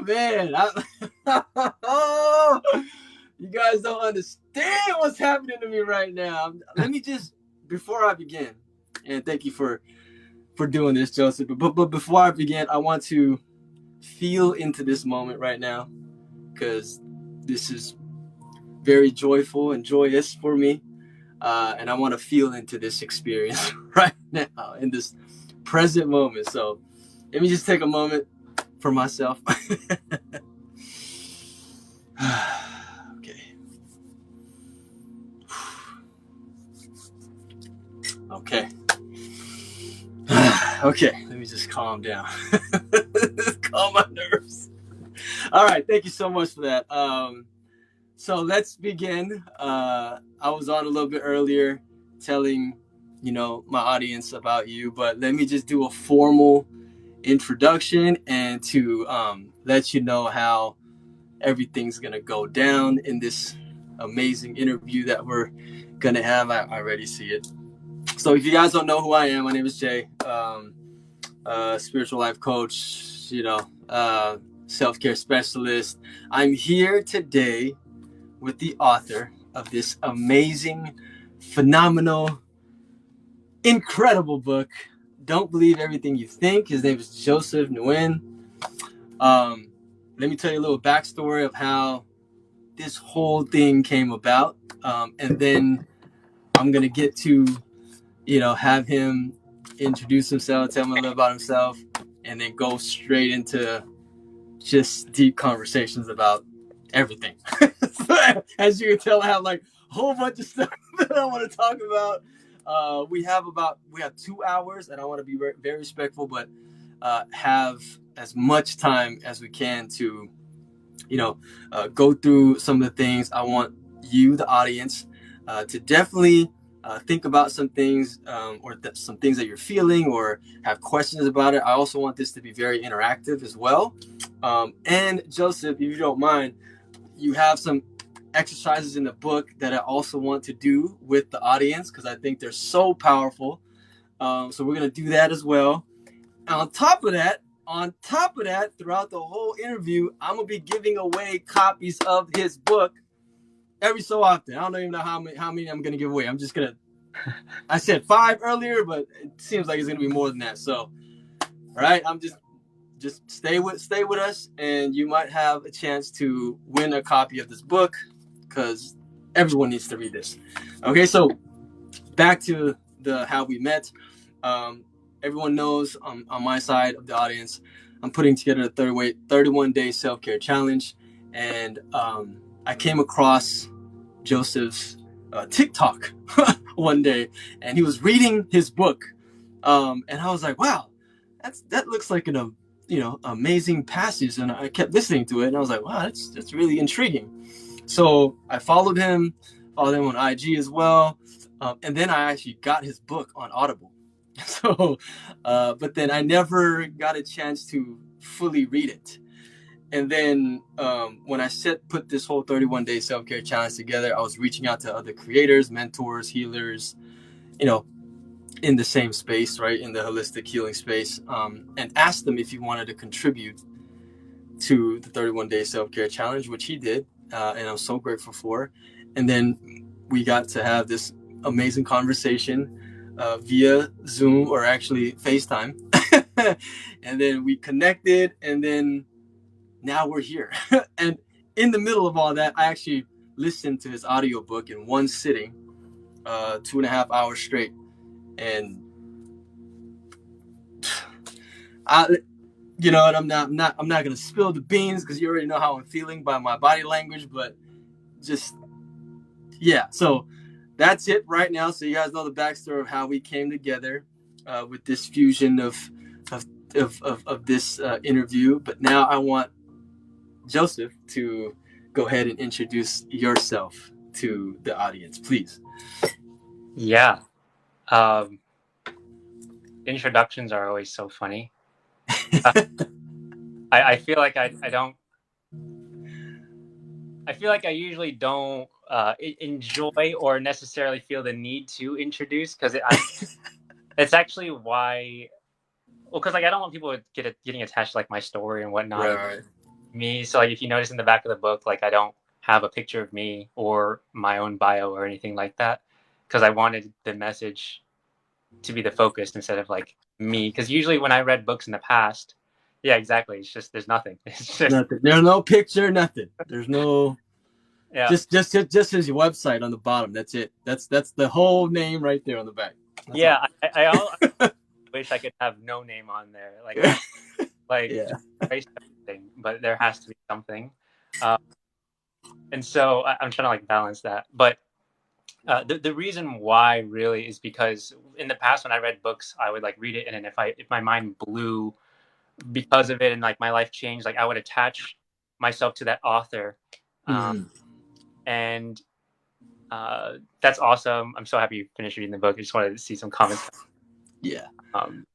man. Oh, you guys don't understand what's happening to me right now. Let me just, before I begin, and thank you for doing this, Joseph. But before I begin, I want to feel into this moment right now because this is very joyful and joyous for me. And I want to feel into this experience right now in this present moment. So let me just take a moment for myself. Okay. Okay. Okay. Let me just calm down. Calm my nerves. All right. Thank you so much for that. So let's begin. I was on a little bit earlier telling, my audience about you, but let me just do a formal introduction and to let you know how everything's going to go down in this amazing interview that we're going to have. I already see it. So if you guys don't know who I am, my name is Jay, spiritual life coach, self-care specialist. I'm here today with the author of this amazing, phenomenal, incredible book, Don't Believe Everything You Think. His name is Joseph Nguyen. Let me tell you a little backstory of how this whole thing came about. And then I'm going to get to, have him introduce himself, tell me a little about himself, and then go straight into just deep conversations about everything. As you can tell, I have like a whole bunch of stuff that I want to talk about. We have 2 hours, and I want to be very respectful, but have as much time as we can to, go through some of the things. I want you, the audience, to definitely think about some things or some things that you're feeling or have questions about it. I also want this to be very interactive as well. And Joseph, if you don't mind, you have some exercises in the book that I also want to do with the audience because I think they're so powerful. So we're going to do that as well. And on top of that, throughout the whole interview, I'm going to be giving away copies of his book every so often. I don't even know how many I'm going to give away. I'm just going to, I said 5 earlier, but it seems like it's going to be more than that. So, all right, I'm just stay with us, and you might have a chance to win a copy of this book because everyone needs to read this. Okay, so back to the how we met. Everyone knows on my side of the audience, I'm putting together a 31-day self-care challenge, and I came across Joseph's TikTok one day, and he was reading his book, and I was like, wow, that looks like an amazing passage, and I kept listening to it, and I was like, wow, that's really intriguing. So I followed him on IG as well, and then I actually got his book on Audible. So, but then I never got a chance to fully read it. And then when I put this whole 31-day self-care challenge together, I was reaching out to other creators, mentors, healers, in the same space, right, in the holistic healing space, and asked them if he wanted to contribute to the 31-day self-care challenge, which he did, and I'm so grateful for. And then we got to have this amazing conversation via Zoom, or actually FaceTime. And then we connected, and then now we're here. And in the middle of all that, I actually listened to his audiobook in one sitting, 2.5 hours straight. And and I'm not gonna spill the beans because you already know how I'm feeling by my body language, but just so that's it right now. So you guys know the backstory of how we came together with this fusion of this interview. But now I want Joseph to go ahead and introduce yourself to the audience, please. Yeah. Introductions are always so funny. I feel like I feel like I usually don't enjoy or necessarily feel the need to introduce, because it's actually why. Well, because I don't want people getting attached to like my story and whatnot. Right. me. So like if you notice in the back of the book, like I don't have a picture of me or my own bio or anything like that because I wanted the message to be the focus instead of like me. Because usually when I read books in the past, yeah, exactly. It's just there's nothing. It's just Nothing. There's no picture. Nothing. There's no. yeah, Just his website on the bottom. That's it. That's the whole name right there on the back. That's yeah. all. I wish I could have no name on there. Like Yeah. just erase everything, but there has to be something. Uh, and so I'm trying to like balance that. But the reason why really is because in the past when I read books, I would like read it, and then if my mind blew because of it, and like my life changed, like I would attach myself to that author, um, Mm, and that's awesome. I'm so happy you finished reading the book. I just wanted to see some comments. yeah. Um,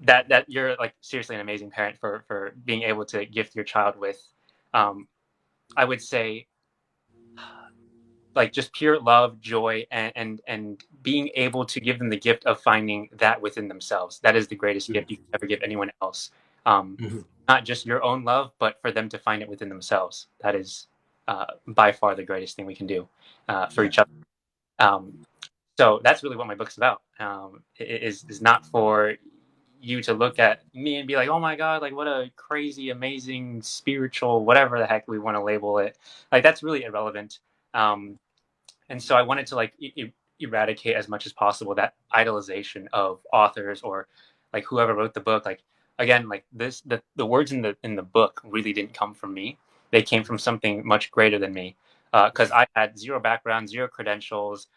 that you're like seriously an amazing parent for being able to gift your child with, um, I would say like just pure love, joy, and being able to give them the gift of finding that within themselves. That is the greatest gift you can ever give anyone else. Um, Mm-hmm. Not just your own love, but for them to find it within themselves. That is by far the greatest thing we can do for Yeah. each other. Um, so that's really what my book's about. It is not for you to look at me and be like, oh my god, like what a crazy, amazing, spiritual, whatever the heck we want to label it. Like that's really irrelevant. Um, and so I wanted to like eradicate as much as possible that idolization of authors or like whoever wrote the book. Like again, like the words in the book really didn't come from me. They came from something much greater than me. Because I had zero background, zero credentials,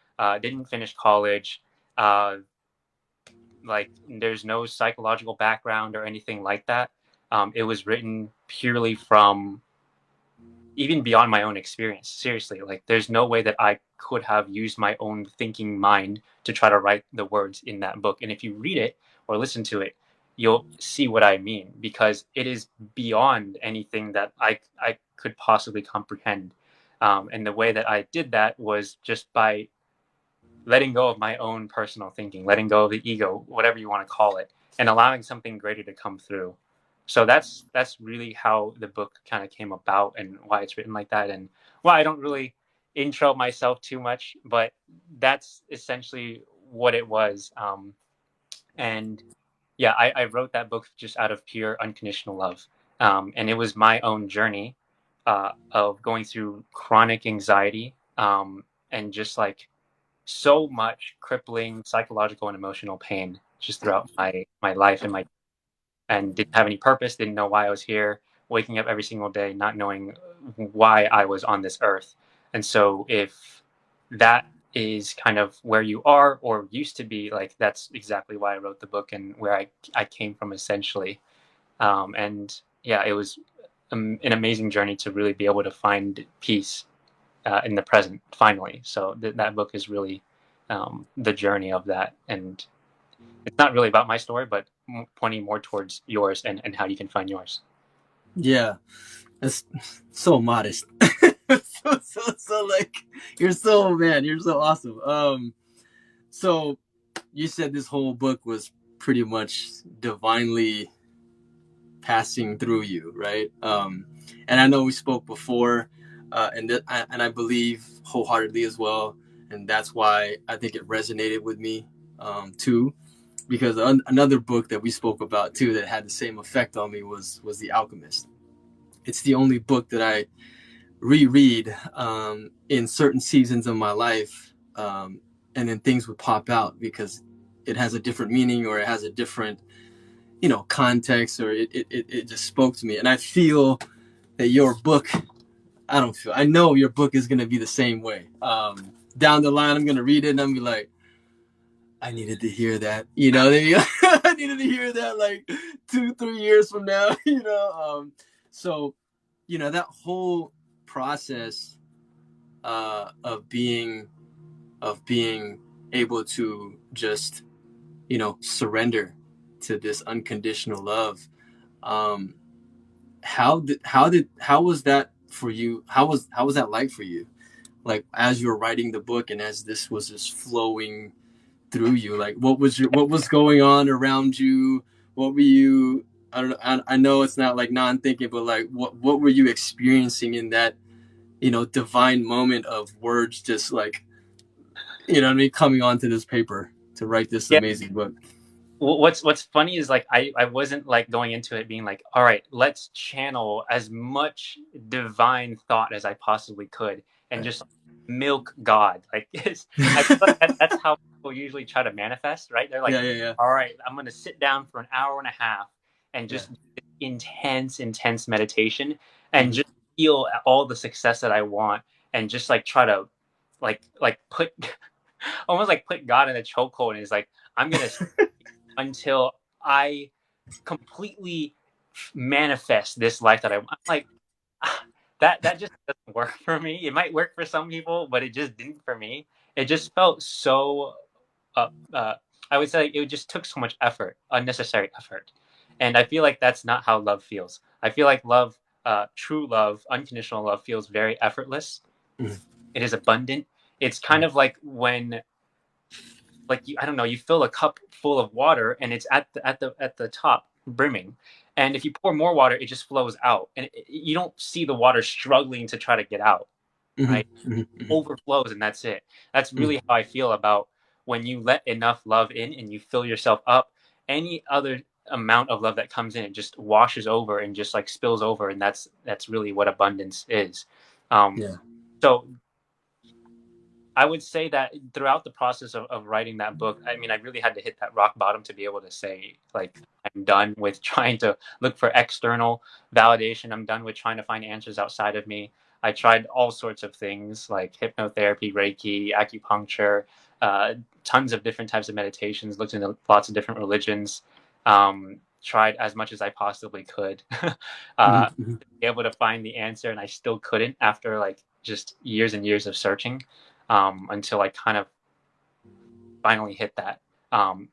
didn't finish college. Uh, like there's no psychological background or anything like that. It was written purely from even beyond my own experience. Seriously, like there's no way that I could have used my own thinking mind to try to write the words in that book. And if you read it or listen to it, you'll see what I mean because it is beyond anything that I could possibly comprehend. And the way that I did that was just by letting go of my own personal thinking, letting go of the ego, whatever you want to call it, and allowing something greater to come through. So that's really how the book kind of came about and why it's written like that and why I don't really intro myself too much, but that's essentially what it was. And yeah, I wrote that book just out of pure unconditional love. And it was my own journey of going through chronic anxiety and just like so much crippling psychological and emotional pain just throughout my life and didn't have any purpose, didn't know why I was here, waking up every single day not knowing why I was on this earth. And so if that is kind of where you are or used to be, like that's exactly why I wrote the book and where I came from essentially. And yeah, it was an amazing journey to really be able to find peace in the present finally. So that book is really the journey of that, and it's not really about my story, but pointing more towards yours and how you can find yours. Yeah. That's so modest. So like you're so man, you're so awesome. So you said this whole book was pretty much divinely passing through you, right? And I know we spoke before, and I believe wholeheartedly as well, and that's why I think it resonated with me too. Because another book that we spoke about too that had the same effect on me was The Alchemist. It's the only book that I reread in certain seasons of my life, and then things would pop out because it has a different meaning or it has a different context, or it just spoke to me. And I feel that your book, I know your book is going to be the same way. Down the line, I'm going to read it and I'm going to be like, I needed to hear that, I needed to hear that like 2-3 years from now, so that whole process of being able to just surrender to this unconditional love. um how was that for you? How was that like for you, like as you were writing the book and as this was just flowing through you? Like what was going on around you? What were you I don't know. I know it's not like non-thinking, but like what were you experiencing in that, divine moment of words just like, what I mean, coming onto this paper to write this Yeah. amazing book? What's funny is like I wasn't like going into it being like, all right, let's channel as much divine thought as I possibly could and Right. just milk God. Like I feel like that's how people usually try to manifest, right? They're like, Yeah, yeah, all right, I'm gonna sit down for an hour and a half and yeah, just intense meditation and yeah. just feel all the success that I want and just like try to like put almost like put God in a chokehold and is like, I'm gonna until I completely manifest this life that I'm like that just doesn't work for me. It might work for some people, but it just didn't for me. It just felt so uh, uh, I would say it just took so much effort, unnecessary effort. And I feel like that's not how love feels. I feel like love, true love, unconditional love feels very effortless. Mhm, It is abundant. It's kind mhm, of like when like you, I don't know, you fill a cup full of water and it's at the top brimming, and if you pour more water, it just flows out, and you don't see the water struggling to try to get out, mhm, right? mhm, mhm, Overflows, and that's it. That's mhm. really how I feel about when you let enough love in and you fill yourself up. Any other amount of love that comes in, it just washes over and just like spills over, and that's really what abundance is. Um, Yeah. so I would say that throughout the process of writing that book, I mean, I really had to hit that rock bottom to be able to say, like, I'm done with trying to look for external validation. I'm done with trying to find answers outside of me. I tried all sorts of things like hypnotherapy, Reiki, acupuncture, uh, tons of different types of meditations, looked into lots of different religions, tried as much as I possibly could. Mhm, uh, mhm, to be able to find the answer, and I still couldn't after like just years and years of searching until I kind of finally hit that.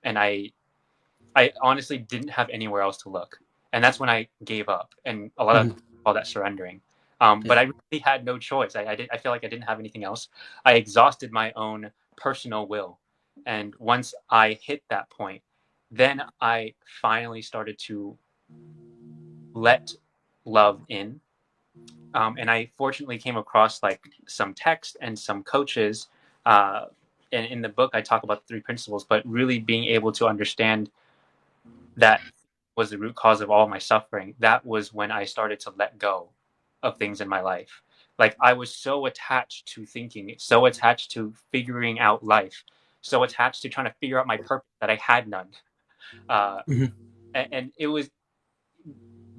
And I honestly didn't have anywhere else to look, and that's when I gave up. And a lot of mhm. people call that surrendering. But Yeah. I really had no choice. I feel like I didn't have anything else. I exhausted my own personal will, and once I hit that point, then I finally started to let love in. And I fortunately came across like some text and some coaches. And in the book, I talk about the three principles, but really being able to understand that was the root cause of all my suffering. That was when I started to let go of things in my life. Like I was so attached to thinking, so attached to figuring out life, so attached to trying to figure out my purpose that I had none. Uh, Mhm, and it was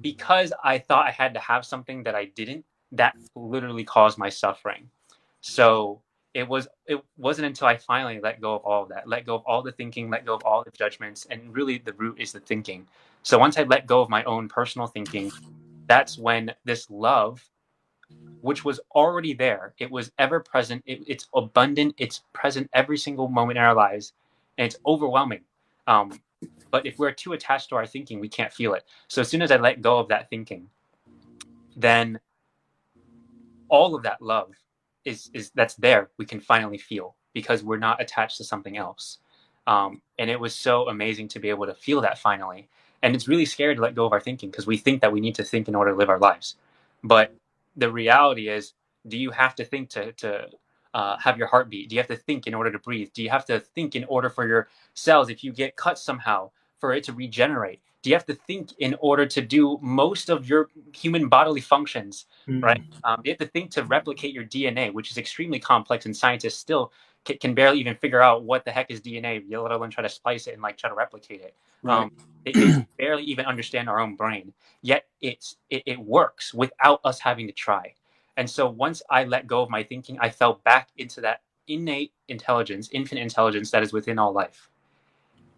because I thought I had to have something that I didn't, that literally caused my suffering. So it wasn't until I finally let go of all of that, let go of all the thinking, let go of all the judgments, and really the root is the thinking. So once I let go of my own personal thinking, that's when this love, which was already there, it was ever present, it's abundant, it's present every single moment in our lives, and it's overwhelming. Um, but if we're too attached to our thinking, we can't feel it. So as soon as I let go of that thinking, then all of that love is that's there we can finally feel because we're not attached to something else. And it was so amazing to be able to feel that finally. And it's really scary to let go of our thinking because we think that we need to think in order to live our lives, but the reality is, do you have to think to have your heartbeat? Do you have to think in order to breathe? Do you have to think in order for your cells, if you get cut somehow, for it to regenerate? Do you have to think in order to do most of your human bodily functions, right? mhm. You have to think to replicate your DNA, which is extremely complex, and scientists still can barely even figure out what the heck is DNA, let alone try to splice it and like try to replicate it. Right. They barely even understand our own brain, yet it works without us having to try. And so once I let go of my thinking, I fell back into that innate intelligence, infinite intelligence that is within all life.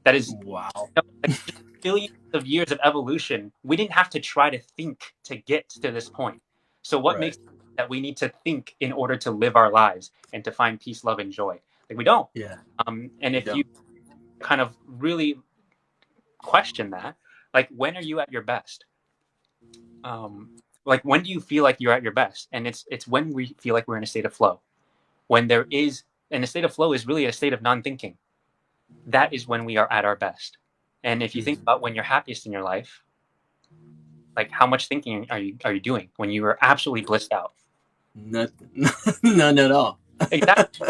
That is, Wow. like just billions of years of evolution. We didn't have to try to think to get to this point. So what Right. makes that we need to think in order to live our lives and to find peace, love, and joy? Like we don't. Yeah. And We if you don't. kind of really question that, like when are you at your best? Um, like when do you feel like you're at your best? And it's when we feel like we're in a state of flow. When there is, and a state of flow is really a state of non-thinking. That is when we are at our best. And if you think Mhm, about when you're happiest in your life, Like, how much thinking are you doing when you are absolutely blissed out? Nothing. None at all. Exactly.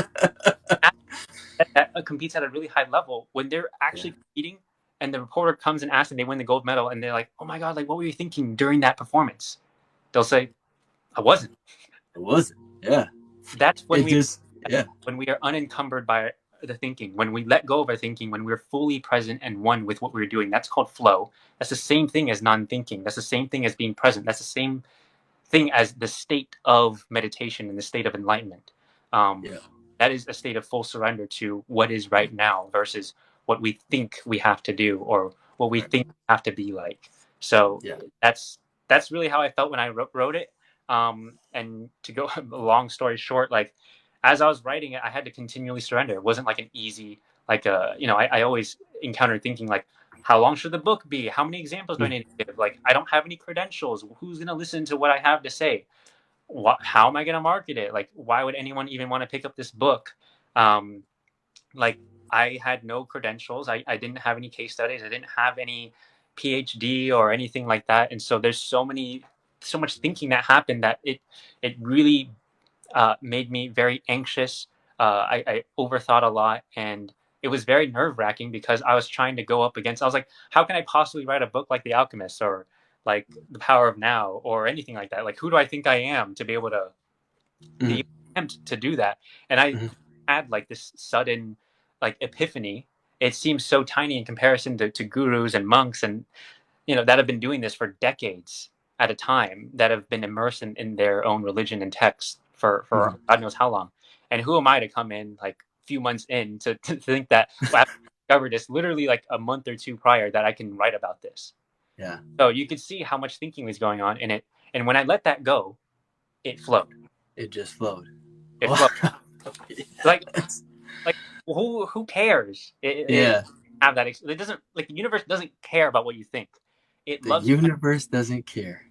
That competes at a really high level when they're Yeah, actually competing, and the reporter comes and asks, and they win the gold medal, and they're like, "Oh my god, like what were you thinking during that performance?" They'll say, "I wasn't." it wasn't. Yeah, That's it just, yeah, when we are unencumbered by the thinking, when we let go of our thinking, when we're fully present and one with what we're doing. That's called flow. That's the same thing as non-thinking. That's the same thing as being present. That's the same thing as the state of meditation and the state of enlightenment. Um, yeah, that is a state of full surrender to what is right now versus what we think we have to do or what we right. think we have to be like. So Yeah, that's really how I felt when I wrote it. And to go a long story short, like as I was writing it, I had to continually surrender. It wasn't like an easy, like I always encountered thinking like, how long should the book be? How many examples do I mm, need to give? Like, I don't have any credentials. Who's going to listen to what I have to say? How am I going to market it? Like, why would anyone even want to pick up this book? Um, like, I had no credentials. I didn't have any case studies. I didn't have any PhD or anything like that. And so there's so much thinking that happened that it really made me very anxious. I overthought a lot, and it was very nerve wracking because I was trying to go up against. I was like, how can I possibly write a book like The Alchemist or like The Power of Now or anything like that? Like, who do I think I am to be able to mm, be attempt to do that? And I mm, had like this sudden like epiphany. It seems so tiny in comparison to gurus and monks and that have been doing this for decades at a time, that have been immersed in their own religion and text for mm. God knows how long. And who am I to come in like a few months in to think that well, I discovered this literally like a month or two prior that I can write about this. Yeah, So you could see how much thinking was going on in it. And when I let that go, it flowed. it just flowed. It Wow. flowed. Like Yes. like who cares? Yeah, Have that. It doesn't like the universe doesn't care about what you think. It the loves universe doesn't care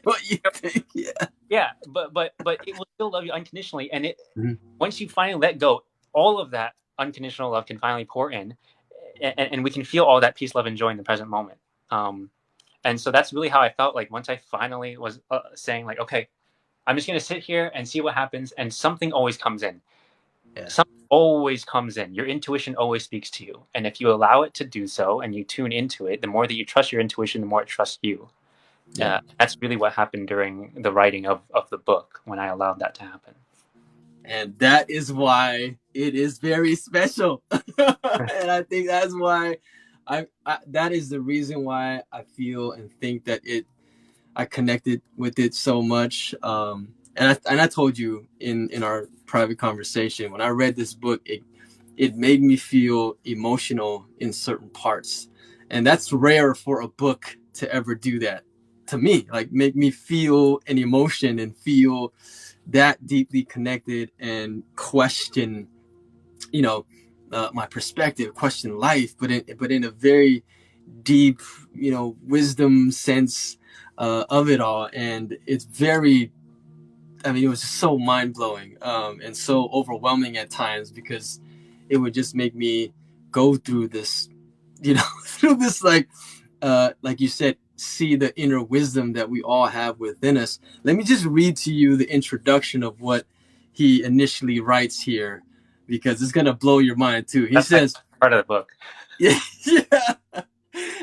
what you you. think. Yeah. Yeah, but it will still love you unconditionally, and it Mhm. once you finally let go, all of that unconditional love can finally pour in, and we can feel all that peace, love, and joy in the present moment. Um, and so that's really how I felt like once I finally was saying like, okay, I'm just gonna sit here and see what happens, and something always comes in. Yeah, Something always comes in. Your intuition always speaks to you, and if you allow it to do so and you tune into it, the more that you trust your intuition, the more it trusts you. yeah. That's really what happened during the writing of the book when I allowed that to happen. And that is why it is very special. And I think that's why that is the reason why I feel and think that I connected with it so much. And I told you in our private conversation when I read this book, it made me feel emotional in certain parts, and that's rare for a book to ever do that to me. Like make me feel an emotion and feel that deeply connected and question, you know, my perspective, question life, but in a very deep, wisdom sense of it all. And it's very, I mean, it was just so mind blowing and so overwhelming at times because it would just make me go through this, through this like you said, see the inner wisdom that we all have within us. Let me just read to you the introduction of what he initially writes here because it's gonna blow your mind too. He That's my says, part of the book. yeah, yeah.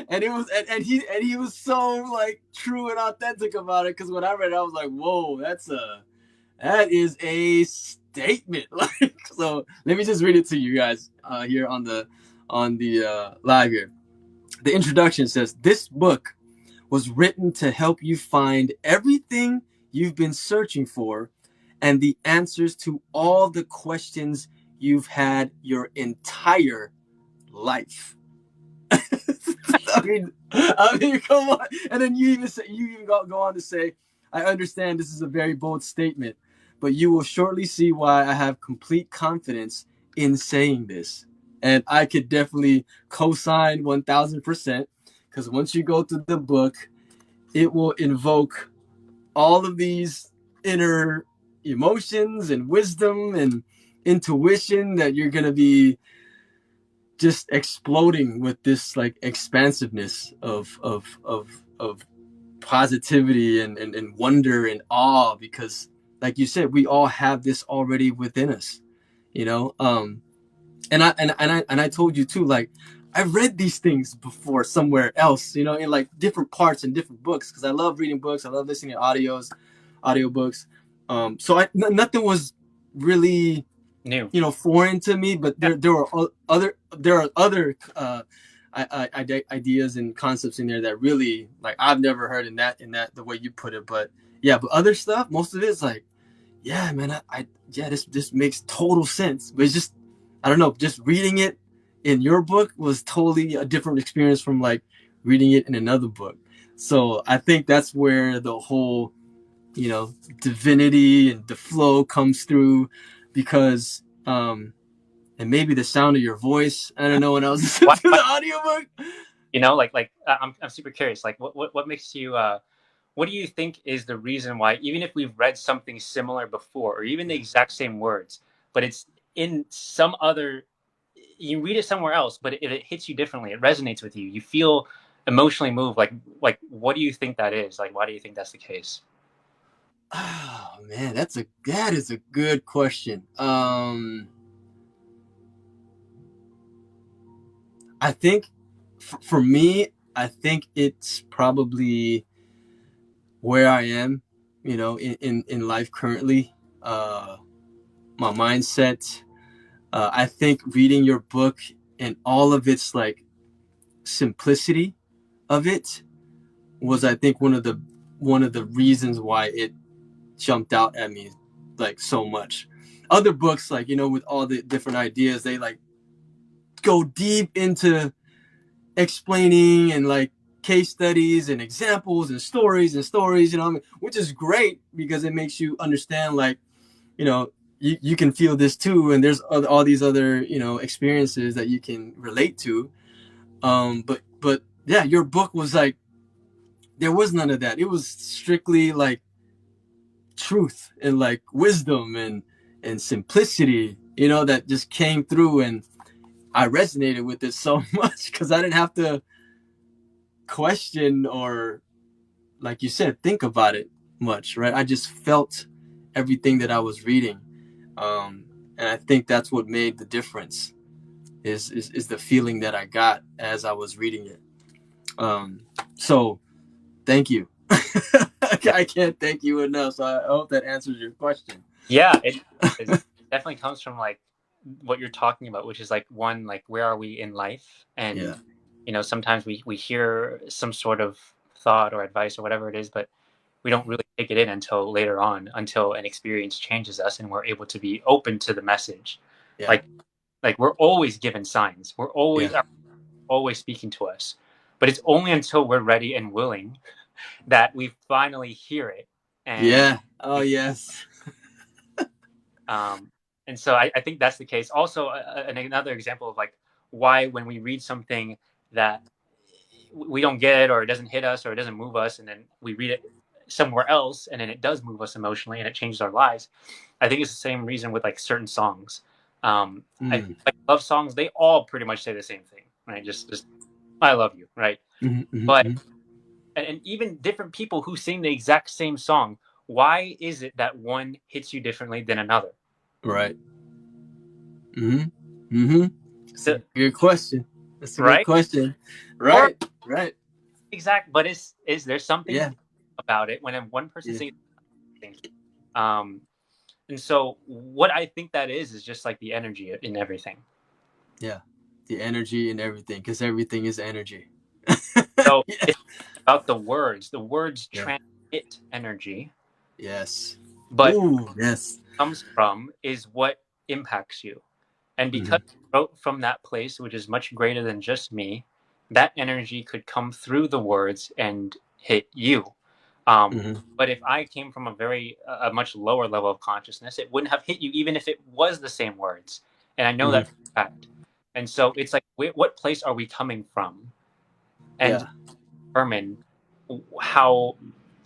And it was and he was so like true and authentic about it because when I read it, I was like, whoa, that is a statement. Like, so let me just read it to you guys here on the live here. The introduction says this book was written to help you find everything you've been searching for and the answers to all the questions you've had your entire life. I mean, come on. And then you even go on to say, I understand this is a very bold statement, but you will shortly see why I have complete confidence in saying this. And I could definitely co-sign 1000% because once you go through the book, it will invoke all of these inner emotions and wisdom and intuition that you're going to be just exploding with this like expansiveness of positivity and wonder and awe, because like you said, we all have this already within us, you know. And I told you too, like I read these things before somewhere else, you know, in like different parts and different books, because I love reading books, I love listening to audiobooks. So nothing was really, New. you know, foreign to me, but Yeah. there are other ideas and concepts in there that really, like, I've never heard in that the way you put it. But yeah, but other stuff, most of it is like, yeah, man, yeah, this makes total sense. But it's just, I don't know, just reading it in your book was totally a different experience from like reading it in another book. So I think that's where the whole, you know, divinity and the flow comes through, because and maybe the sound of your voice. I don't know, when I was listening to Why, the audiobook. you know, I'm super curious. Like, what makes you? What do you think is the reason why, even if we've read something similar before, or even the exact same words, but it's in some other, you read it somewhere else, but it hits you differently. It resonates with you. You feel emotionally moved. What do you think that is? Like, why do you think that's the case? Oh man, that is a good question. I think for me, I think it's probably where I am, you know, in life currently. My mindset. I think reading your book and all of its like simplicity of it was, I think, one of the reasons why it jumped out at me like so much. Other books, like, you know, with all the different ideas, they like go deep into explaining and like case studies and examples and stories, you know, I mean, which is great because it makes you understand, like, you know, you can feel this too, and there's all these other, you know, experiences that you can relate to. But yeah, your book was like, there was none of that. It was strictly like truth and like wisdom and simplicity, you know, that just came through, and I resonated with it so much because I didn't have to question or, like you said, think about it much, right? I just felt everything that I was reading, um, and I think that's what made the difference. Is the feeling that I got as I was reading it. So thank you. Yeah, I can't thank you enough. So I hope that answers your question. yeah. It definitely comes from like what you're talking about, which is like, one, like, where are we in life? Yeah, And sometimes we hear some sort of thought or advice or whatever it is, but we don't really take it in until later on, until an experience changes us and we're able to be open to the message. yeah, Like we're always given signs. We're yeah, always speaking to us. But it's only until we're ready and willing that we finally hear it. And yeah. Oh we yes. um and so I think that's the case. Also, another example of like why, when we read something that we don't get it, or it doesn't hit us, or it doesn't move us, and then we read it somewhere else and then it does move us emotionally and it changes our lives. I think it's the same reason with like certain songs. I Mm. like love songs, they all pretty much say the same thing, right? Just I love you, right? Mm-hmm, mm-hmm, But mm-hmm. and even different people who sing the exact same song, why is it that one hits you differently than another? Right. Mm-hmm. Mm-hmm. It's a The good question. That's a good right question. or Right. Right. exact, but is there something Yeah. different about it when one person Yeah. sings something? Um, and so what I think that is just like the energy in everything. Yeah. The energy and everything, because everything is energy. So Yeah. it's about the words. The words Yeah. transmit energy, Yes. but Ooh. Yes. comes from is what impacts you. And because Mm-hmm. I wrote from that place, which is much greater than just me, that energy could come through the words and hit you. Mm-hmm. But if I came from a much lower level of consciousness, it wouldn't have hit you, even if it was the same words. And I know that Mm-hmm. for a fact. And so it's like, what place are we coming from? And Yeah. determine how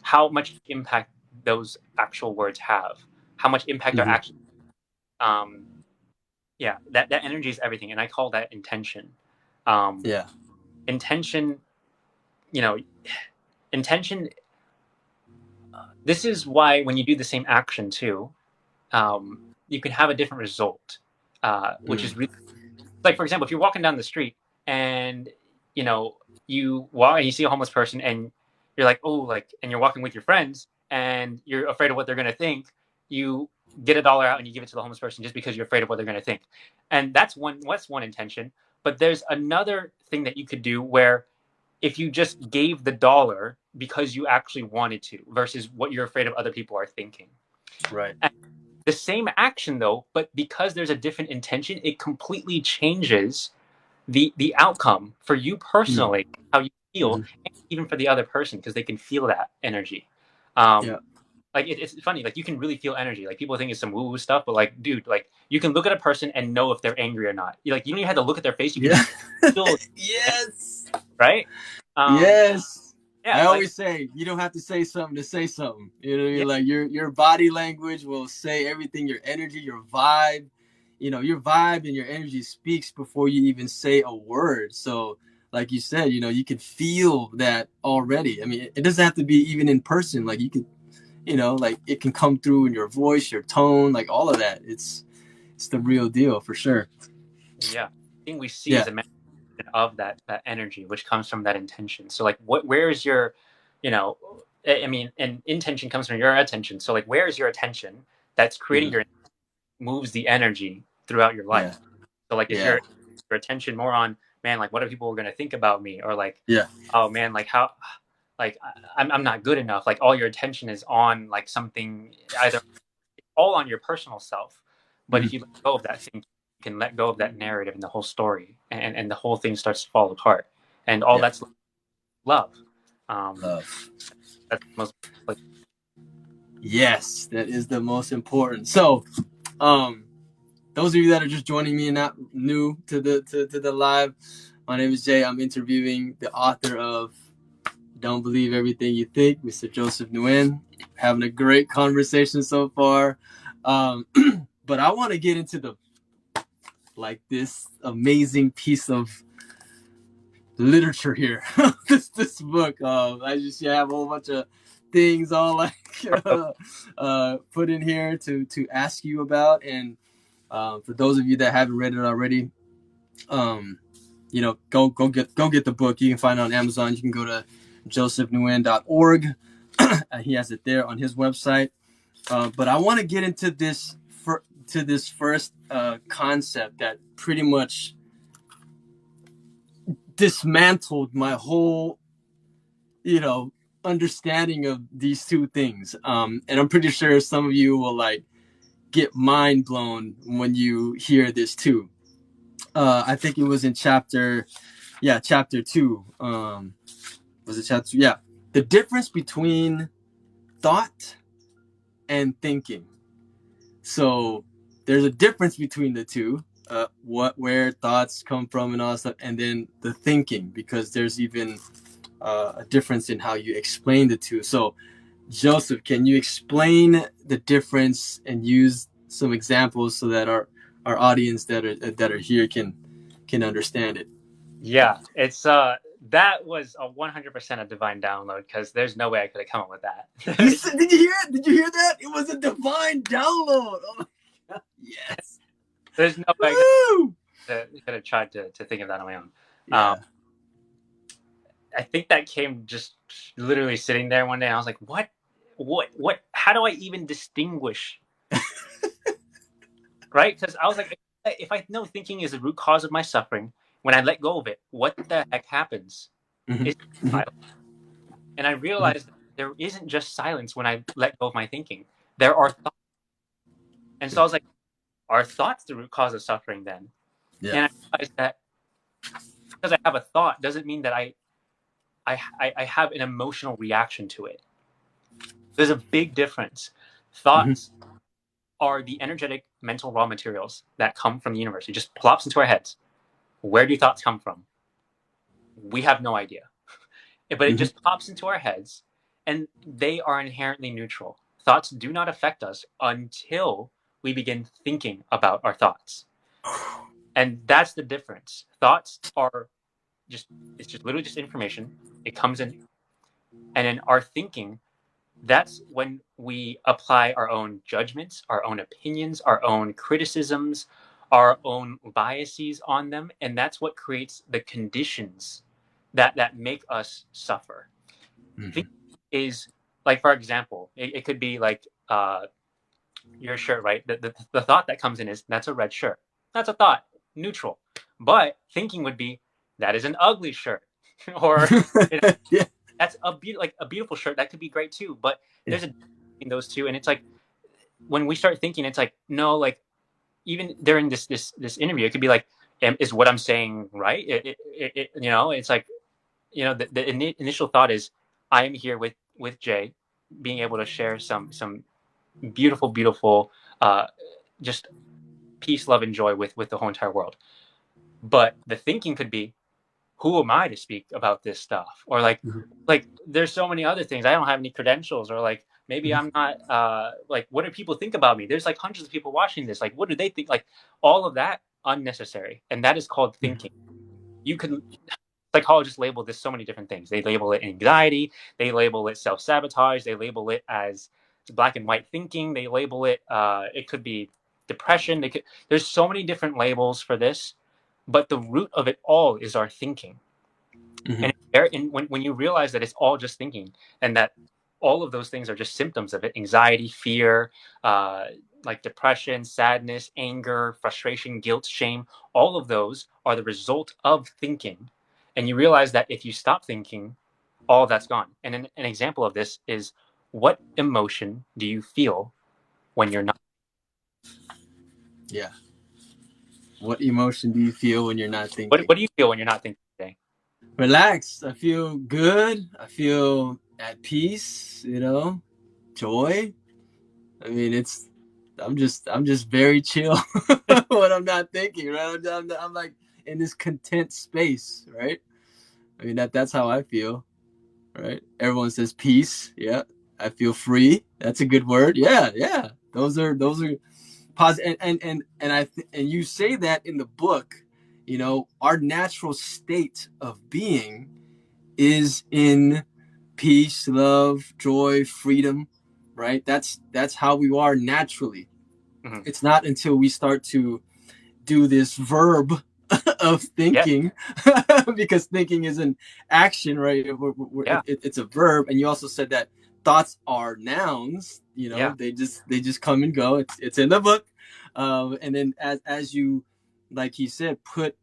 how much impact those actual words have, how much impact they're Mm-hmm. actually. Um, yeah, that energy is everything, and I call that intention. Um, Yeah. intention, you know, intention. this is why when you do the same action too, you can have a different result, which is Mm. really, like, for example, if you're walking down the street and you know you walk and you see a homeless person and you're like, oh, like, and you're walking with your friends and you're afraid of what they're going to think, you get $1 out and you give it to the homeless person just because you're afraid of what they're going to think. And that's one intention. But there's another thing that you could do where if you just gave the dollar because you actually wanted to versus what you're afraid of other people are thinking. Right. And the same action though, but because there's a different intention, it completely changes the outcome for you Mm. personally, how you feel, Mhm. and even for the other person because they can feel that energy. Yeah. Like it's funny, like you can really feel energy. Like people think it's some woo woo stuff, but like, dude, like you can look at a person and know if they're angry or not. You, like, you don't even have to look at their face; you can Yeah. just feel, Yes. right? Um, Yes. I yeah, like always say you don't have to say something to say something. You know what I yeah, mean? Like your body language will say everything, your energy, your vibe. You know, your vibe and your energy speaks before you even say a word. So, like you said, you know, you can feel that already. I mean, it doesn't have to be even in person. Like you could, you know, like it can come through in your voice, your tone, like all of that. It's the real deal for sure. yeah. Thing we see is Yeah. a manifestation of that energy, which comes from that intention. So like, where is your, you know, I mean, and intention comes from your attention. So like, where is your attention that's creating Mhm. your moves the energy throughout your Yeah. life? So like, is Yeah. your attention more on, man, like what are people going to think about me, or like, Yeah. oh man, like how, like I'm not good enough. Like all your attention is on like something, either all on your personal self. But if you Mhm. let go of that thing, you can let go of that narrative and the whole story, and the whole thing starts to fall apart. And all Yeah. that's love. Um, Love. that's the most, like, Yes, that is the most important. So, um, those of you that are just joining me and not new to the live, my name is Jay. I'm interviewing the author of Don't Believe Everything You Think, Mr. Joseph Nguyen. Having a great conversation so far. Um, but I want to get into the like this amazing piece of literature here. this book. I just have a whole bunch of things all like put in here to ask you about, and for those of you that haven't read it already, um, you know, go get the book. You can find it on Amazon. You can go to josephnguen.org. He has it there on his website. But I want to get into this first concept that pretty much dismantled my whole, you know, understanding of these two things. And I'm pretty sure some of you will like get mind blown when you hear this too. I think it was in chapter 2. Was it chapter 2? Yeah. The difference between thought and thinking. So there's a difference between the two. Where thoughts come from and all that stuff, and then the thinking, because there's even a difference in how you explain the two. So, Joseph, can you explain the difference and use some examples so that our audience that are here can understand it? yeah, it's that was a 100% a divine download because there's no way I could have come up with You that. said, did you hear it? Did you hear that? It was a divine download. Oh my god! Yes. There's no way Woo! I could have tried to think of that on my own. Um, Yeah. I think that came just literally sitting there one day. And I was like, what? How do I even distinguish? Right? Because I was like, if I know thinking is the root cause of my suffering, when I let go of it, what the heck happens? Mm-hmm. Is Mm-hmm. silence. And I Mm-hmm. realized that there isn't just silence when I let go of my thinking. There are thoughts. And so I was like, are thoughts the root cause of suffering then? Yeah. And I realized that because I have a thought doesn't mean that I have an emotional reaction to it. There's a big difference. Mm-hmm. Thoughts are the energetic mental raw materials that come from the universe. It just plops into our heads. Where do thoughts come from? We have no idea. But it Mm-hmm. just pops into our heads and they are inherently neutral. Thoughts do not affect us until we begin thinking about our thoughts. And that's the difference. Thoughts are just, it's just literally just information. It comes in, and then our thinking that's when we apply our own judgments, our own opinions, our own criticisms, our own biases on them, and that's what creates the conditions that make us suffer. Thinking Mm-hmm. is like, for example, it could be like your shirt, right? The thought that comes in is that's a red shirt. That's a thought, neutral. But thinking would be that is an ugly shirt, or you know, Yeah. that's like a beautiful shirt. That could be great too. But Yeah. there's a difference between those two, and it's like when we start thinking, it's like no, like even during this interview, it could be like, is what I'm saying right? It's like the initial thought is I am here with Jay, being able to share some beautiful, beautiful, uh, just peace, love, and joy with the whole entire world. But the thinking could be, who am I to speak about this stuff? Or like there's so many other things. I don't have any credentials, or like maybe I'm not like what do people think about me? There's like hundreds of people watching this. Like what do they think? Like all of that unnecessary. And that is called thinking. You can Psychologists label this so many different things. They label it anxiety, they label it self-sabotage, they label it as black and white thinking, they label it it could be depression. There's so many different labels for this, but the root of it all is our thinking. Mm-hmm. And when you realize that it's all just thinking, and that all of those things are just symptoms of it, anxiety, fear, uh, like depression, sadness, anger, frustration, guilt, shame, all of those are the result of thinking. And you realize that if you stop thinking, all of that's gone. And an example of this is, what emotion do you feel when you're not? Yeah. What emotion do you feel when you're not What, thinking? what do you feel when you're not thinking today? Relaxed. I feel good. I feel at peace, joy. I mean, I'm just very chill when I'm not thinking, right? I'm like in this content space, right? I mean, that's how I feel, right? Everyone says peace. Yeah. I feel free. That's a good word. Yeah. Yeah. Those are positive. And you say that in the book, our natural state of being is in peace, love, joy, freedom, right? That's how we are naturally. Mm-hmm. It's not until we start to do this verb of Yeah, thinking, because thinking is an action, right? yeah, It's a verb, and you also said that thoughts are nouns. yeah, They just come and go. It's in the book, and then as you, like he said, put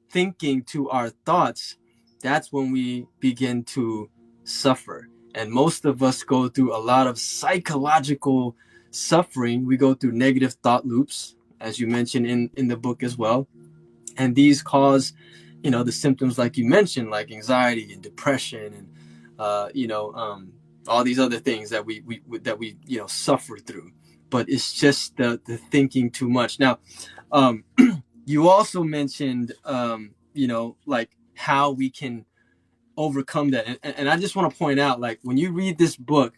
thinking to our thoughts, that's when we begin to suffer. And most of us go through a lot of psychological suffering. We go through negative thought loops, as you mentioned in the book as well. And these cause, the symptoms like you mentioned, like anxiety and depression and, all these other things that we suffer through. But it's just the thinking too much. Now, you also mentioned, like how we can overcome that. And I just want to point out, like, when you read this book,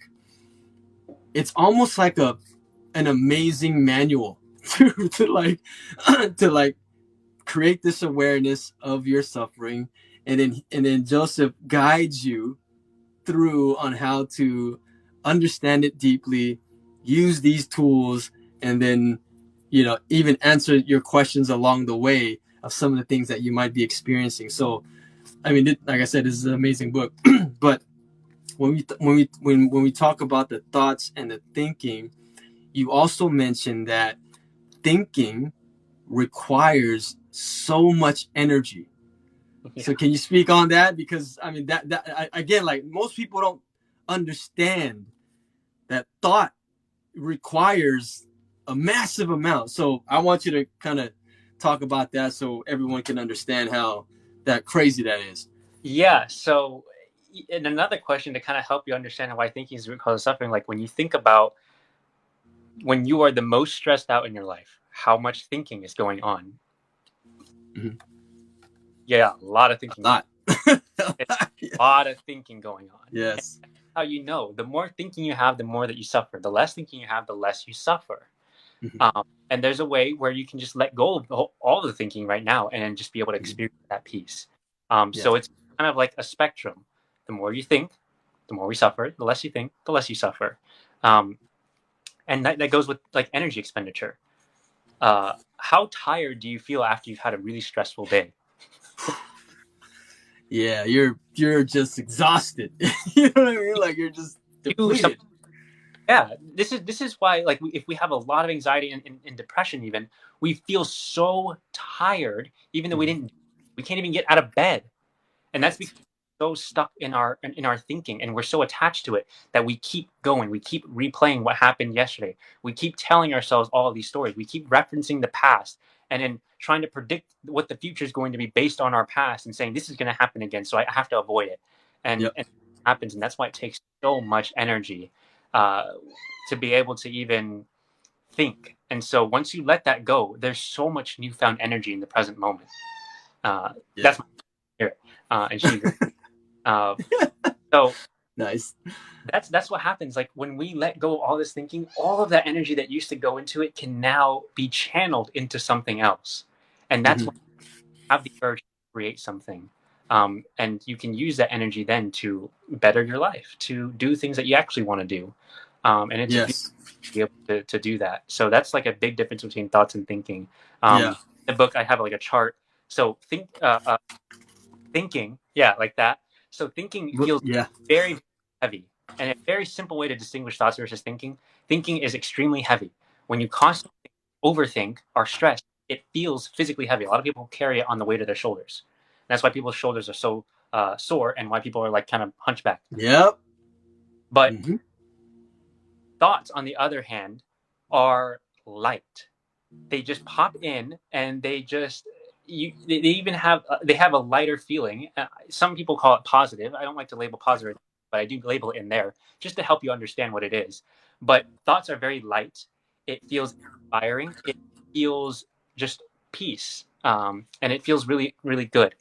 it's almost like an amazing manual to like to like create this awareness of your suffering, and then Joseph guides you through on how to understand it deeply, use these tools, and then even answer your questions along the way of some of the things that you might be experiencing. So I mean, like I said, this is an amazing book. But when we talk about the thoughts and the thinking, you also mentioned that thinking requires so much energy. yeah. So can you speak on that? Because I mean again, like, most people don't understand that thought requires a massive amount. So I want you to kind of talk about that so everyone can understand how that crazy that is. Yeah. So, and another question to kind of help you understand why thinking is the root cause of suffering, like when you think about when you are the most stressed out in your life, how much thinking is going on? Mm-hmm. Yeah, a lot of A thinking going lot. on. It's a lot of thinking going on. And Yes. how you know, the more thinking you have, the more that you suffer. The less thinking you have, the less you suffer. Mm-hmm. And there's a way where you can just let go of all the thinking right now and then just be able to Mm-hmm. experience that peace. Yes. So it's kind of like a spectrum. The more you think, The more we suffer, the less you think, the less you suffer. Um, and that goes with like energy expenditure. How tired do you feel after you've had a really stressful day? Yeah, you're just exhausted. You know what I mean? Like you're just You so depleted. yeah, this is why like if we have a lot of anxiety and depression, even we feel so tired, even though Mhm. we can't even get out of bed. And that's Right. because we're so stuck in our thinking, and we're so attached to it that we keep going, we keep replaying what happened yesterday, we keep telling ourselves all of these stories, we keep referencing the past, and then trying to predict what the future is going to be based on our past, and saying this is going to happen again, so I have to avoid it. And Yep. it happens, and that's why it takes so much energy uh, to be able to even think. And so once you let that go, there's so much newfound energy in the present moment. Yeah. That's my spirit, and she agrees. Uh, so Nice. that's what happens. Like when we let go of all this thinking, all of that energy that used to go into it can now be channeled into something else, and that's when Hmm. you have the urge to create something. And you can use that energy then to better your life, to do things that you actually want to do, and it's beautiful Yes. to be able to do that. So that's like a big difference between thoughts and thinking. Yeah. In the book, I have like a chart. So thinking, yeah, like that. So thinking feels Yeah. very, very heavy. And a very simple way to distinguish thoughts versus thinking is extremely heavy. When you constantly overthink or stress, it feels physically heavy. A lot of people carry it on the weight of their shoulders. And that's why people's shoulders are so sore, and why people are like kind of hunchbacked. Yep. But Hmm. thoughts, on the other hand, are light. They just pop in, and they even have they have a lighter feeling. Some people call it positive. I don't like to label positive, but I do label it in there just to help you understand what it is. But thoughts are very light. It feels inspiring. It feels just peace, and it feels really really good.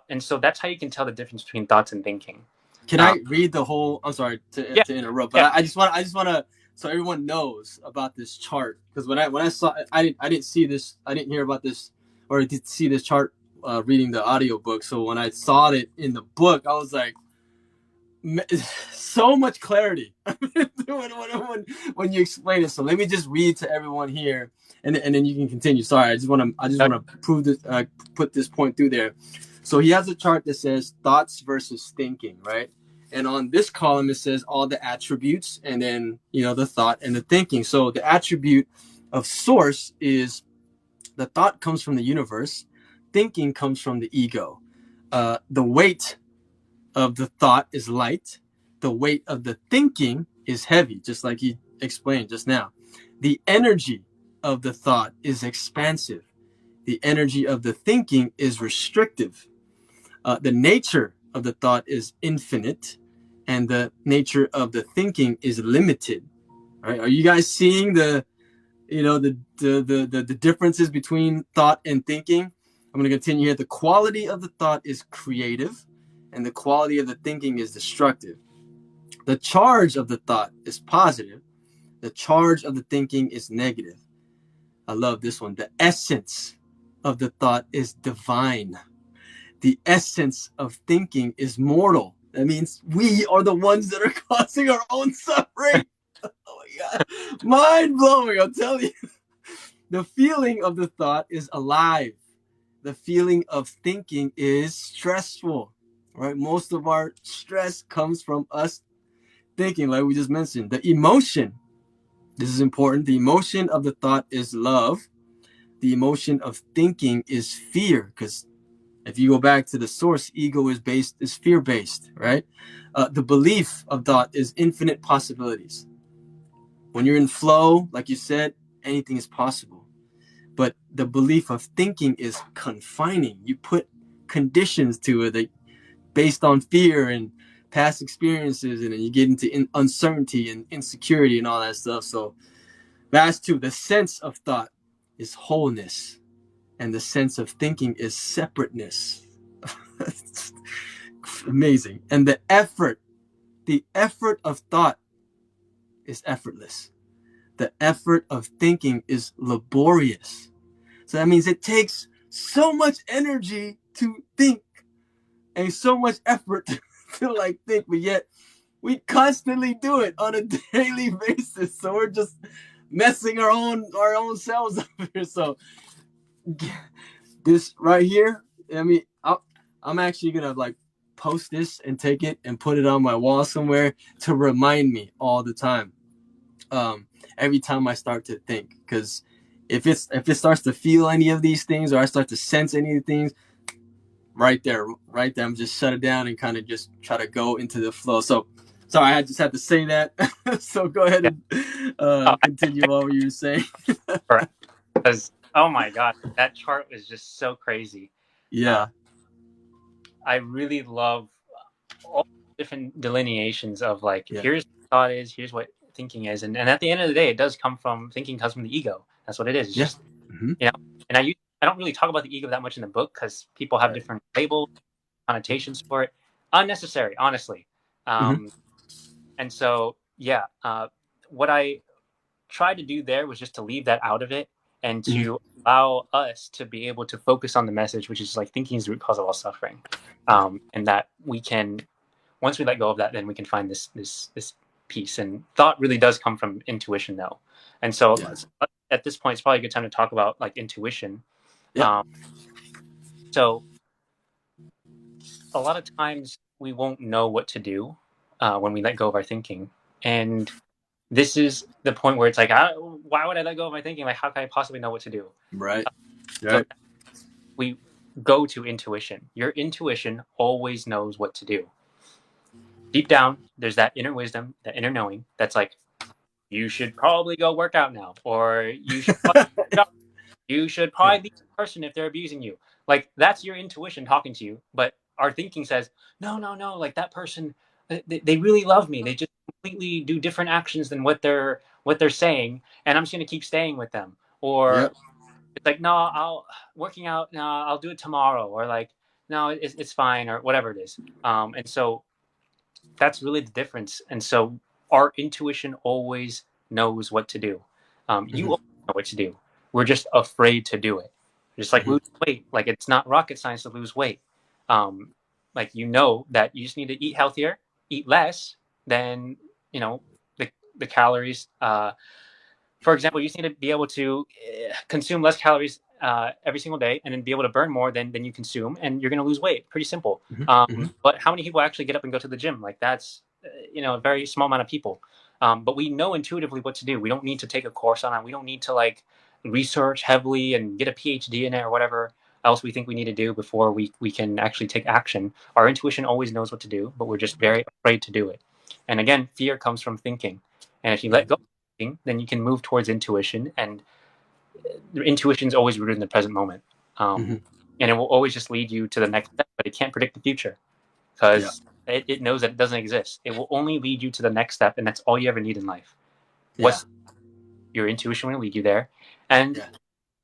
And so that's how you can tell the difference between thoughts and thinking. Can uh, I read the whole? I'm sorry yeah, to interrupt, but yeah. I just want to so everyone knows about this chart because when I saw I didn't see this I didn't hear about this or did see this chart reading the audiobook. So when I saw it in the book, I was like, so much clarity when you explain it. So let me just read to everyone here, and then you can continue. Sorry, I just Uh, want to prove this, put this point through there. So he has a chart that says thoughts versus thinking, right? And on this column it says all the attributes, and then the thought and the thinking. So the attribute of source is the thought comes from the universe, thinking comes from the ego. The weight of the thought is light, the weight of the thinking is heavy, just like he explained just now. The energy of the thought is expansive, the energy of the thinking is restrictive. The nature of the thought is infinite, and the nature of the thinking is limited. All right, are you guys seeing the differences between thought and thinking? I'm going to continue here. The quality of the thought is creative, and the quality of the thinking is destructive. The charge of the thought is positive, the charge of the thinking is negative. I love this one. The essence of the thought is divine. The essence of thinking is mortal. That means we are the ones that are causing our own suffering. Oh my God. Mind blowing, I'll tell you. The feeling of the thought is alive. The feeling of thinking is stressful. Right? Most of our stress comes from us thinking, like we just mentioned. The emotion, this is important. The emotion of the thought is love. The emotion of thinking is fear. Because if you go back to the source, ego is fear based, right? The belief of thought is infinite possibilities. When you're in flow, like you said, anything is possible. But the belief of thinking is confining. You put conditions to it that based on fear and past experiences, and then you get into uncertainty and insecurity and all that stuff. So that's two. The sense of thought is wholeness, and the sense of thinking is separateness. Amazing. And the effort of thought is effortless. The effort of thinking is laborious. So that means it takes so much energy to think and so much effort to like think, but yet we constantly do it on a daily basis. So we're just messing our own selves up here. So this right here, I mean, I'm actually gonna like post this and take it and put it on my wall somewhere to remind me all the time. Every time I start to think, because if it starts to feel any of these things or I start to sense any of the things, right there, I'm just shut it down and kind of just try to go into the flow. So, sorry, I just had to say that. So go ahead Yeah. and Oh, continue what you were saying. correct. Because oh my god, that chart was just so crazy. Uh, Yeah, I really love all different delineations of like yeah, here's what thought is, here's what thinking is, and at the end of the day, it does come from thinking comes from the ego. That's what it is. It's yeah. just Mm-hmm. you know, and I don't really talk about the ego that much in the book because people have Right. different labels, connotations for it. Unnecessary, honestly. Mm-hmm. Um, and so yeah, what I tried to do there was just to leave that out of it and Mm-hmm. to allow us to be able to focus on the message, which is like thinking is the root cause of all suffering, Yeah. and that we can once we let go of that, then we can find this peace. And thought really does come from intuition, though. And so Yeah. at this point, it's probably a good time to talk about like intuition. Yeah. Um, so a lot of times we won't know what to do when we let go of our thinking, and this is the point where it's like, why would I let go of my thinking? Like, how can I possibly know what to do? Right. So Right. we go to intuition. Your intuition always knows what to do. Deep down, there's that inner wisdom, that inner knowing that's like, you should probably go work out now, or you should Yeah. probably leave the person if they're abusing you. Like that's your intuition talking to you, but our thinking says, no, no, no. Like that person, they really love me. They just completely do different actions than what they're saying, and I'm just gonna keep staying with them. Or Yep. it's like, no, I'll working out. No, I'll do it tomorrow. Or like, no, it's fine, or whatever it is. And so that's really the difference. And so our intuition always knows what to do. You Mm-hmm. always know what to do. We're just afraid to do it. Just like Mm-hmm. lose weight. Like it's not rocket science to lose weight. Um, like you know that you just need to eat healthier, eat less than the the calories. For example, you just need to be able to consume less calories every single day, and then be able to burn more than you consume, and you're going to lose weight. Pretty simple. Mm-hmm. But how many people actually get up and go to the gym? Like that's a very small amount of people. But we know intuitively what to do. We don't need to take a course on it. We don't need to like research heavily and get a PhD in it or whatever else we think we need to do before we can actually take action. Our intuition always knows what to do, but we're just very afraid to do it. And again, fear comes from thinking. And if you let go, then you can move towards intuition, and intuition is always rooted in the present moment. Mm-hmm. And it will always just lead you to the next step, but it can't predict the future Yeah. because it knows that it doesn't exist. It will only lead you to the next step, and that's all you ever need in life. Yeah. What's your intuition will lead you there, and Yeah.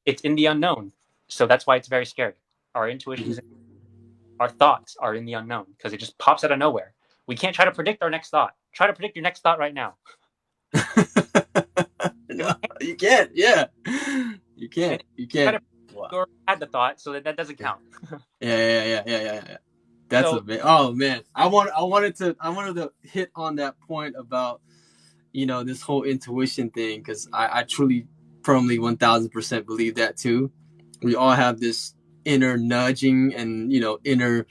it's in the unknown. So that's why it's very scary. Our intuition is, Mm-hmm. our thoughts are in the unknown because it just pops out of nowhere. We can't try to predict our next thought. Try to predict your next thought right now. We No, can't. you can't. Yeah. You And can't. You try can't. to Wow. or had the thought, so that doesn't Yeah. count. Yeah. Yeah. Yeah. Yeah. Yeah. Yeah. That's a So bit. Oh man, I wanted to hit on that point about this whole intuition thing because I truly, firmly, 1,000% believe that too. We all have this inner nudging and inner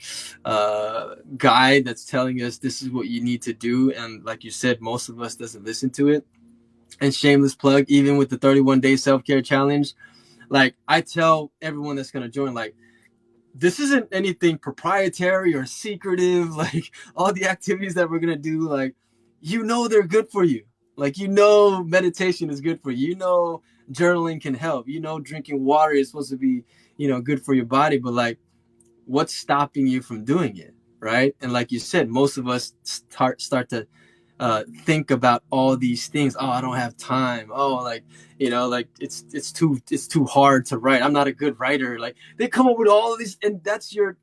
guide that's telling us this is what you need to do, and like you said, most of us doesn't listen to it. And shameless plug, even with the 31-day self-care challenge, like I tell everyone that's going to join, like this isn't anything proprietary or secretive. Like all the activities that we're gonna do, like they're good for you. Like meditation is good for you. Journaling can help. Drinking water is supposed to be good for your body. But like, what's stopping you from doing it, right? And like you said, most of us start to think about all these things. Oh, I don't have time. Oh, like like it's too hard to write. I'm not a good writer. Like they come up with all of these, and that's your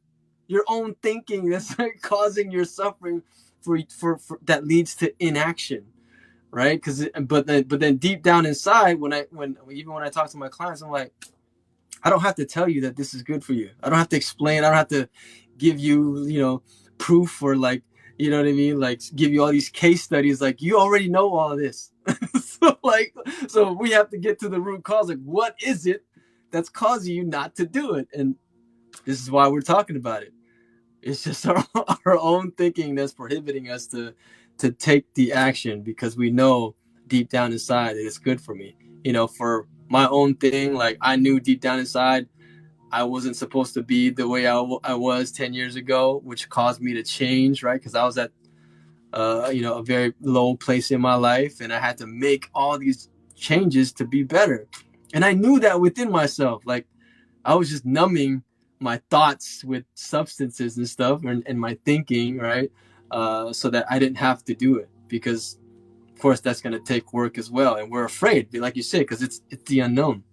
own thinking that's like causing your suffering for that leads to inaction, right? Because but then deep down inside, when I talk to my clients, I'm like, I don't have to tell you that this is good for you. I don't have to explain. I don't have to give you proof or like You know what I mean? Like give you all these case studies, like you already know all of this. So like, so we have to get to the root cause. Like, what is it that's causing you not to do it? And this is why we're talking about it. It's just our own thinking that's prohibiting us to take the action because we know deep down inside that it's good for me. You know, for my own thing, like I knew deep down inside I wasn't supposed to be the way I was 10 years ago, which caused me to change, right? Because I was at, a very low place in my life and I had to make all these changes to be better. And I knew that within myself. Like I was just numbing my thoughts with substances and stuff and my thinking, right? So that I didn't have to do it because, of course, that's going to take work as well. And we're afraid, like you said, because it's the unknown.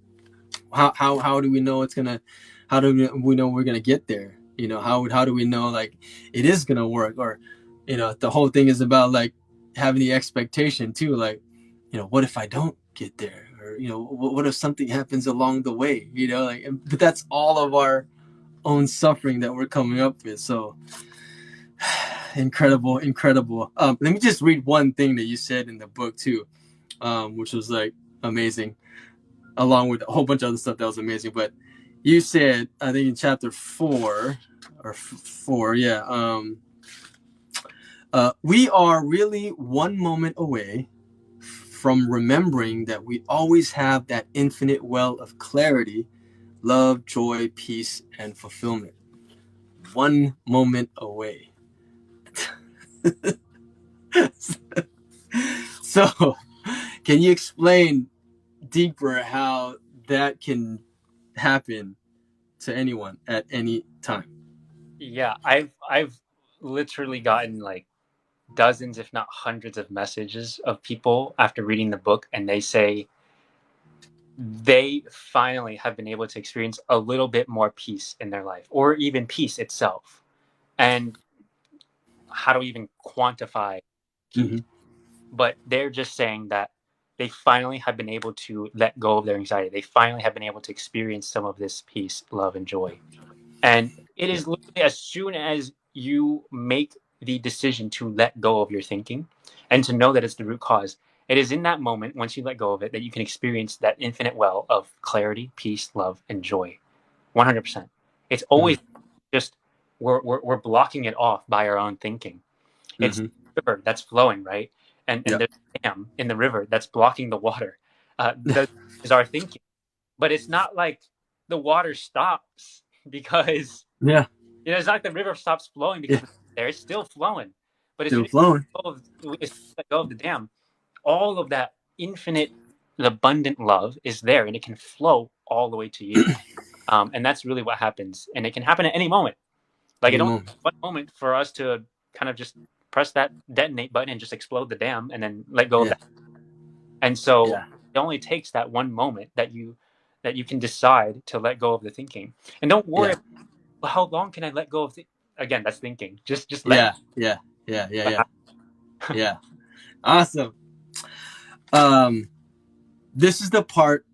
How do we know it's gonna? How do we know we're gonna get there? You know, how do we know like it is gonna work? Or, the whole thing is about like having the expectation too. Like, what if I don't get there? Or what if something happens along the way? Like, but that's all of our own suffering that we're coming up with. So incredible, incredible. Let me just read one thing that you said in the book too, which was like amazing, along with a whole bunch of other stuff that was amazing. But you said, I think in chapter 4, yeah, we are really one moment away from remembering that we always have that infinite well of clarity, love, joy, peace, and fulfillment. One moment away. So, can you explain deeper how that can happen to anyone at any time? Yeah, I've literally gotten like dozens, if not hundreds, of messages of people after reading the book, and they say they finally have been able to experience a little bit more peace in their life, or even peace itself. And how do we even quantify peace? Mm-hmm. But they're just saying that they finally have been able to let go of their anxiety. They finally have been able to experience some of this peace, love, and joy. And it Yeah. is literally as soon as you make the decision to let go of your thinking and to know that it's the root cause, it is in that moment, once you let go of it, that you can experience that infinite well of clarity, peace, love, and joy. 100%. It's always Mm-hmm. just we're blocking it off by our own thinking. It's Mm-hmm. the river that's flowing, right? And Yeah. there's a dam in the river that's blocking the water. That is our thinking. But it's not like the water stops because Yeah. it's not like the river stops flowing Yeah. because there it's still flowing. But as soon Still as flowing. you let go of the dam, all of that infinite, abundant love is there, and it can flow all the way to you. And that's really what happens, and it can happen at any moment. Like it Any only moment. takes one moment for us to kind of just press that detonate button and just explode the dam, and then let go of Yeah. that. And so Yeah. it only takes that one moment that you can decide to let go of the thinking. And don't worry Yeah. about, well, how long can I let go of again, that's thinking. Just let Yeah. Yeah. Yeah. Yeah. Yeah. it Yeah. Awesome. Um, this is the part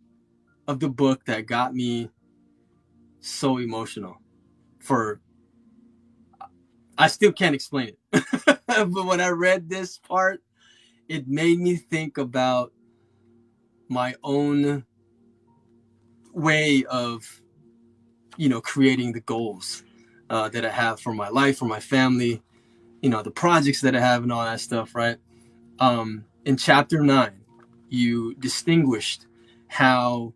of the book that got me so emotional. For I still can't explain it, but when I read this part, it made me think about my own way of creating the goals that I have for my life, for my family, the projects that I have and all that stuff, right? In chapter 9, you distinguished how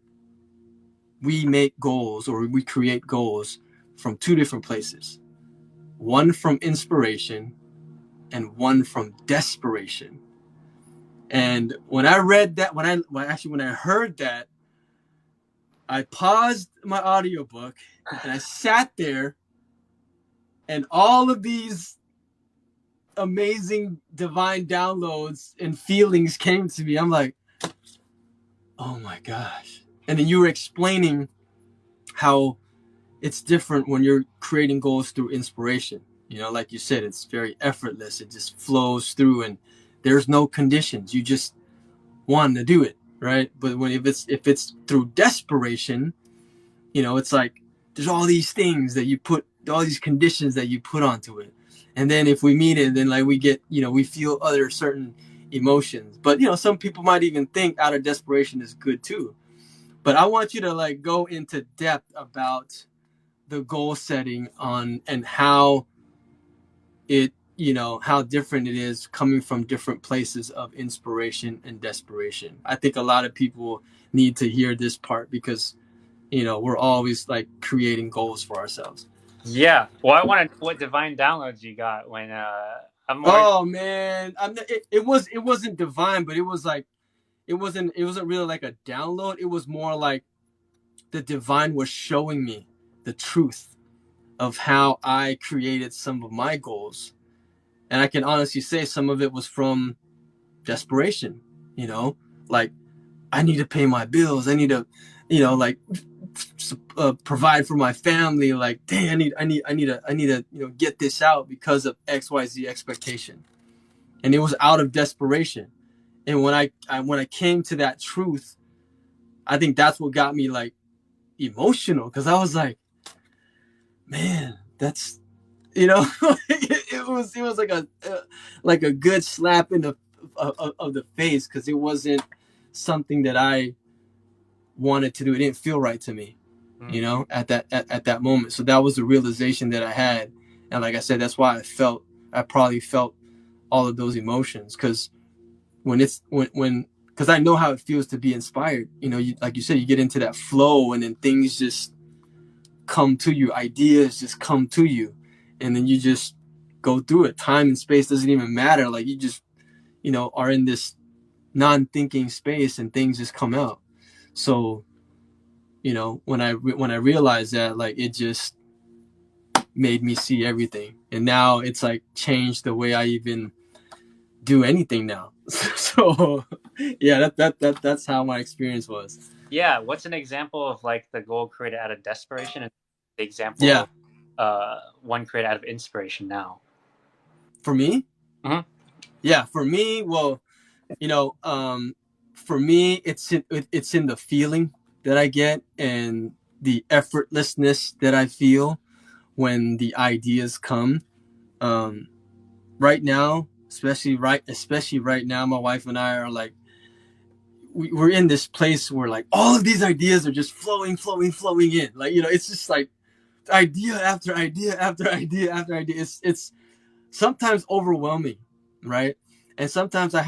we make goals or we create goals from two different places, one from inspiration and one from desperation. And when I read that, when I heard that, I paused my audiobook and I sat there, and all of these amazing divine downloads and feelings came to me. I'm like, oh my gosh. And then you were explaining how it's different when you're creating goals through inspiration. Like you said, it's very effortless. It just flows through and there's no conditions. You just want to do it, right? But if it's through desperation, it's like there's all these things that you put, all these conditions that you put onto it. And then if we meet it, then like we get, we feel other certain emotions. But some people might even think out of desperation is good too. But I want you to like go into depth about the goal setting on and how it, how different it is coming from different places of inspiration and desperation. I think a lot of people need to hear this part because we're always like creating goals for ourselves. Yeah. Well, I want to know what divine downloads you got when I'm more. Oh man, it wasn't divine, but it was like it wasn't really like a download. It was more like the divine was showing me the truth of how I created some of my goals. And I can honestly say some of it was from desperation, like I need to pay my bills. I need to, like provide for my family. Like, dang, I need to, get this out because of XYZ expectation. And it was out of desperation. And when I came to that truth, I think that's what got me like emotional because I was like, man, that's it was like a good slap in the of the face because it wasn't something that I wanted to do. It didn't feel right to me, Mm. at that moment. So that was the realization that I had, and like I said, that's why I probably felt all of those emotions because when because I know how it feels to be inspired. Like you said, you get into that flow, and then things just come to you, ideas just come to you, and then you just go through it. Time and space doesn't even matter. Like you just are in this non-thinking space, and things just come out. So when I realized that, like it just made me see everything, and now it's like changed the way I even do anything now. So yeah, that's how my experience was. Yeah. What's an example of like the goal created out of desperation and the example Yeah, of one created out of inspiration now? for me, Hmm. yeah, for me, well, you know, um, for me, it's in the feeling that I get and the effortlessness that I feel when the ideas come. Um, right now, especially right now, my wife and I are like we're in this place where like all of these ideas are just flowing in. Like it's just like idea after idea after idea after idea. It's sometimes overwhelming, right? And sometimes I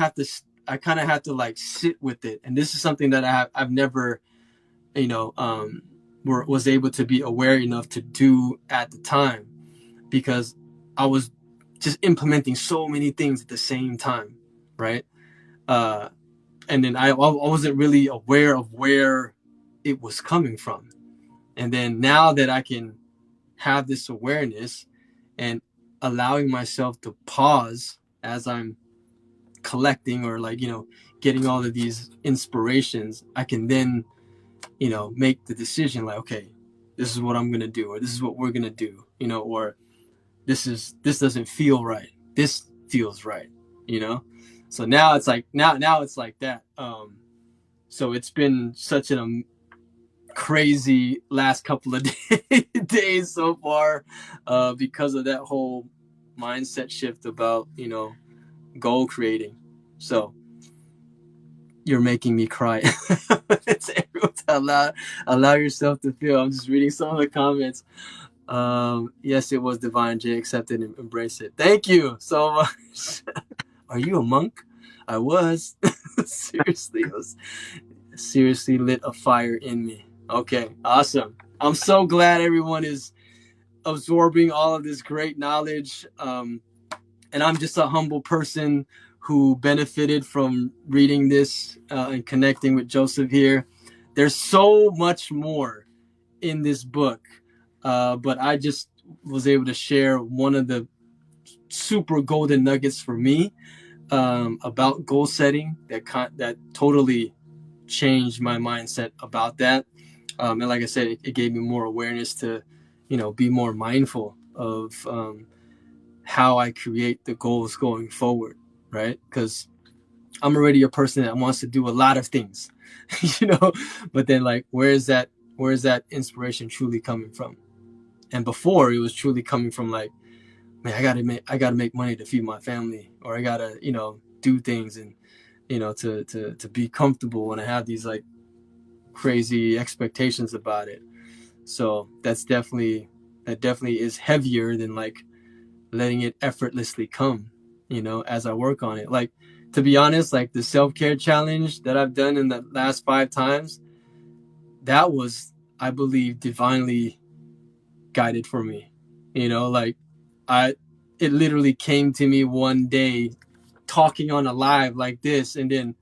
kind of have to like sit with it. And this is something that I've never, you know, um, was able to be aware enough to do at the time because I was just implementing so many things at the same time, right? Uh, and then I wasn't really aware of where it was coming from. And then now that I can have this awareness and allowing myself to pause as I'm collecting or like getting all of these inspirations, I can then make the decision like, okay, this is what I'm gonna do, or this is what we're gonna do, or this doesn't feel right, this feels right, you know so now it's like now it's like that. So it's been such an crazy last couple of days so far, because of that whole mindset shift about goal creating. So you're making me cry. It's able to allow yourself to feel. I'm just reading some of the comments. Yes, it was divine. Jay, accept it and embrace it. Thank you so much. Are you a monk? I was. Seriously, it was seriously lit a fire in me. Okay, awesome. I'm so glad everyone is absorbing all of this great knowledge. And I'm just a humble person who benefited from reading this, and connecting with Joseph here. There's so much more in this book, but I just was able to share one of the super golden nuggets for me, about goal setting that totally changed my mindset about that. And like I said, it gave me more awareness to, be more mindful of, how I create the goals going forward, right? Because I'm already a person that wants to do a lot of things, you know. But then, like, where is that inspiration truly coming from? And before, it was truly coming from like man, I gotta make money to feed my family, or I gotta, do things and, to be comfortable when I have these like crazy expectations about it. So that definitely is heavier than like letting it effortlessly come, as I work on it. Like, to be honest, like the self-care challenge that I've done in the last 5 times, that was, I believe, divinely guided for me. Like, I it literally came to me one day talking on a live like this, and then,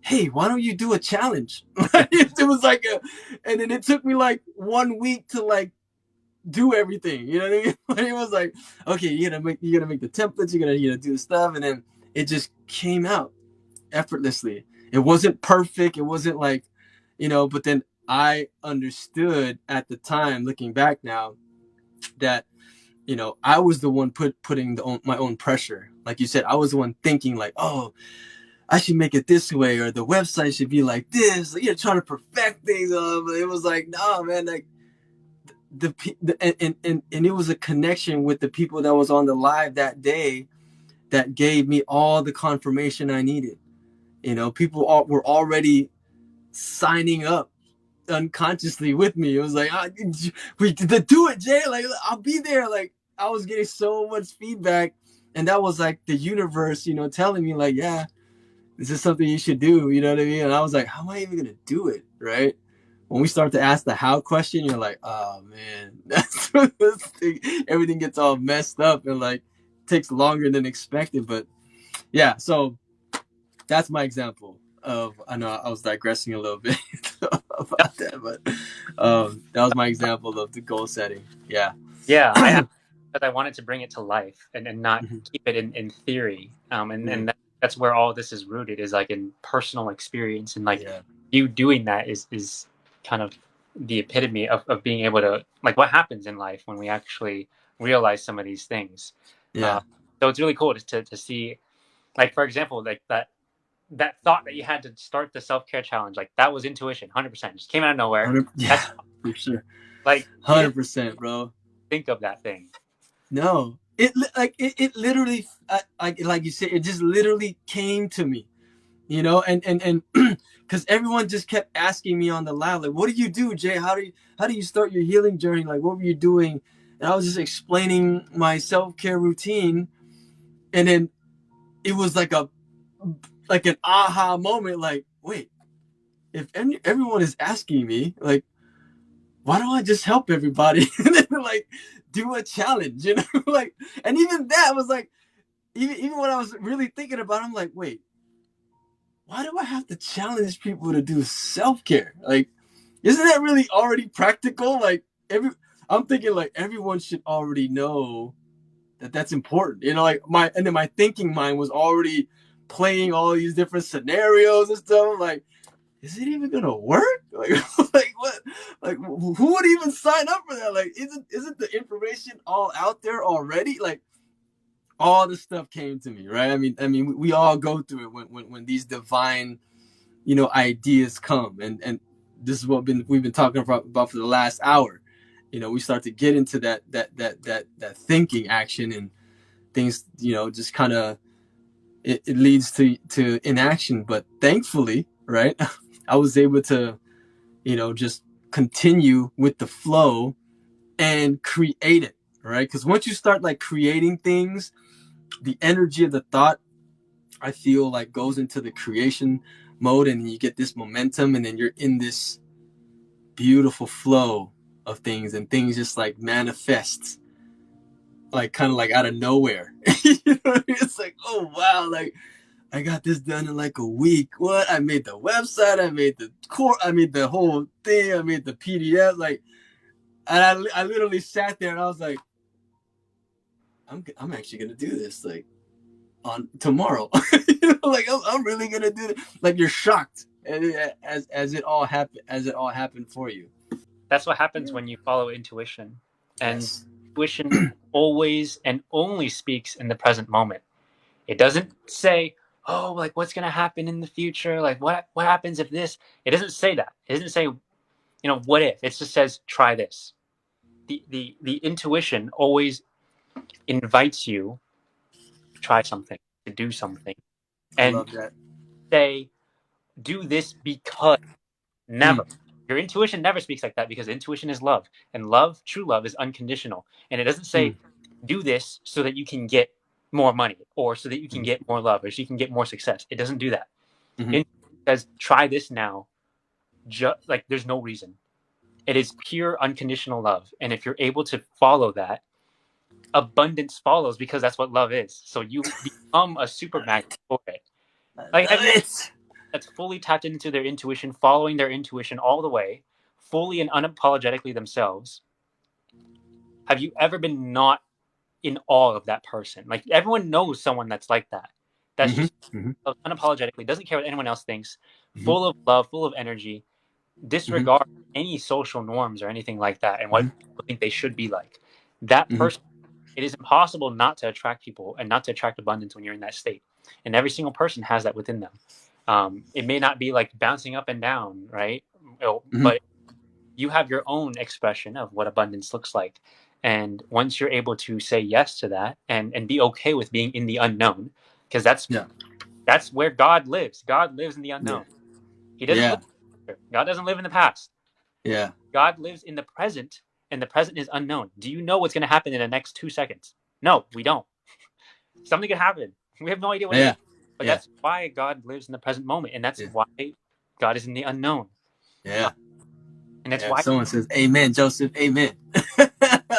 hey, why don't you do a challenge? It was like and then it took me like 1 week to like do everything. You know what I mean? But it was like, okay, you gotta make the templates, you gotta do the stuff, and then it just came out effortlessly. It wasn't perfect. It wasn't like, but then I understood at the time, looking back now, that I was the one putting my own pressure. Like you said, I was the one thinking like, oh, I should make it this way, or the website should be like this. Like, you're trying to perfect things. But it was like, no, man, like and it was a connection with the people that was on the live that day that gave me all the confirmation I needed. People were already signing up unconsciously with me. It was like, we do it, Jay. Like, I'll be there. Like, I was getting so much feedback, and that was like the universe, telling me like, yeah, this is something you should do. You know what I mean? And I was like, how am I even gonna do it? Right? When we start to ask the how question, you're like, oh man, that's what this thing, everything gets all messed up and like takes longer than expected. But yeah, so that's my example of. I know I was digressing a little bit about that, but that was my example of the goal setting. Yeah. Yeah, I asked because I wanted to bring it to life and not keep it in theory. That's where all this is rooted, is like in personal experience, and like Yeah. you doing that is kind of the epitome of being able to, like, what happens in life when we actually realize some of these things. Uh, Yeah. so it's really cool to see, like, for example, like that thought that you had to start the self-care challenge, like that was intuition, 100%, just came out of nowhere. 100, That's yeah, for sure. like you didn't 100%, bro. think of that thing. No, it literally, like you said, it just literally came to me, and because everyone just kept asking me on the live, like, what do you do, Jay? How do you start your healing journey? Like, what were you doing? And I was just explaining my self care routine, and then it was like an aha moment. Like, wait, if everyone is asking me, like, why don't I just help everybody and then like do a challenge, like, and even that was like, even when I was really thinking about it, I'm like, wait, why do I have to challenge people to do self care? Like, isn't that really already practical? Like, I'm thinking like everyone should already know that that's important. Like and then my thinking mind was already playing all these different scenarios and stuff. I'm like, is it even gonna work? Like, like what? Like, who would even sign up for that? Like, isn't the information all out there already? Like, all the stuff came to me, right? I mean, we all go through it when these divine, ideas come, and this is what we've been talking about for the last hour. We start to get into that thinking action, and things, just kind of, it leads to inaction. But thankfully, right, I was able to, just continue with the flow and create it, right? Because once you start like creating things, the energy of the thought, I feel like, goes into the creation mode, and you get this momentum, and then you're in this beautiful flow of things, and things just like manifest, like kind of like out of nowhere. It's like, oh wow, like I got this done in like a week. What? I made the website, I made the core, I made the whole thing, I made the PDF, like, and I literally sat there and I was like, I'm actually gonna do this like on tomorrow. Like, I'm really gonna do it. Like, you're shocked, as it all happened for you. That's what happens when you follow intuition. And Yes. intuition always and only speaks in the present moment. It doesn't say, "Oh, like what's going to happen in the future? Like what happens if this?" It doesn't say that. It doesn't say, what if. It just says, "Try this." The intuition always invites you to try something, to do something, I and love that. say, do this because. Mm, Never. Your intuition never speaks like that because intuition is love. And love, true love, is unconditional. And it doesn't mm, say, do this so that you can get more money or so that you can mm, get more love or so you can get more success. It doesn't do that. mm, It says, try this now. Like, there's no reason. It is pure unconditional love. And if you're able to follow that, abundance follows because that's what love is. So you become a super magnet for it. I Like, have love you it. that's fully tapped into their intuition, following their intuition all the way, fully and unapologetically themselves? Have you ever been not in awe of that person? Like everyone knows someone that's like that. That's Mm-hmm, just mm-hmm, unapologetically, doesn't care what anyone else thinks, mm-hmm, full of love, full of energy, mm-hmm, disregard any social norms or anything like that and what mm-hmm, people think they should be like. That mm-hmm. person, it is impossible not to attract people and not to attract abundance when you're in that state. And every single person has that within them. It may not be like bouncing up and down, right? Mm-hmm. But you have your own expression of what abundance looks like. And once you're able to say yes to that and be okay with being in the unknown, because Yeah, that's where God lives. God lives in the yeah, unknown. He doesn't live yeah, in the future. God doesn't live in the past. yeah, God lives in the present, and the present is unknown. Do you know what's going to happen in the next 2 seconds? No, we don't. Something could happen. We have no idea what it yeah, is. But yeah, that's why God lives in the present moment, and that's yeah, why God is in the unknown. Uh, yeah. and that's Yeah. why. Someone says, "Amen, Joseph. Amen."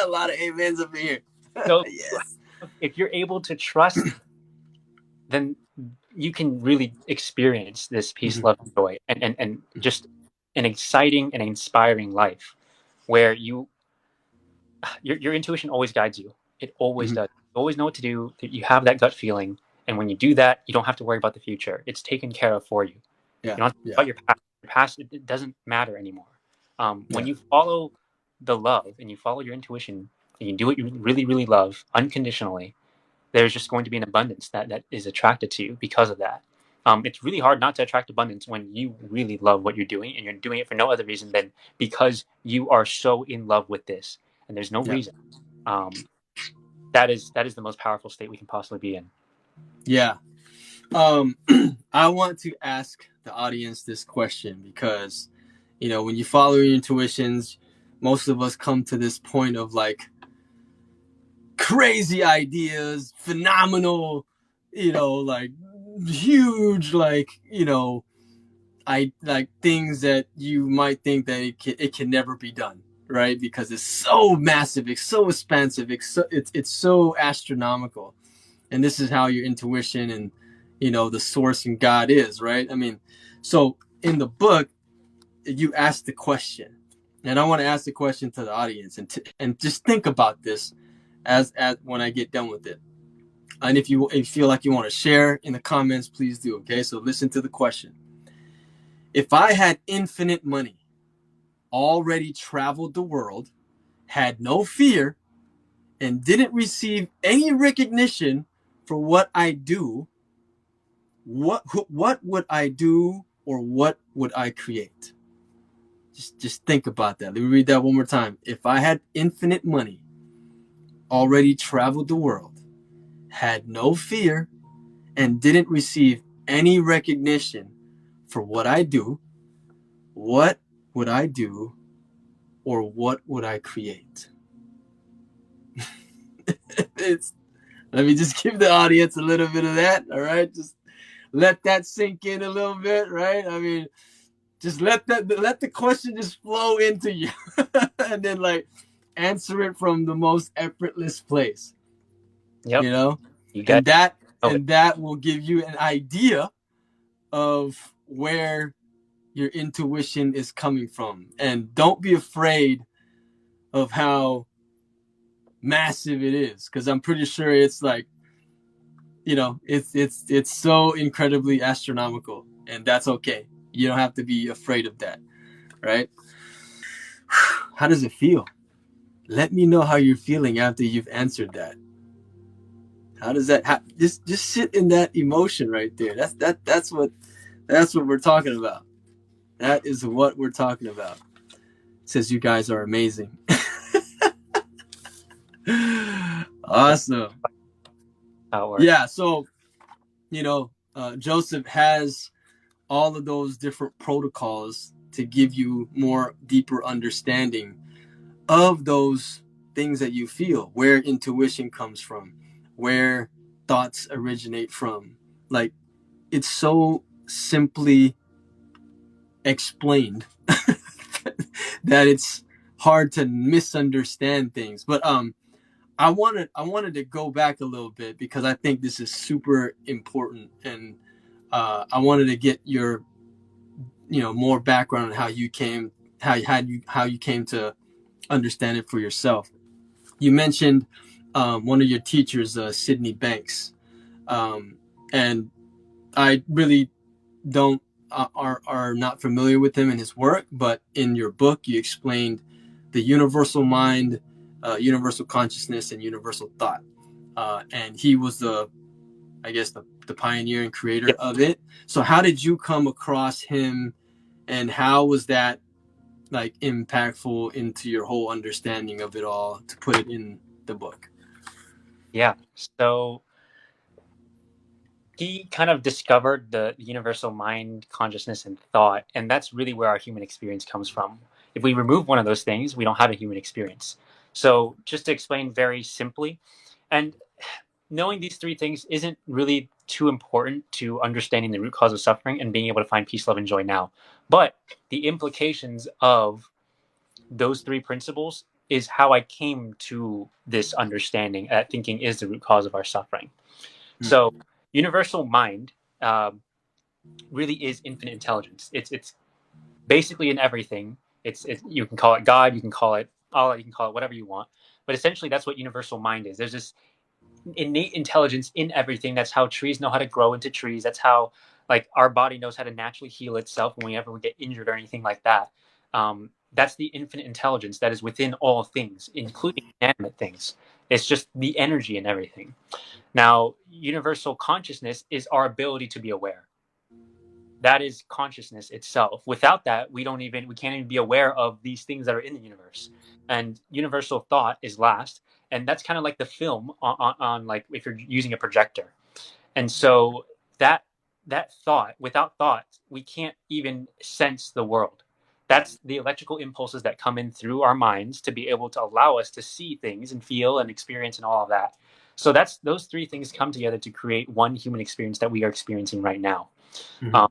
A lot of amens up in here. So Yes. if you're able to trust, then you can really experience this peace, Mm-hmm, love, and joy, and just an exciting and inspiring life where your intuition always guides you. It always mm-hmm. does. You always know what to do. You have that gut feeling, and when you do that, you don't have to worry about the future. It's taken care of for you. Yeah, You don't have to worry yeah, about your past. Your past it doesn't matter anymore. When yeah, you follow the love and you follow your intuition and you do what you really, really love unconditionally, there's just going to be an abundance that is attracted to you because of that. It's really hard not to attract abundance when you really love what you're doing and you're doing it for no other reason than because you are so in love with this, and there's no yeah, reason. Um, that is the most powerful state we can possibly be in. yeah. I want to ask the audience this question because, when you follow your intuitions, most of us come to this point of like crazy ideas, phenomenal, like huge, like, I like things that you might think that it can never be done, right? Because it's so massive, it's so expansive, it's so astronomical. And this is how your intuition and the source and God is, right? I mean, so in the book you ask the question, and I want to ask the question to the audience, and just think about this as when I get done with it. And if you feel like you want to share in the comments, please do. Okay, so listen to the question. If I had infinite money, already traveled the world, had no fear, and didn't receive any recognition for what I do, what would I do, or what would I create? Just think about that. Let me read that one more time. If I had infinite money, already traveled the world, had no fear, and didn't receive any recognition for what I do, what would I do, or what would I create? It's Let me just give the audience a little bit of that. All right, just let that sink in a little bit, right? I mean, just let the question just flow into you, and then like answer it from the most effortless place, Yep, you know, you guys and that know it. and that will give you an idea of where your intuition is coming from. And don't be afraid of how massive it is, because I'm pretty sure it's like, it's so incredibly astronomical, and that's okay. You don't have to be afraid of that, right? How does it feel? Let me know how you're feeling after you've answered that. How does that just sit in that emotion right there. That's what we're talking about. That is what we're talking about. It says you guys are amazing. Awesome. How it works. Yeah. So, Joseph has all of those different protocols to give you more deeper understanding of those things that you feel, where intuition comes from, where thoughts originate from. Like, it's so simply explained that it's hard to misunderstand things. But I wanted to go back a little bit because I think this is super important, and I wanted to get your more background on how you came to understand it for yourself. You mentioned one of your teachers, Sydney Banks, um, and I really don't are not familiar with him and his work, but in your book you explained the universal mind, universal consciousness, and universal thought, and he was I guess the pioneer and creator Yeah, of it. So how did you come across him, and how was that like impactful into your whole understanding of it all to put it in the book? yeah. So he kind of discovered the universal mind, consciousness, and thought, and that's really where our human experience comes from. If we remove one of those things, we don't have a human experience. So, just to explain very simply, and knowing these three things isn't really too important to understanding the root cause of suffering and being able to find peace, love, and joy now. But the implications of those three principles is how I came to this understanding that thinking is the root cause of our suffering. Mm. So, universal mind um, really is infinite intelligence. It's basically in everything. It's you can call it God, you can call it Allah, you can call it whatever you want. But essentially, that's what universal mind is. There's this innate intelligence in everything. That's how trees know how to grow into trees. That's how like our body knows how to naturally heal itself when we ever get injured or anything like that. That's the infinite intelligence that is within all things, including inanimate things. It's just the energy in everything. Now, universal consciousness is our ability to be aware. That is consciousness itself. Without that, we can't even be aware of these things that are in the universe. And universal thought is last, and that's kind of like the film on like if you're using a projector. And so that that thought, without thought, we can't even sense the world. That's the electrical impulses that come in through our minds to be able to allow us to see things and feel and experience and all of that. So that's those three things come together to create one human experience that we are experiencing right now. Mm-hmm. Um,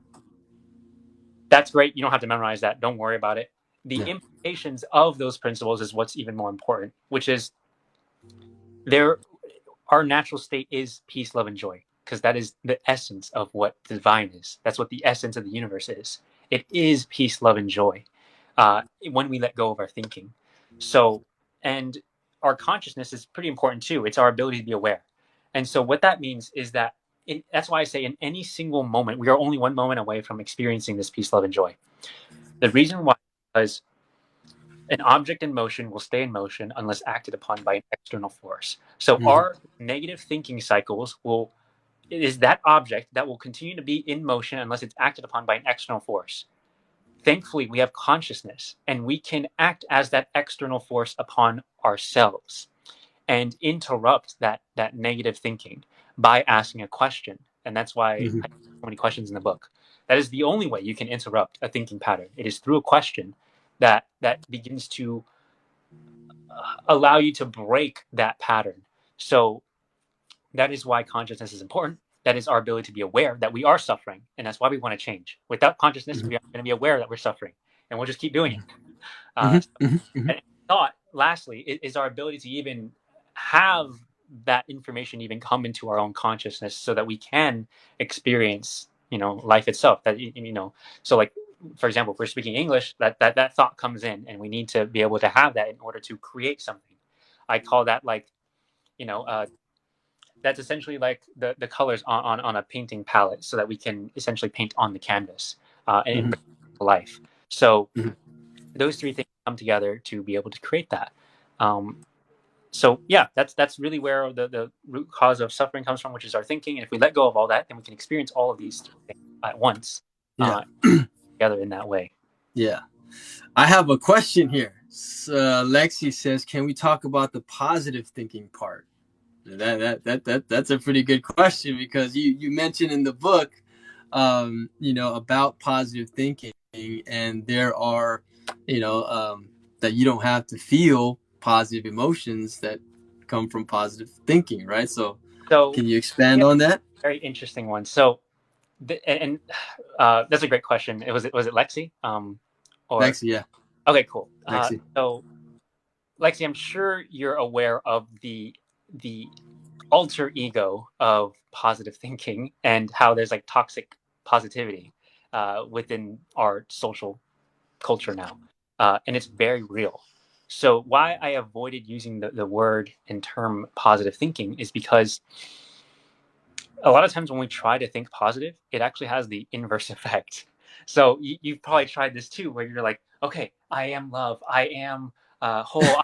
that's great. You don't have to memorize that. Don't worry about it. The Yeah. implications of those principles is what's even more important, which is there our natural state is peace, love, and joy, because that is the essence of what the divine is. That's what the essence of the universe is. It is peace, love, and joy when we let go of our thinking. So, and our consciousness is pretty important too. It's our ability to be aware. And so, what that means is that that's why I say in any single moment, we are only one moment away from experiencing this peace, love, and joy. The reason why is an object in motion will stay in motion unless acted upon by an external force. So Mm-hmm. our negative thinking cycles will it is that object that will continue to be in motion unless it's acted upon by an external force. Thankfully, we have consciousness and we can act as that external force upon ourselves and interrupt that negative thinking by asking a question. And that's why I have so many questions in the book. That is the only way you can interrupt a thinking pattern. It is through a question that begins to allow you to break that pattern. So that is why consciousness is important. That is our ability to be aware that we are suffering, and that's why we want to change. Without consciousness, Mm-hmm. we are going to be aware that we're suffering, and we'll just keep doing it. Mm-hmm. Uh, Mm-hmm. and thought, lastly, is our ability to even have that information even come into our own consciousness, so that we can experience, life itself. So like for example, if we're speaking English, that thought comes in, and we need to be able to have that in order to create something. I call that like you know uh, that's essentially like the colors on a painting palette so that we can essentially paint on the canvas and bring it to life. So Mm-hmm. those three things come together to be able to create that. Um, so yeah, that's really where the root cause of suffering comes from, which is our thinking. And if we let go of all that, then we can experience all of these three things at once Yeah. together in that way. Yeah. I have a question here. Lexi says, can we talk about the positive thinking part? That's a pretty good question, because you mentioned in the book, about positive thinking, and there are, that you don't have to feel positive emotions that come from positive thinking, right? So, So can you we expand have on that? a very interesting one. So and that's a great question. Was it Lexi? Or Lexi, yeah, okay, cool. Lexi. So Lexi, I'm sure you're aware of the alter ego of positive thinking and how there's like toxic positivity within our social culture now, and it's very real. So why I avoided using the word and term positive thinking is because a lot of times when we try to think positive, it actually has the inverse effect. So you've probably tried this too, where you're like, okay, I am love, I am whole,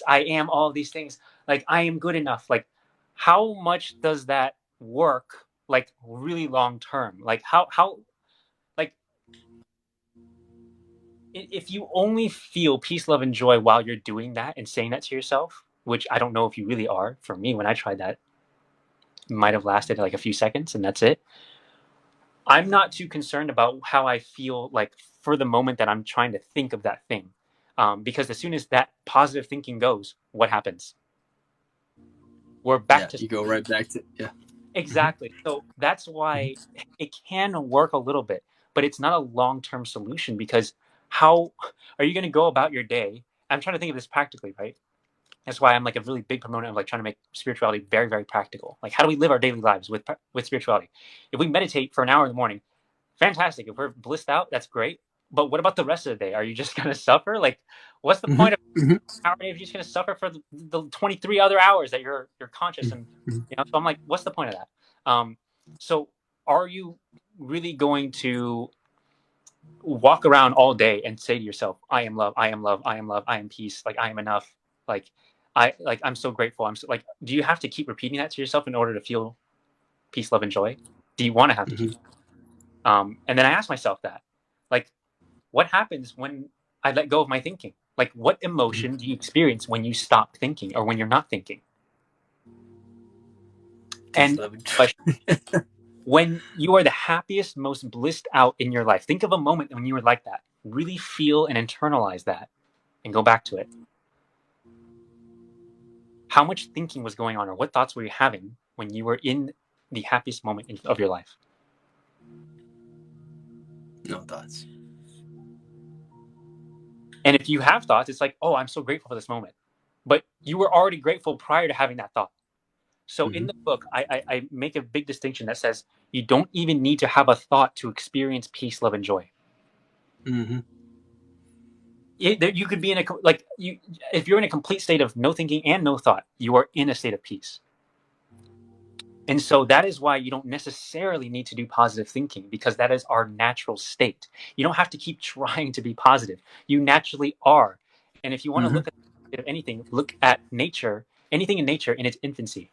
I am all these things, like I am good enough. Like, how much does that work? Like really long term? Like how like if you only feel peace, love, and joy while you're doing that and saying that to yourself, which I don't know if you really are. For me, when I tried that, it might have lasted like a few seconds and that's it. I'm not too concerned about how I feel like for the moment that I'm trying to think of that thing. Because as soon as that positive thinking goes, what happens? We're back Yeah, to you go right back to, yeah. Hmm. exactly. So that's why it can work a little bit, but it's not a long term solution because how are you going to go about your day? I'm trying to think of this practically, right? That's why I'm like a really big proponent of like trying to make spirituality very, very practical. Like, how do we live our daily lives with spirituality? If we meditate for an hour in the morning, fantastic. If we're blissed out, that's great. But what about the rest of the day? Are you just going to suffer? Like, what's the Hmm. point of Hmm. an hour if you're just going to suffer for the 23 other hours that you're conscious and so I'm like, what's the point of that? So are you really going to walk around all day and say to yourself, I am love, I am love, I am love, I am peace, like I am enough, like I'm so grateful. I'm so like, do you have to keep repeating that to yourself in order to feel peace, love, and joy? Do you want to have to keep? Hmm. And then I ask myself that, like, what happens when I let go of my thinking? Like, what emotion do you experience when you stop thinking or when you're not thinking? Peace, And love, and question, joy. when you are the happiest, most blissed out in your life, think of a moment when you were like that. Really feel and internalize that and go back to it. How much thinking was going on, or what thoughts were you having when you were in the happiest moment of your life? No thoughts. And if you have thoughts, it's like, oh, I'm so grateful for this moment. But you were already grateful prior to having that thought. So in Hmm. the book, I make a big distinction that says you don't even need to have a thought to experience peace, love, and joy. Hmm. You could be in a like you if you're in a complete state of no thinking and no thought, you are in a state of peace. And so that is why you don't necessarily need to do positive thinking because that is our natural state. You don't have to keep trying to be positive. You naturally are. And if you want to Hmm. look at anything, look at nature, anything in nature in its infancy.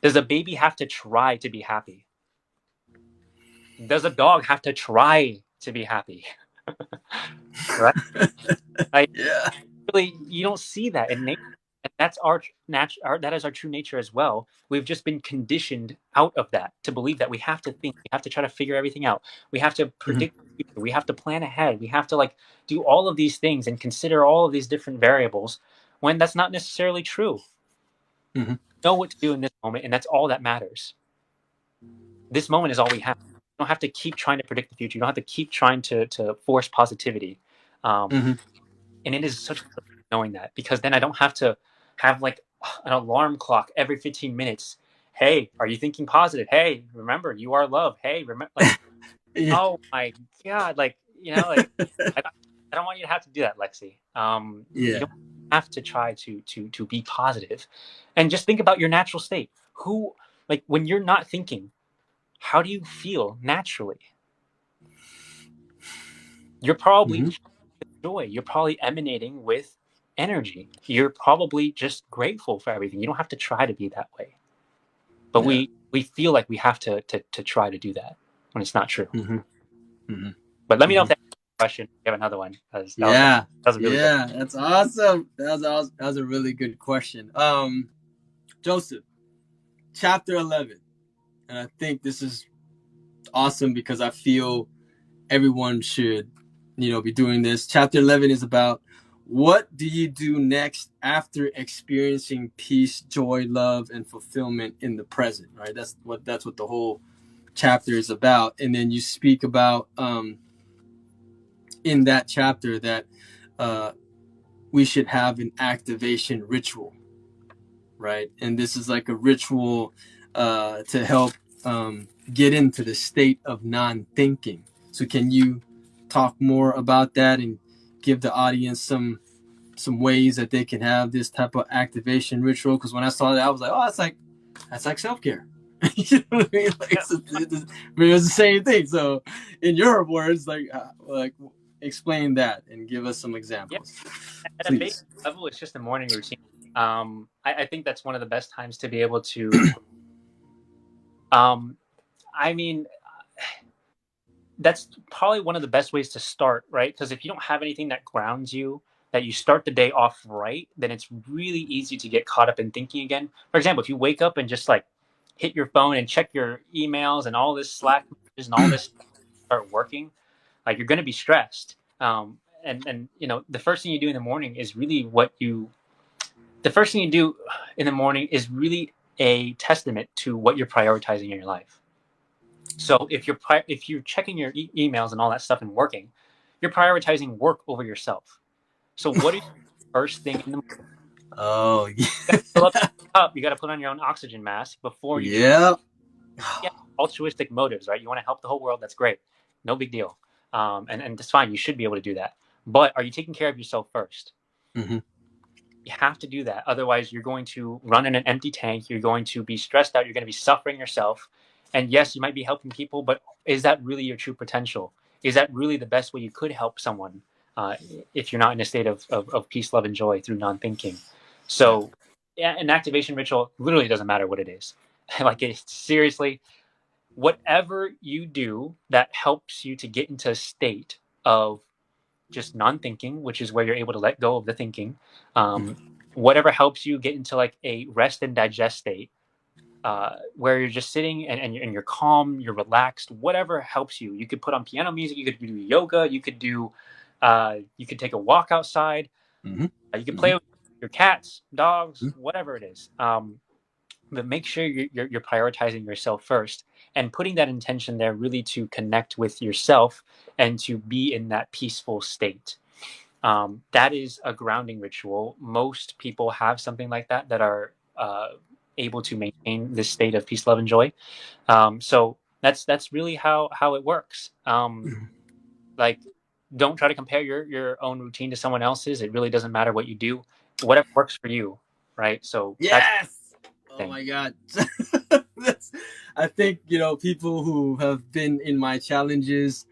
Does a baby have to try to be happy? Does a dog have to try to be happy? Right? Like Yeah. really, you don't see that in nature. And that's that is our true nature as well. We've just been conditioned out of that to believe that we have to think, we have to try to figure everything out. We have to Hmm. predict the future. We have to plan ahead. We have to like do all of these things and consider all of these different variables when that's not necessarily true. Hmm. Know what to do in this moment, and that's all that matters. This moment is all we have. You don't have to keep trying to predict the future. You don't have to keep trying to force positivity. Um, Hmm. and it is such a relief knowing that because then I don't have to have like an alarm clock every 15 minutes. Hey, are you thinking positive? Hey, remember you are love. Hey, remember like Yeah. oh my god, like like I don't want you to have to do that, Lexi. You Yeah. don't have to try to be positive, and just think about your natural state. Who like when you're not thinking, how do you feel naturally? You're probably Hmm. joy. You're probably emanating with energy. You're probably just grateful for everything. You don't have to try to be that way. But Yeah. we feel like we have to try to do that when it's not true. Hmm. Hmm. But let me know Hmm. if that question. You have another one. Yeah. That was a really good. Yeah. That's awesome. That was a really good question. Joseph. chapter 11, and I think this is awesome because I feel everyone should, be doing this. Chapter 11 is about what do you do next after experiencing peace, joy, love, and fulfillment in the present, right? That's what the whole chapter is about. And then you speak about in that chapter that uh, we should have an activation ritual, right? And this is like a ritual to help get into the state of non-thinking. So can you talk more about that and give the audience some ways that they can have this type of activation ritual? Because when I saw that, I was like, oh, that's like self-care. You know what I mean? Like, it's the same thing. So, in your words, like explain that and give us some Yeah, examples, at a basic please. level, it's just a morning routine. I think that's one of the best times to be able to. Um, I mean, that's probably one of the best ways to start, right? Because if you don't have anything that grounds you, that you start the day off right, then it's really easy to get caught up in thinking again. For example, if you wake up and just like hit your phone and check your emails and all this Slack messages and all this start working, like you're going to be stressed. And the first thing you do in the morning is really the first thing you do in the morning is really a testament to what you're prioritizing in your life. So if you're checking your emails and all that stuff and working, you're prioritizing work over yourself. So what is your first thing in the morning? Oh, You got to fill up your cup. You got to put on your own oxygen mask before you do. yeah. Yeah, altruistic motives, right? You want to help the whole world. That's great. No big deal. And it's fine. You should be able to do that. But are you taking care of yourself first? Mm-hmm. You have to do that. Otherwise, you're going to run in an empty tank. You're going to be stressed out. You're going to be suffering yourself. And yes, you might be helping people, but is that really your true potential? Is that really the best way you could help someone uh, if you're not in a state of peace, love, and joy through non thinking? Yeah. So, yeah, an activation ritual literally doesn't matter what it is. Like, it's seriously, whatever you do that helps you to get into a state of just non-thinking, which is where you're able to let go of the thinking. Um, whatever helps you get into like a rest and digest state, where you're just sitting and you're calm, you're relaxed. Whatever helps you. You could put on piano music. You could do yoga. You could take a walk outside. Mm-hmm. You could Mm-hmm. play with your cats, dogs, whatever it is. But make sure you're prioritizing yourself first and putting that intention there really to connect with yourself and to be in that peaceful state. That is a grounding ritual. Most people have something like that are able to maintain this state of peace, love, and joy. So that's really how it works. Like, don't try to compare your own routine to someone else's. It really doesn't matter what you do. Whatever works for you, right? So that's Yes. the Oh thing. my God. That's, I think people who have been in my challenges.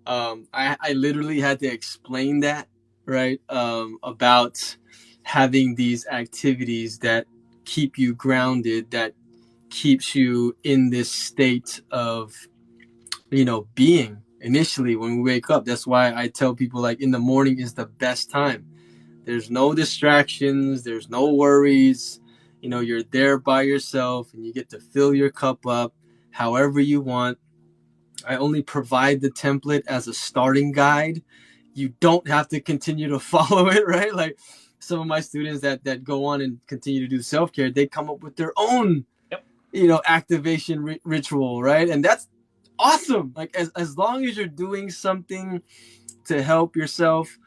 I literally had to explain that, right? About having these activities that keep you grounded, that keeps you in this state of being initially when we wake up. That's why I tell people, like, in the morning is the best time. There's no distractions, there's no worries. You're there by yourself and you get to fill your cup up however you want. I only provide the template as a starting guide. You don't have to continue to follow it, right? Like some of my students that go on and continue to do self-care, they come up with their own Yep. activation ritual, right? And that's awesome. Like as long as you're doing something to help yourself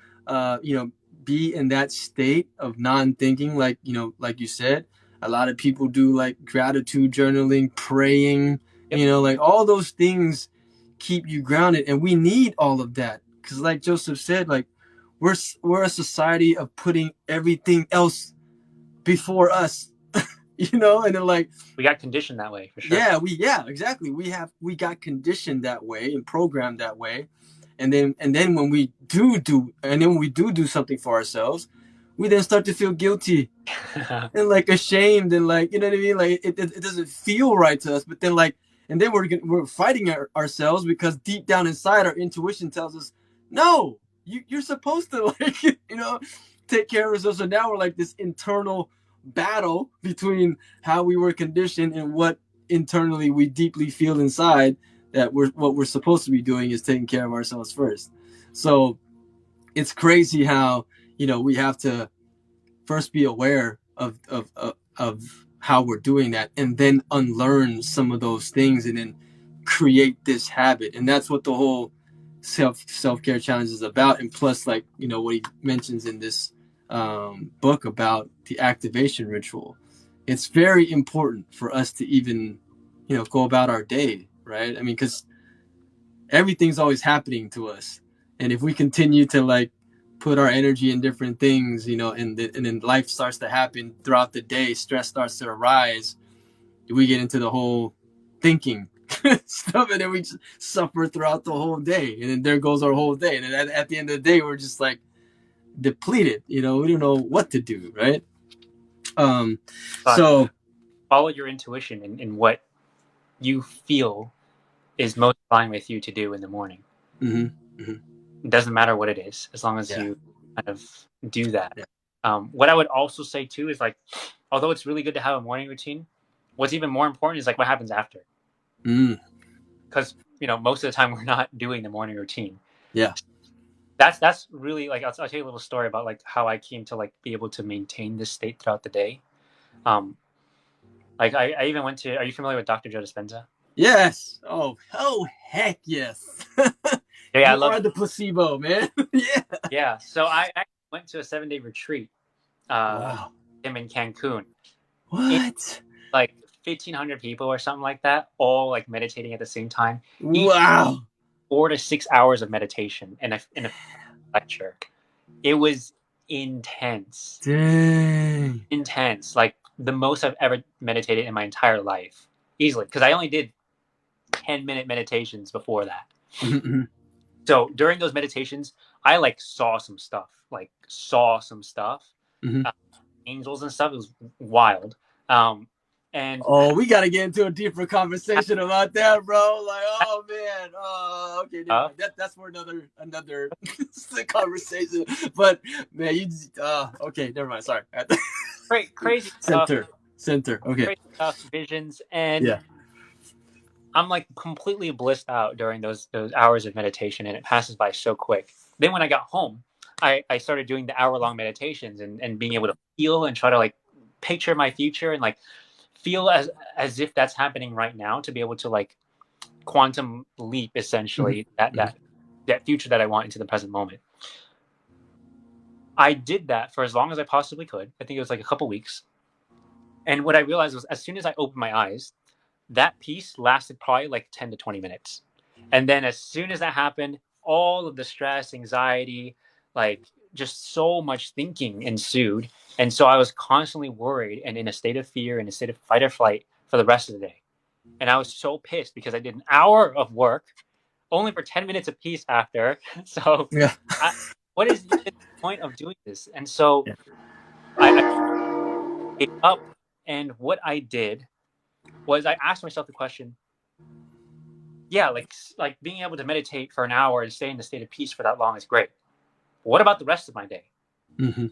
be in that state of non-thinking, like like you said, a lot of people do like gratitude journaling, praying, Yep. like all those things keep you grounded, and we need all of that because like Joseph said, like we're a society of putting everything else before us. And then like We got conditioned that way for sure. yeah, exactly, we got conditioned that way and programmed that way. And then when we do something for ourselves, we then start to feel guilty and like ashamed, and like, you know what I mean, like it doesn't feel right to us. But then like, and then we're fighting ourselves because deep down inside our intuition tells us, no, you're supposed to like take care of ourselves. So now we're like this internal battle between how we were conditioned and what internally we deeply feel inside, that what we're supposed to be doing is taking care of ourselves first. So it's crazy how, we have to first be aware of how we're doing that, and then unlearn some of those things, and then create this habit. And that's what the whole self-care challenge is about. And plus, like, what he mentions in this book about the activation ritual, it's very important for us to even go about our day, right? I mean, because everything's always happening to us, and if we continue to like put our energy in different things, and then life starts to happen throughout the day, stress starts to arise, we get into the whole thinking stuff, and then we just suffer throughout the whole day, and then there goes our whole day, and then at the end of the day we're just like depleted. We don't know what to do, right? But So follow your intuition in what you feel is most fine with you to do in the morning. mm-hmm, mm-hmm. It doesn't matter what it is, as long as Yeah, you kind of do that. yeah. What I would also say too is like, although it's really good to have a morning routine, what's even more important is like what happens after. Mm. Because most of the time we're not doing the morning routine. Yeah. That's really like I'll tell you a little story about like how I came to like be able to maintain this state throughout the day. Like I even went to. Are you familiar with Dr. Joe Dispenza? Yes. Oh, heck yes. Yeah, I You love. are the placebo, man. Yeah. Yeah, so I actually went to a 7-day retreat, Wow. him in Cancun. It What? like 1,500 people or something like that, all like meditating at the same time. Each Wow. 4 to 6 hours of meditation in a lecture. It was intense, Dang. intense. Like the most I've ever meditated in my entire life, easily. Because I only did 10-minute meditations before that. Mm-hmm. So during those meditations, I like saw some stuff, Mm-hmm. uh, angels and stuff. It was wild. Um, and Oh, we got to get into a deeper conversation about that, bro. Like, oh man. Oh, okay, never mind. That's for another conversation. But man, okay, never mind. Sorry. crazy stuff, Center. Okay. crazy stuff, visions, and Yeah. I'm like completely blissed out during those hours of meditation, and it passes by so quick. Then when I got home, I started doing the hour-long meditations and being able to feel and try to like picture my future and like feel as if that's happening right now, to be able to like quantum leap essentially that Mm-hmm. that future that I want into the present moment. I did that for as long as I possibly could. I think it was like a couple weeks. And what I realized was as soon as I opened my eyes, that piece lasted probably like 10 to 20 minutes. And then as soon as that happened, all of the stress, anxiety, like just so much thinking ensued. And so I was constantly worried and in a state of fear, in a state of fight or flight for the rest of the day. And I was so pissed because I did an hour of work only for 10 minutes apiece after. So Yeah. I, what is even the point of doing this? And so Yeah. I gave up. And what I did was I asked myself the question, yeah, like being able to meditate for an hour and stay in the state of peace for that long is great. What about the rest of my day? Mm-hmm.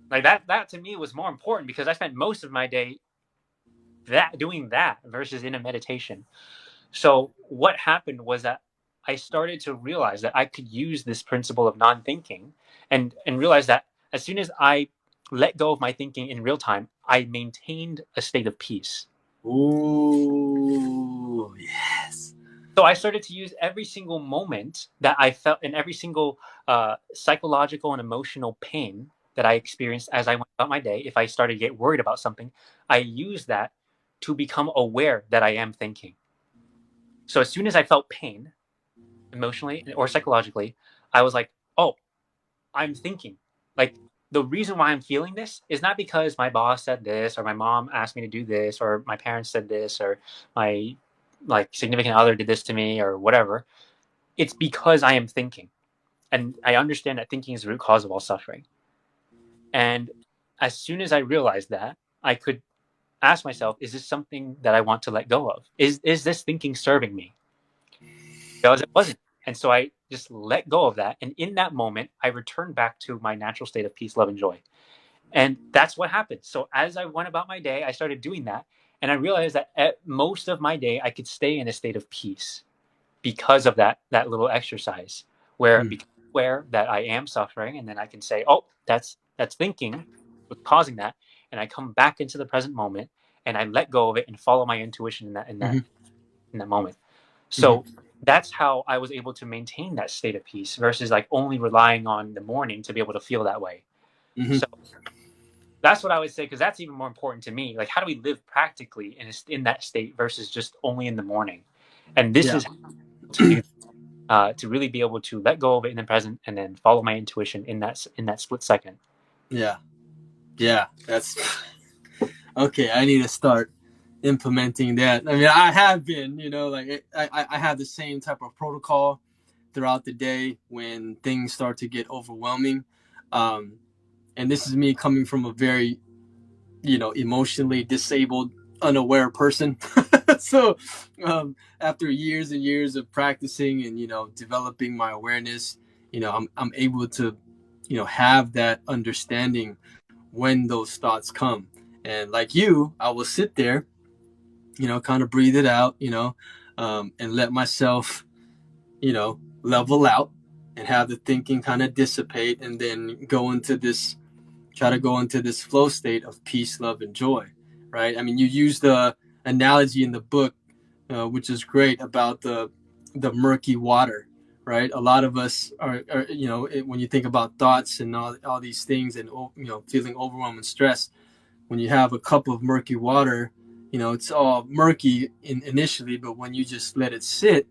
Like that to me was more important because I spent most of my day doing that versus in a meditation. So what happened was that I started to realize that I could use this principle of non-thinking and realize that as soon as I let go of my thinking in real time, I maintained a state of peace. Ooh, yes. So I started to use every single moment that I felt and every single psychological and emotional pain that I experienced as I went about my day. If I started to get worried about something, I used that to become aware that I am thinking. So as soon as I felt pain, emotionally or psychologically, I was like, oh, I'm thinking. Like the reason why I'm feeling this is not because my boss said this or my mom asked me to do this or my parents said this or my like significant other did this to me or whatever. It's because I am thinking. And I understand that thinking is the root cause of all suffering. And as soon as I realized that, I could ask myself, is this something that I want to let go of? Is this thinking serving me? Because it wasn't. And so I just let go of that. And in that moment, I returned back to my natural state of peace, love, and joy. And that's what happened. So as I went about my day, I started doing that. And I realized that at most of my day, I could stay in a state of peace because of that little exercise where Mm. become aware that I am suffering, and then I can say, oh, that's thinking what's causing that, and I come back into the present moment and I let go of it and follow my intuition Mm-hmm. in that moment. So Mm-hmm. that's how I was able to maintain that state of peace versus like only relying on the morning to be able to feel that way. Mm-hmm. So that's what I would say, because that's even more important to me. Like, how do we live practically in that state versus just only in the morning? And this Yeah. is how to do to really be able to let go of it in the present and then follow my intuition in that split second. Yeah. Yeah. That's okay. I need to start implementing that. I mean, I have been, like I have the same type of protocol throughout the day when things start to get overwhelming. Um, and this is me coming from a very, emotionally disabled, unaware person. So, after years and years of practicing and, developing my awareness, I'm able to, have that understanding when those thoughts come. And like you, I will sit there, kind of breathe it out, and let myself, level out and have the thinking kind of dissipate and then try to go into this flow state of peace, love, and joy, right? I mean, you use the analogy in the book, which is great, about the murky water, right? A lot of us are when you think about thoughts and all these things and, feeling overwhelmed and stressed, when you have a cup of murky water, it's all murky initially, but when you just let it sit,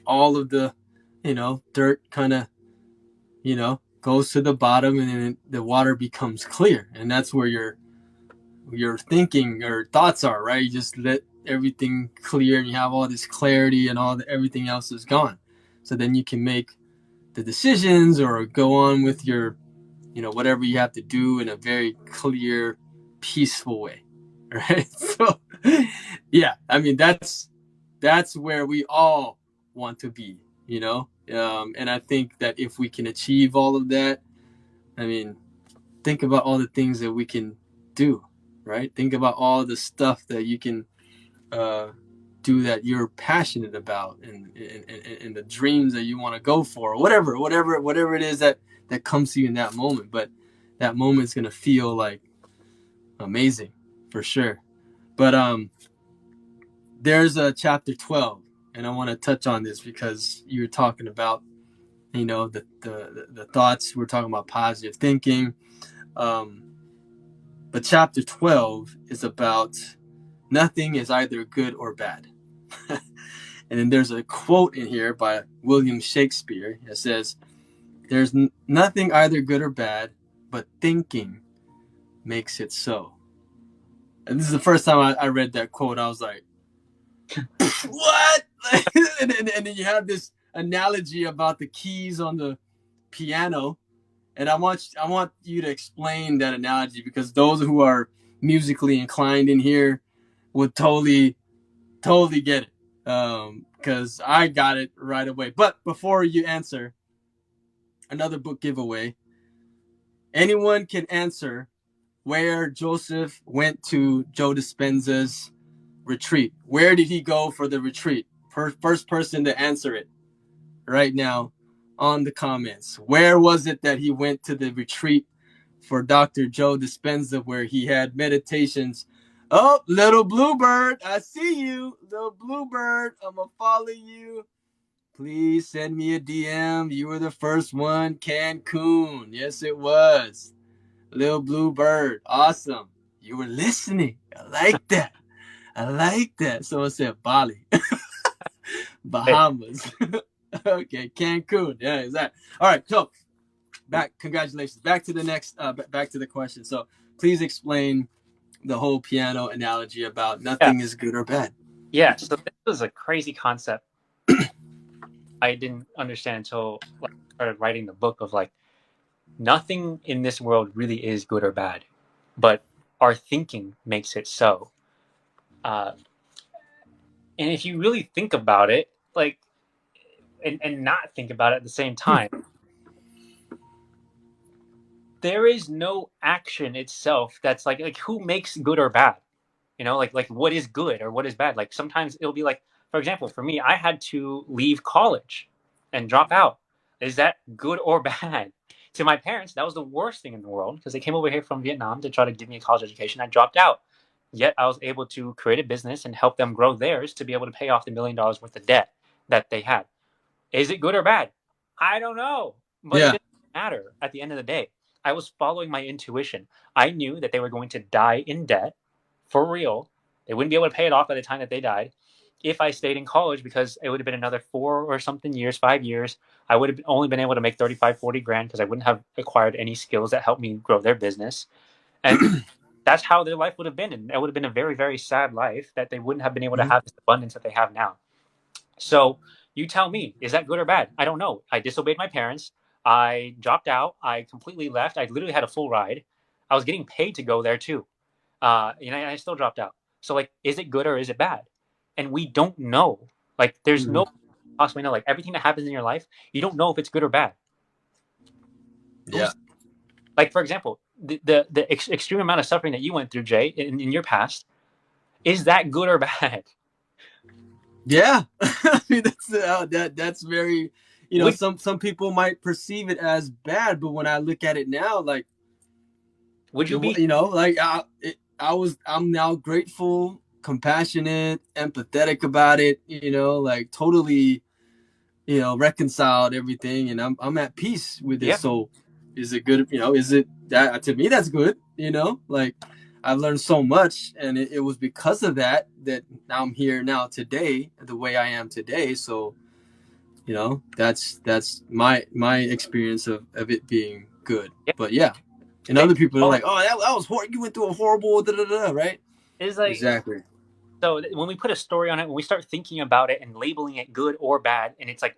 all of the, dirt kind of, goes to the bottom, and then the water becomes clear. And that's where your thinking or thoughts are, right? You just let everything clear and you have all this clarity, and everything else is gone. So then you can make the decisions or go on with your, whatever you have to do in a very clear, peaceful way. Right. So yeah, I mean, that's where we all want to be, and I think that if we can achieve all of that, I mean, think about all the things that we can do, right? Think about all the stuff that you can uh, do that you're passionate about, and the dreams that you want to go for, or whatever it is that comes to you in that moment. But that moment's gonna feel like amazing for sure. But there's a chapter 12, and I want to touch on this because you were talking about, the thoughts. We're talking about positive thinking. Um, but chapter 12 is about nothing is either good or bad. And then there's a quote in here by William Shakespeare that says, "There's nothing either good or bad, but thinking makes it so." And this is the first time I read that quote. I was like, what? And then you have this analogy about the keys on the piano, and I want you to explain that analogy, because those who are musically inclined in here would totally get it. Because I got it right away. But before you answer, another book giveaway. Anyone can answer where Joseph went to Joe Dispenza's retreat. Where did he go for the retreat? First person to answer it right now on the comments. Where was it that he went to the retreat for Dr. Joe Dispenza, where he had meditations? Oh, little bluebird, I see you. Little bluebird, I'm going to follow you. Please send me a DM. You were the first one. Cancun. Yes, it was. Little bluebird. Awesome. You were listening. I like that. I like that. Someone said Bali. Hey, Bahamas. Okay, Cancun. Yeah, exactly. All right, so back. Congratulations. Back to the next. Back to the question. So please explain the whole piano analogy about yeah, nothing is good or bad. yeah. So this was a crazy concept I didn't understand until like I started writing the book of like nothing in this world really is good or bad, but our thinking makes it so. Uh, and if you really think about it, like and not think about it at the same time, there is no action itself that's like who makes good or bad? You know, like what is good or what is bad? Like sometimes it'll be like, for example, for me, I had to leave college and drop out. Is that good or bad? To my parents, that was the worst thing in the world because they came over here from Vietnam to try to give me a college education. I dropped out. Yet I was able to create a business and help them grow theirs to be able to pay off the $1 million worth of debt that they had. Is it good or bad? I don't know, but it Yeah. doesn't matter at the end of the day. I was following my intuition. I knew that they were going to die in debt for real. They wouldn't be able to pay it off by the time that they died. If I stayed in college, because it would have been another 4 or something years, 5 years, I would have only been able to make 35, 40 grand because I wouldn't have acquired any skills that helped me grow their business. And that's how their life would have been. And it would have been a very, very sad life that they wouldn't have been able to Mhm. have this abundance that they have now. So you tell me, is that good or bad? I don't know. I disobeyed my parents. I dropped out. I completely left. I literally had a full ride. I was getting paid to go there too. I still dropped out. So like, is it good or is it bad? And we don't know. Like, there's Mhm. no possibly know. Like everything that happens in your life, you don't know if it's good or bad. Yeah. Who's like, for example, the extreme amount of suffering that you went through, Jay, in your past, is that good or bad? Yeah. I mean, that's very, Would some people might perceive it as bad, but when I look at it now, like would you be? like I'm now grateful, compassionate, empathetic about it, like totally, reconciled everything, and I'm at peace with it. Yeah, So is it good? Is it that to me that's good? Like I've learned so much, and it was because of that I'm here now today, the way I am today. So that's my experience of it being good. yeah. But yeah, and It other people are all like, oh, that was horrible. You went through a horrible da da da, right? is like Exactly. so when we put a story on it, when we start thinking about it and labeling it good or bad, and it's like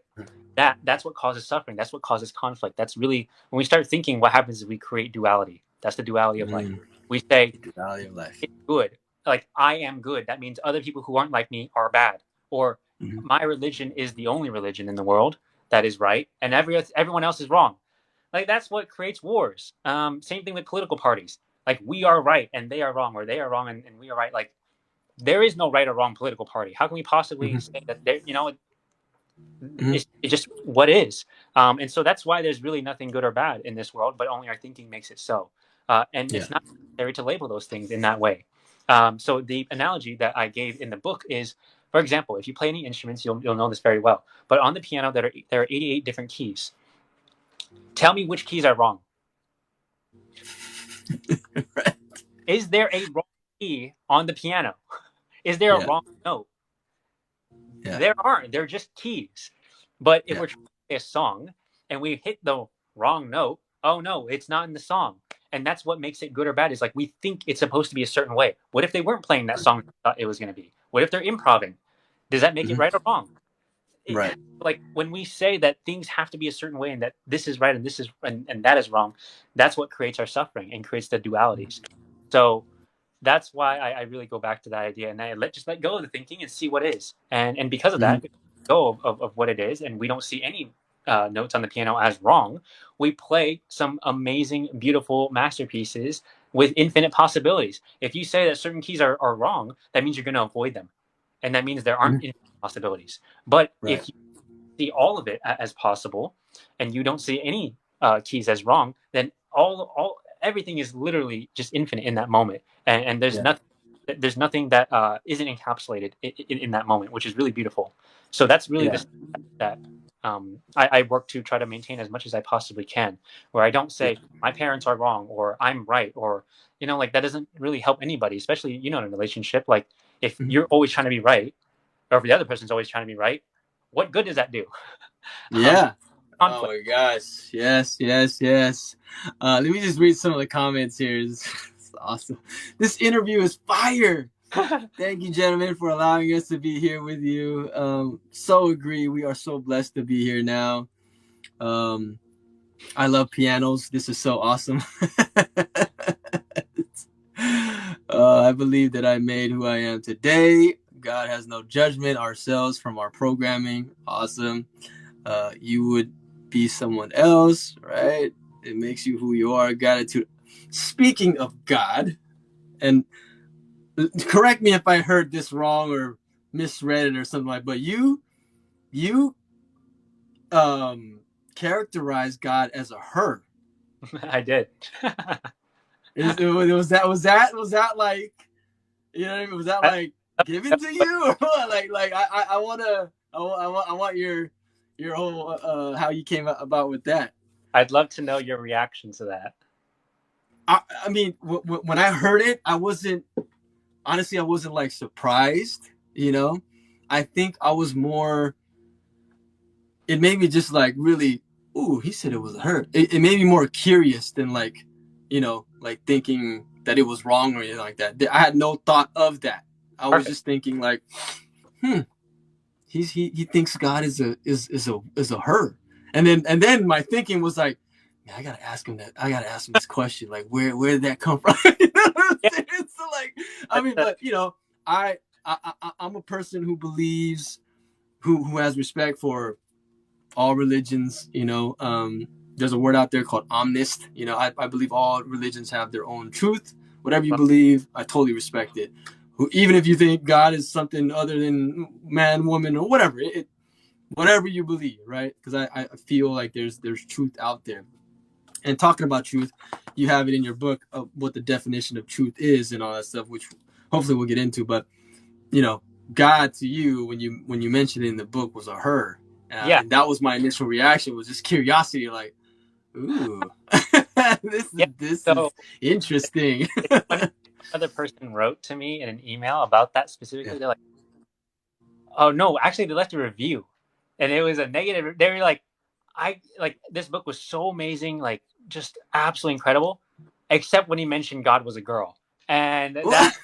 that's what causes suffering. That's what causes conflict. That's really when we start thinking what happens is we create duality. That's the duality of life. Mm, We say the duality of life. it's good. Like I am good. That means other people who aren't like me are bad. Or Mm-hmm. my religion is the only religion in the world that is right, and everyone else is wrong. Like that's what creates wars. Same thing with political parties. Like we are right and they are wrong, or they are wrong and we are right. Like there is no right or wrong political party. How can we possibly Mm-hmm. say that there? Mm-hmm. It's just what is. And so that's why there's really nothing good or bad in this world, but only our thinking makes it so. And Yeah. it's not necessary to label those things in that way. So the analogy that I gave in the book is, for example, if you play any instruments, you'll know this very well. But on the piano, there are 88 different keys. Tell me which keys are wrong. Right. Is there a wrong key on the piano? Is there a Yeah. wrong note? Yeah. There aren't. They're just keys. But if Yeah. we're trying to play a song and we hit the wrong note, oh no, it's not in the song. And that's what makes it good or bad is like we think it's supposed to be a certain way. What if they weren't playing that song they thought it was going to be? What if they're improving? Does that make it Mm-hmm. right or wrong? It, Right. like when we say that things have to be a certain way and that this is right and this is and that is wrong, that's what creates our suffering and creates the dualities. So that's why I really go back to that idea and I just let go of the thinking and see what is. And because of Mm-hmm. that, go of what it is, and we don't see any notes on the piano as wrong. We play some amazing, beautiful masterpieces with infinite possibilities. If you say that certain keys are wrong, that means you're going to avoid them, and that means there aren't Mm-hmm. infinite possibilities. But Right. if you see all of it as possible, and you don't see any keys as wrong, then all everything is literally just infinite in that moment, and Yeah. there's nothing that isn't encapsulated in that moment, which is really beautiful. So that's really Yeah. the that I work to try to maintain as much as I possibly can, where I don't Yeah. say my parents are wrong or I'm right or like that doesn't really help anybody, especially in a relationship. Like if Mm-hmm. you're always trying to be right, or if the other person's always trying to be right, what good does that do? um, Yeah. Oh conflict. my gosh. Yes, yes, yes. Let me just read some of the comments here. It's awesome. This interview is fire. Thank you, gentlemen, for allowing us to be here with you. So agree. We are so blessed to be here now. Um, I love pianos. This is so awesome. I believe that I made who I am today. God has no judgment ourselves from our programming. Awesome. You would be someone else, right? It makes you who you are. Gratitude. Speaking of God, and correct me if I heard this wrong or misread it or something like, but you characterize God as a her. I did. Was that like, you know what I mean? Was that I, like given to you or what? Like I wanna I want your whole how you came about with that. I'd love to know your reaction to that. I mean, when I heard it, I wasn't honestly, I wasn't like surprised. You know, I think I was more. It made me just like really. Ooh, he said it was a her. It made me more curious than like, like thinking that it was wrong or anything like that. I had no thought of that. I was Perfect. just thinking like, hmm, he thinks God is a her, and then my thinking was like, man, I gotta ask him that. I gotta ask him this question. Like, where did that come from? You know what I'm Yeah, saying? So like, I that's mean, but I'm a person who believes, who has respect for all religions. There's a word out there called omnist. I believe all religions have their own truth. Whatever you believe, I totally respect it. Even if you think God is something other than man, woman, or whatever, whatever you believe, right? Because I feel like there's truth out there. And talking about truth, you have it in your book of what the definition of truth is and all that stuff, which hopefully we'll get into. But you know, God to you when you mentioned it in the book was a her, yeah, and that was my initial reaction was just curiosity, like, ooh, this yeah. is this So is interesting. it's funny. Another person wrote to me in an email about that Yeah. specifically. They're like, "Oh no, actually, they left a review, and it was a negative." They were like, "I like this book was so amazing, like just absolutely incredible, except when he mentioned God was a girl, and that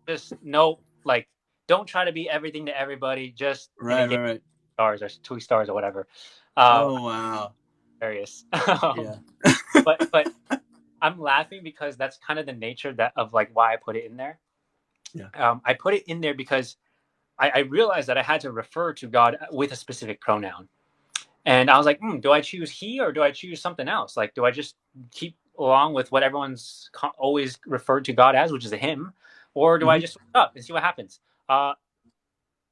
just no, like don't try to be everything to everybody. Just and Right, it gave right, right. stars or 2 stars or whatever. Oh wow. Hilarious. Yeah. But I'm laughing because that's kind of the nature that of like why I put it in there. Yeah. I put it in there because I realized that I had to refer to God with a specific pronoun. And I was like, do I choose he or do I choose something else? Like, do I just keep along with what everyone's always referred to God as, which is a him? Or do I Mm-hmm. just switch up and see what happens? Uh,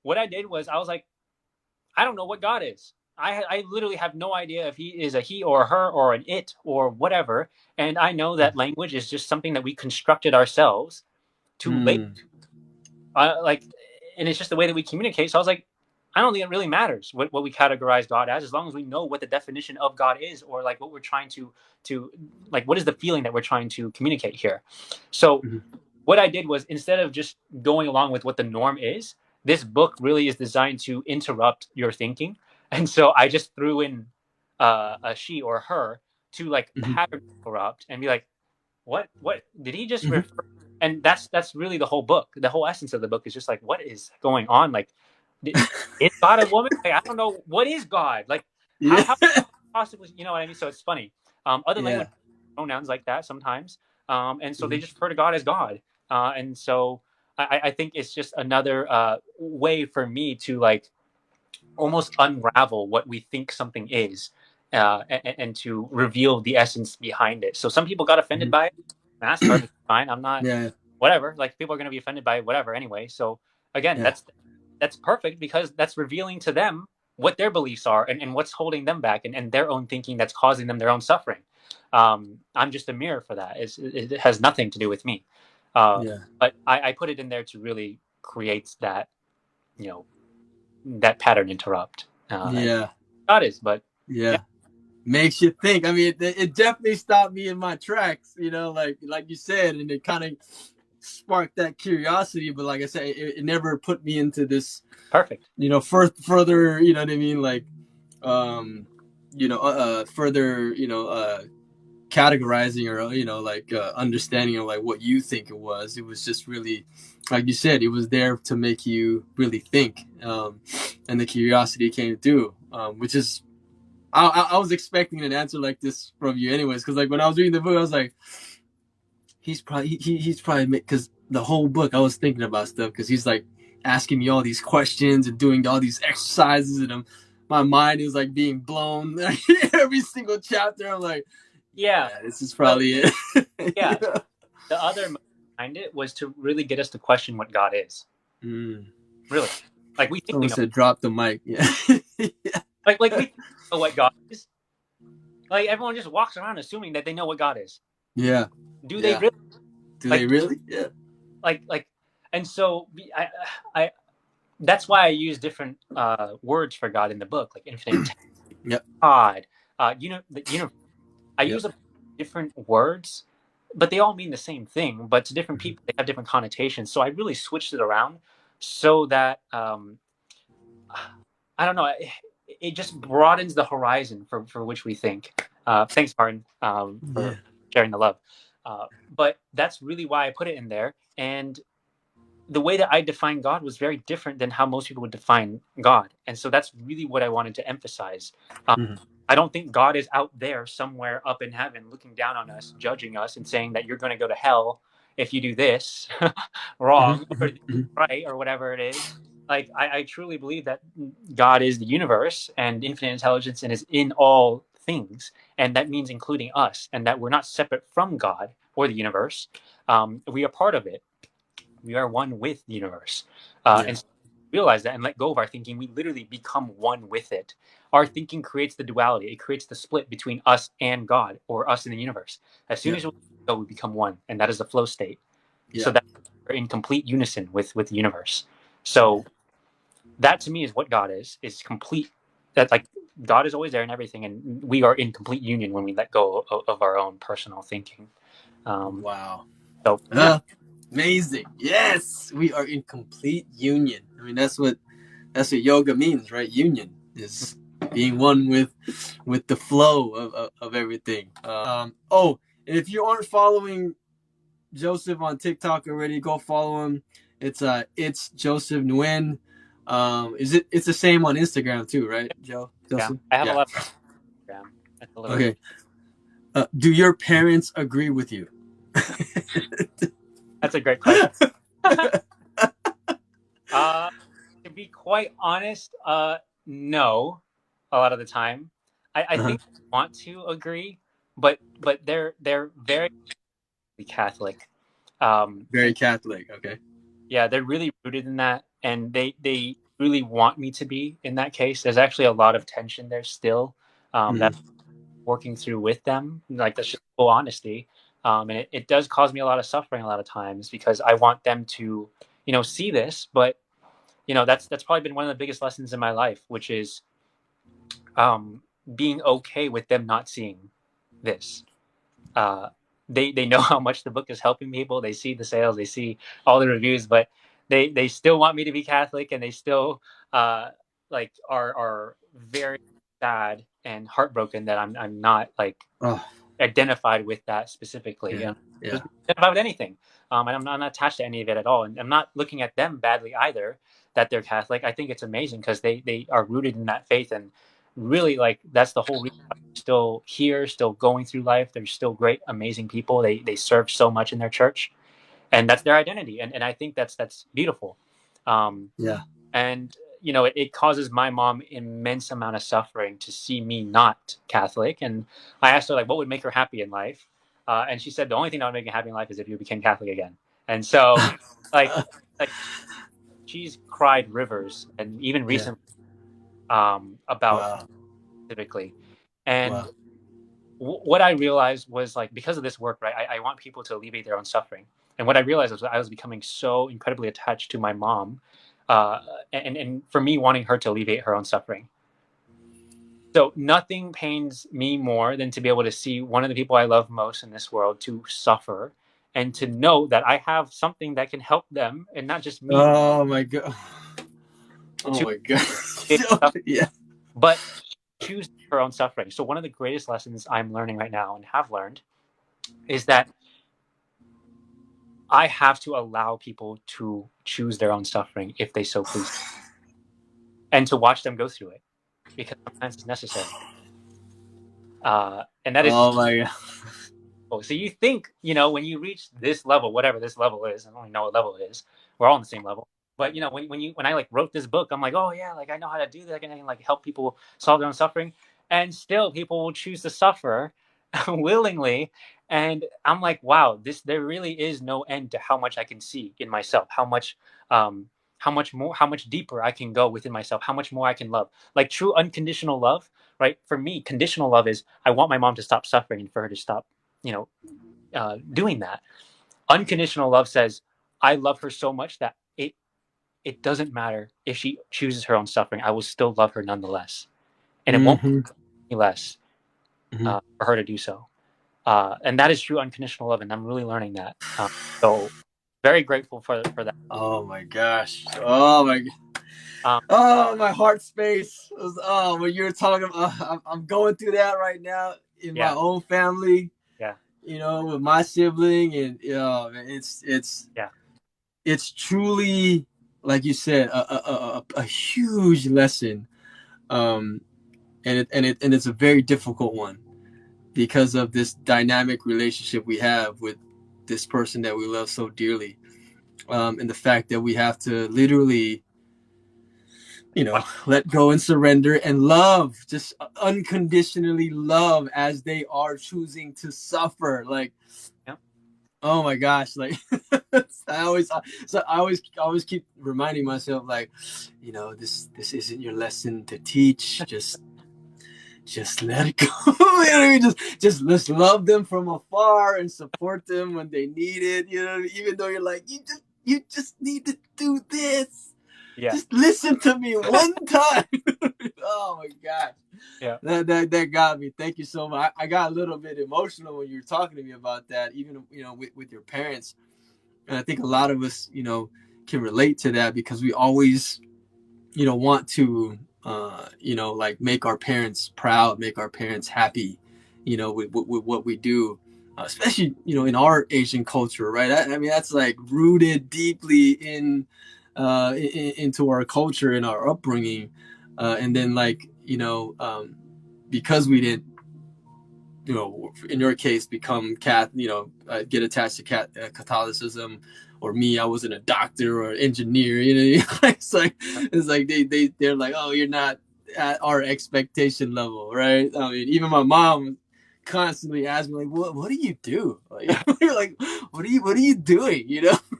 what I did was I was like, I don't know what God is. I literally have no idea if he is a he or a her or an it or whatever. And I know that language is just something that we constructed ourselves to label. Mm. Like, and it's just the way that we communicate. So I was like, I don't think it really matters what we categorize God as long as we know what the definition of God is, or like what we're trying to like, what is the feeling that we're trying to communicate here. So Mm-hmm. what I did was instead of just going along with what the norm is, this book really is designed to interrupt your thinking. And so I just threw in a she or her to like pattern interrupt and be like, what did he just Mm-hmm. refer? And that's really the whole book. The whole essence of the book is just like, what is going on? Like, is God a woman? Like, I don't know. What is God? Like, Yeah. how possibly, you know what I mean? So it's funny. Other Yeah. language pronouns like that sometimes. And so they just refer to God as God. And so I think it's just another way for me to like almost unravel what we think something is, and to reveal the essence behind it. So some people got offended Mm-hmm. by it. And that's perfectly fine. I'm not Yeah. whatever. Like people are going to be offended by whatever anyway. So again, Yeah. that's perfect because that's revealing to them what their beliefs are and what's holding them back and their own thinking that's causing them their own suffering. I'm just a mirror for that. It has nothing to do with me. Yeah. But I put it in there to really create that, you know, that pattern interrupt. And Yeah. God is, but yeah, Yeah. Makes you think. I mean, it definitely stopped me in my tracks. Like you said, and it kind of sparked that curiosity. But like I said, it never put me into this. perfect. Further. You know what I mean? Like, further. Categorizing or like understanding of like what you think it was. It was just really, like you said, it was there to make you really think, and the curiosity came through, which is I was expecting an answer like this from you anyways, because like when I was reading the book I was like, he's probably because the whole book I was thinking about stuff because he's like asking me all these questions and doing all these exercises, and my mind is like being blown every single chapter. I'm like, Yeah. Yeah, this is So probably it. yeah, Yeah. the other motive behind it was to really get us to question what God is. Mm. Really, like we think we Someone know, said drop the mic. Yeah. Yeah. like we think we know what God is. Like everyone just walks around assuming that they know what God is. Yeah. Do they Yeah. really? Do they Like, really? Yeah. like, and so I that's why I use different words for God in the book, like infinite, Yep. God, the universe. I Yep. use a different words, but they all mean the same thing. But to different Mhm. people, they have different connotations. So I really switched it around so that I don't know. It just broadens the horizon for which we think. Thanks, Martin, Yeah. for sharing the love. But that's really why I put it in there. And the way that I define God was very different than how most people would define God. And so that's really what I wanted to emphasize. Um, Mhm. I don't think God is out there somewhere up in heaven looking down on us, judging us, and saying that you're going to go to hell if you do this Mhm. wrong or Mhm. Mhm. right or whatever it is. Like, I truly believe that God is the universe and infinite intelligence and is in all things. And that means including us, and that we're not separate from God or the universe. We are part of it. We are one with the universe. Yeah. And so realize that and let go of our thinking, we literally become one with it. Our thinking creates the duality. It creates the split between us and God, or us and the universe. As soon Yeah. as we go, we become one, and that is the flow state. So Yeah. that we're in complete unison with the universe. So that to me is what God is complete. That, like, God is always there and everything, and we are in complete union when we let go of our own personal thinking. Um, Wow. so yeah, Uh, Amazing. Yes, we are in complete union. I mean, that's what yoga means, right? Union is being one with the flow of everything. Oh, and if you aren't following Joseph on TikTok already, go follow him. It's Joseph Nguyen. It's the same on Instagram too, right, yeah, Joseph? I have a Yeah. lot of Instagram. That's a little. Okay. Do your parents agree with you? That's a great question. uh, to be quite honest, no, a lot of the time. I Uh-huh. think they want to agree, but they're very Catholic, Very and Catholic. Okay. yeah, they're really rooted in that, and they really want me to be in that case. There's actually a lot of tension there still, that Mhm. I'm working through with them. Like, that's just full honesty, and it does cause me a lot of suffering a lot of times because I want them to, see this, but that's probably been one of the biggest lessons in my life, which is being okay with them not seeing this. Uh, they know how much the book is helping people. They see the sales, they see all the reviews, but they still want me to be Catholic, and they still like are very sad and heartbroken that I'm not like Oh, identified with that specifically. yeah. And Yeah. just identified with anything. And I'm not attached to any of it at all. And I'm not looking at them badly either that they're Catholic. I think it's amazing because they are rooted in that faith, and really, like, that's the whole reason why they're still here, still going through life. They're still great, amazing people. They serve so much in their church, and that's their identity. And I think that's beautiful. Um, Yeah. and it causes my mom immense amount of suffering to see me not Catholic. And I asked her, like, what would make her happy in life, and she said the only thing that would make her happy in life is if you became Catholic again. And so, like like she's cried rivers, and even Yeah. recently, about Wow. specifically. And Wow. what I realized was, like, because of this work, right, I want people to alleviate their own suffering. And what I realized was that I was becoming so incredibly attached to my mom, uh, and for me, wanting her to alleviate her own suffering. So nothing pains me more than to be able to see one of the people I love most in this world to suffer, and to know that I have something that can help them, and not just me, Oh my god. Oh to my god. suffer, Yeah. but choose her own suffering. So one of the greatest lessons I'm learning right now and have learned is that I have to allow people to choose their own suffering if they so please, and to watch them go through it, because sometimes it's necessary. And that is Oh my god. cool. So you think, when you reach this level, whatever this level is, I don't even know what level it is. We're all on the same level. But when I like wrote this book, I'm like, oh yeah, like I know how to do that. I can like help people solve their own suffering, and still people will choose to suffer willingly. And I'm like, wow, there really is no end to how much I can see in myself, um, how much more, how much deeper I can go within myself, how much more I can love. Like true unconditional love, right? For me, conditional love is I want my mom to stop suffering and for her to stop, you know, doing that. Unconditional love says I love her so much that it doesn't matter if she chooses her own suffering. I will still love her nonetheless, and it won't Mm-hmm. be less Mm-hmm. for her to do so. And that is true unconditional love, and I'm really learning that. So very grateful for that. Oh my gosh. Oh my. Um, Oh, my heart space. Oh, when you're talking, I'm going through that right now in my yeah, own family. yeah, You know, with my sibling, and yeah, it's truly, like you said, a huge lesson. Um, and it's a very difficult one because of this dynamic relationship we have with this person that we love so dearly, and the fact that we have to literally, let go and surrender and love, just unconditionally love as they are choosing to suffer. Like, yeah, oh my gosh, like I always, I always keep reminding myself, like, this isn't your lesson to teach. Just let it go. You know what I mean? Just let's love them from afar and support them when they need it. Even though you're like, you just need to do this. yeah, Just listen to me one time. Oh my gosh. yeah, That got me. Thank you so much. I got a little bit emotional when you were talking to me about that, even with your parents. And I think a lot of us, can relate to that because we always, want to, like make our parents proud, make our parents happy, with what we do, especially, in our Asian culture, right? I mean, that's like rooted deeply into our culture and our upbringing. And then, like, because we didn't, in your case, become get attached to Catholicism, or me, I wasn't a doctor or an engineer. It's like they're like, oh, you're not at our expectation level, right? I mean, even my mom constantly asks me, like, what do you do? Like, like, what are you doing?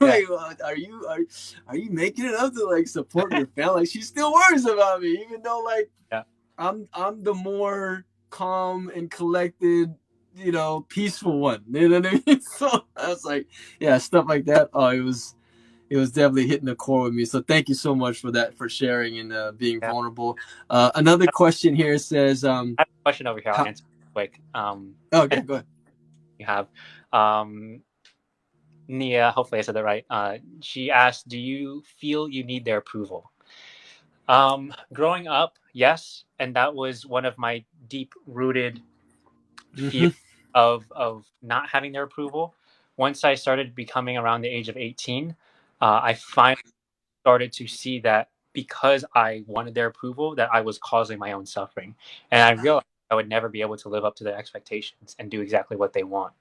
yeah, Like, are you making it up to like support your family? Like, she still worries about me, even though, like, yeah, I'm the more calm and collected, peaceful one. You know what I mean? So I was like, yeah, stuff like that. Oh, it was definitely hitting the core with me. So thank you so much for that, for sharing and being yeah. vulnerable. Another question here says, I have a question over here. I'll how? answer quick. Oh, And yeah, go ahead. you have Nia. Hopefully, I said that right. She asked, "Do you feel you need their approval?" Growing up, yes, and that was one of my deep rooted fear Mm-hmm. of not having their approval. Once I started becoming around the age of 18, I finally started to see that because I wanted their approval, that I was causing my own suffering, and I realized I would never be able to live up to their expectations and do exactly what they want.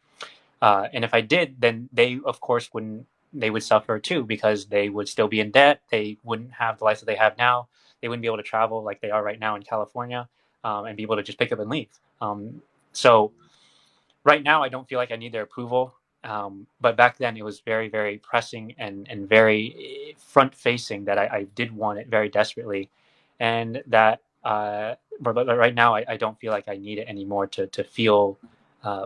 And if I did, then they, of course, wouldn't. They would suffer too because they would still be in debt. They wouldn't have the life that they have now. They wouldn't be able to travel like they are right now in California, and be able to just pick up and leave. So right now, I don't feel like I need their approval. But back then, it was very, very pressing and very front facing that I did want it very desperately, and that. But right now, I don't feel like I need it anymore to feel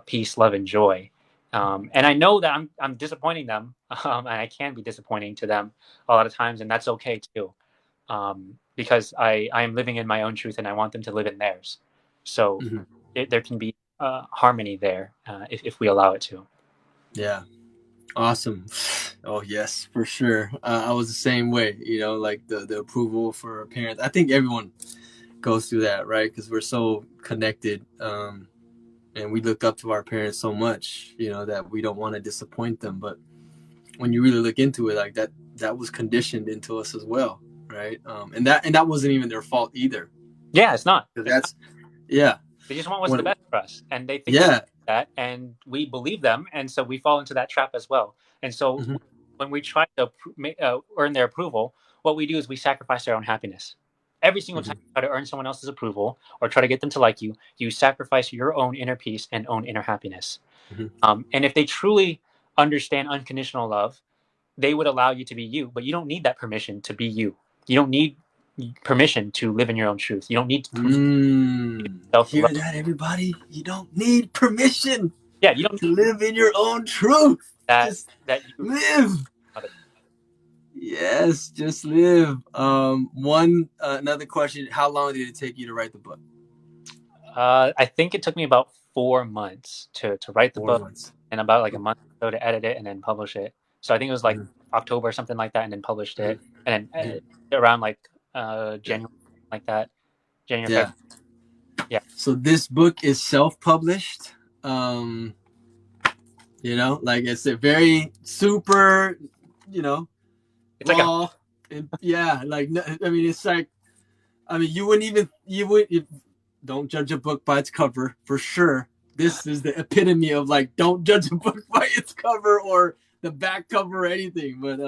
peace, love, and joy. And I know that I'm disappointing them, and I can be disappointing to them a lot of times, and that's okay too, because I am living in my own truth, and I want them to live in theirs. So Mm-hmm. there can be harmony there if we allow it to. Yeah. Awesome. Oh yes, for sure. I was the same way. Like the approval for parents. I think everyone goes through that, right? Because we're so connected, and we look up to our parents so much, that we don't want to disappoint them. But when you really look into it, like that was conditioned into us as well, right? And that wasn't even their fault either. Yeah, it's not. Because It's not. that's, yeah, They just want what's the when, best for us, and they think yeah. that, and we believe them, and so we fall into that trap as well. And so Hmm. when we try to earn their approval, what we do is we sacrifice our own happiness. Every single time you try to earn someone else's approval or try to get them to like you, you sacrifice your own inner peace and own inner happiness. And if they truly understand unconditional love, they would allow you to be you, but you don't need that permission to be you. You don't need permission to live in your own truth. You don't need Hear self-love. that, everybody? You don't need permission Yeah, you don't to need live in your own truth. that Just you. live. Yes, just live. Another question. How long did it take you to write the book? I think it took me about 4 months to write the 4 book, months. and about like a month or so to edit it and then publish it. So I think it was like October or something like that, and then published it, and then around like January, like that, January, Yeah. February. Yeah. So this book is self-published. Like it's a very super, It's like a raw, and yeah, like I mean, it's like, I mean, don't judge a book by its cover for sure. This is the epitome of like, don't judge a book by its cover or the back cover or anything. But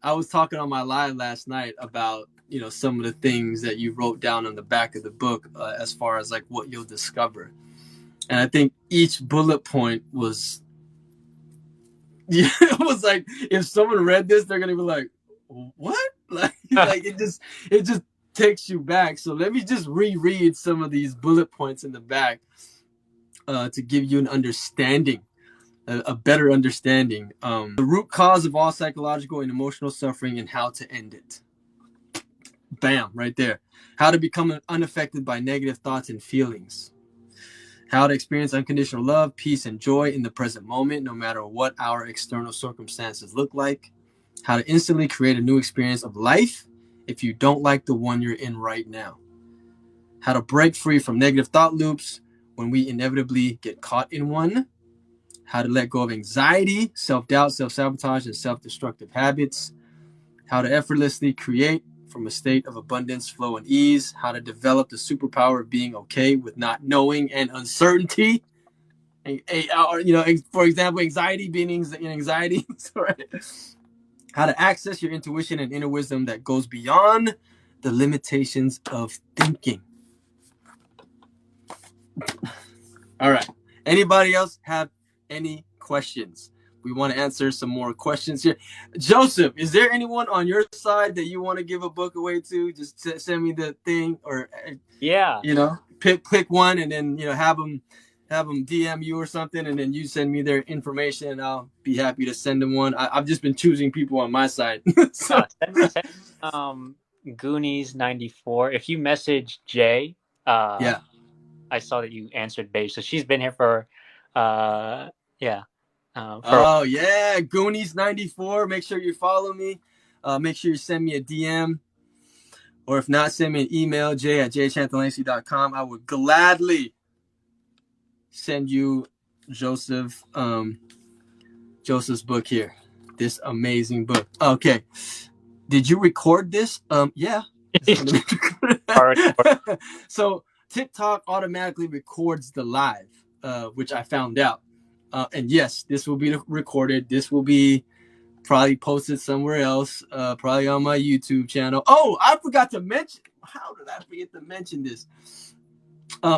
I was talking on my live last night about some of the things that you wrote down on the back of the book, as far as like what you'll discover, and I think each bullet point was it was like, if someone read this, they're gonna be like, what? Like it just takes you back. So let me just reread some of these bullet points in the back, to give you an understanding, a better understanding. The root cause of all psychological and emotional suffering and how to end it. Bam, right there. How to become unaffected by negative thoughts and feelings. How to experience unconditional love, peace, and joy in the present moment, no matter what our external circumstances look like. How to instantly create a new experience of life if you don't like the one you're in right now. How to break free from negative thought loops when we inevitably get caught in one. How to let go of anxiety, self-doubt, self-sabotage, and self-destructive habits. How to effortlessly create from a state of abundance, flow, and ease. How to develop the superpower of being okay with not knowing and uncertainty. For example, anxiety being anxiety. How to access your intuition and inner wisdom that goes beyond the limitations of thinking. All right. Anybody else have any questions? We want to answer some more questions here. Joseph, is there anyone on your side that you want to give a book away to? Just send me the thing, or yeah. Pick one, and then have them DM you or something, and then you send me their information, and I'll be happy to send them one. I've just been choosing people on my side. So. Send Goonies 94. If you message Jay, Yeah. I saw that you answered Beige, so she's been here for yeah. Oh yeah, Goonies 94. Make sure you follow me. Make sure you send me a DM, or if not, send me an email, jay@jchanthalancy.com. I would gladly send you Joseph's book here. This amazing book. Okay. Did you record this? Yeah. So TikTok automatically records the live, which I found out. And yes, this will be recorded. This will be probably posted somewhere else, probably on my YouTube channel. Oh, I forgot to mention. How did I forget to mention this?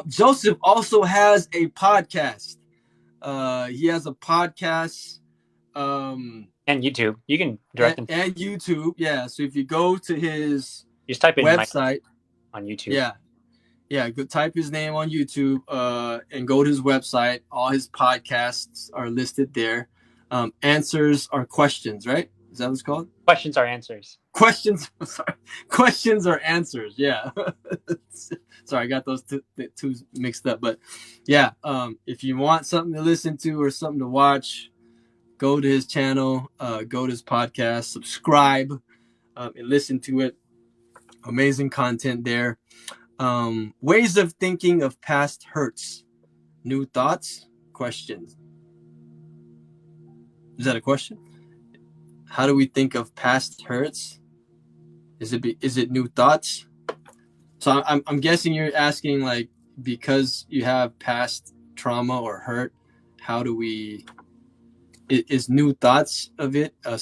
Joseph also has a podcast. He has a podcast. And YouTube. You can direct them. And YouTube. Yeah. So if you go to his just type in website on YouTube. Yeah. Yeah, go type his name on YouTube, and go to his website. All his podcasts are listed there. Answers are questions, right? Is that what it's called? Questions are answers. Questions. Sorry. Questions are answers. Yeah. Sorry, I got those two mixed up. But yeah, if you want something to listen to or something to watch, go to his channel, go to his podcast, subscribe, and listen to it. Amazing content there. Ways of thinking of past hurts. New thoughts? Questions. Is that a question? How do we think of past hurts? Is it new thoughts? So I'm guessing you're asking, like, because you have past trauma or hurt, how do we? Is new thoughts of it a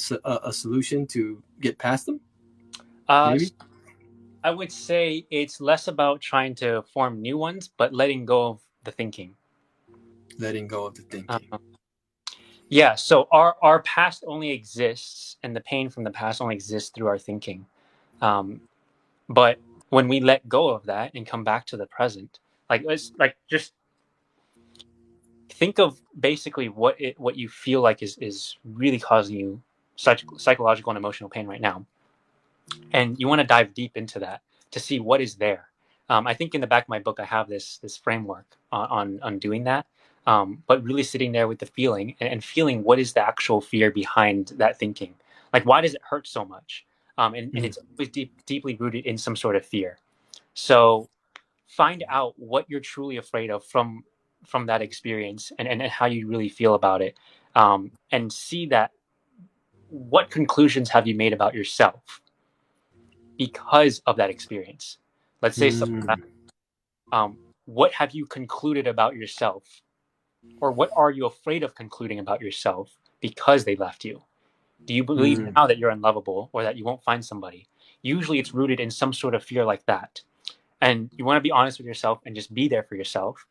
solution to get past them? Maybe. I would say it's less about trying to form new ones, but letting go of the thinking. Letting go of the thinking. Uh, yeah. So our past only exists, and the pain from the past only exists through our thinking. Um, but when we let go of that and come back to the present, like it's like just think of basically what you feel like is really causing you such psychological and emotional pain right now, and you want to dive deep into that to see what is there. I think in the back of my book I have this framework on doing that, but really sitting there with the feeling and feeling what is the actual fear behind that thinking. Like why does it hurt so much? And Mm, it's always deeply rooted in some sort of fear. So find out what you're truly afraid of from that experience, and how you really feel about it, and see that what conclusions have you made about yourself because of that experience. Let's say something like, mm, what have you concluded about yourself, or what are you afraid of concluding about yourself because they left you? Do you believe mm, now that you're unlovable or that you won't find somebody? Usually it's rooted in some sort of fear like that. And you want to be honest with yourself and just be there for yourself.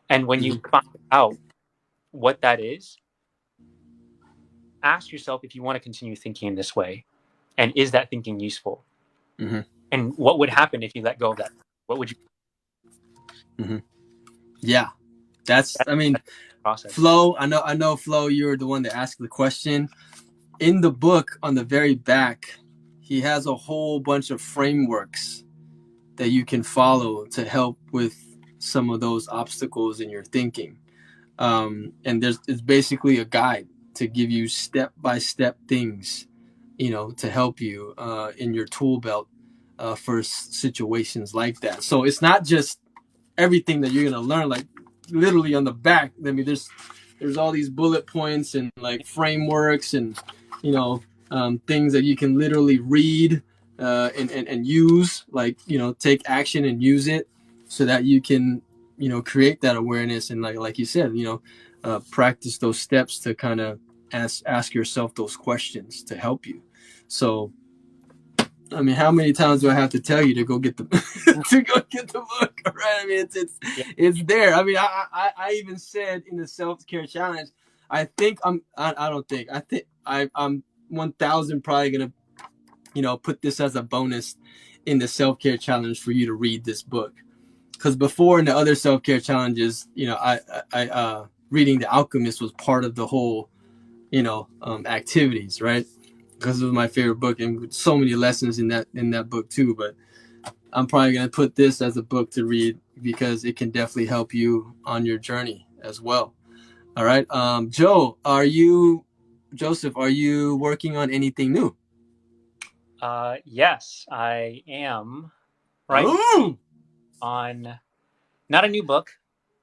And when you mm, find out what that is, ask yourself if you want to continue thinking in this way. And is that thinking useful? mm, And what would happen if you let go of that? What would you mm. Yeah, that's. that I mean, process? Flo. I know, Flo. You're the one that asked the question in the book. On the very back, he has a whole bunch of frameworks that you can follow to help with some of those obstacles in your thinking. And it's basically a guide to give you step by step things, to help you in your tool belt for situations like that. So it's not just everything that you're gonna learn, like literally on the back. I mean, there's all these bullet points and like frameworks and you know things that you can literally read and use, like take action and use it so that you can create that awareness and like you said, practice those steps to kind of ask yourself those questions to help you. So I mean, how many times do I have to tell you to go get the to go get the book? Right? I mean, Yeah, it's there. I mean, I even said in the self care challenge, I think I don't think I think I'm 1,000 probably gonna put this as a bonus in the self care challenge for you to read this book, because before in the other self care challenges, I reading The Alchemist was part of the whole activities, right? Because it was my favorite book and so many lessons in that book too. But I'm probably gonna put this as a book to read because it can definitely help you on your journey as well. All right, Joseph? Are you working on anything new? yes, I am right now Oh, on not a new book,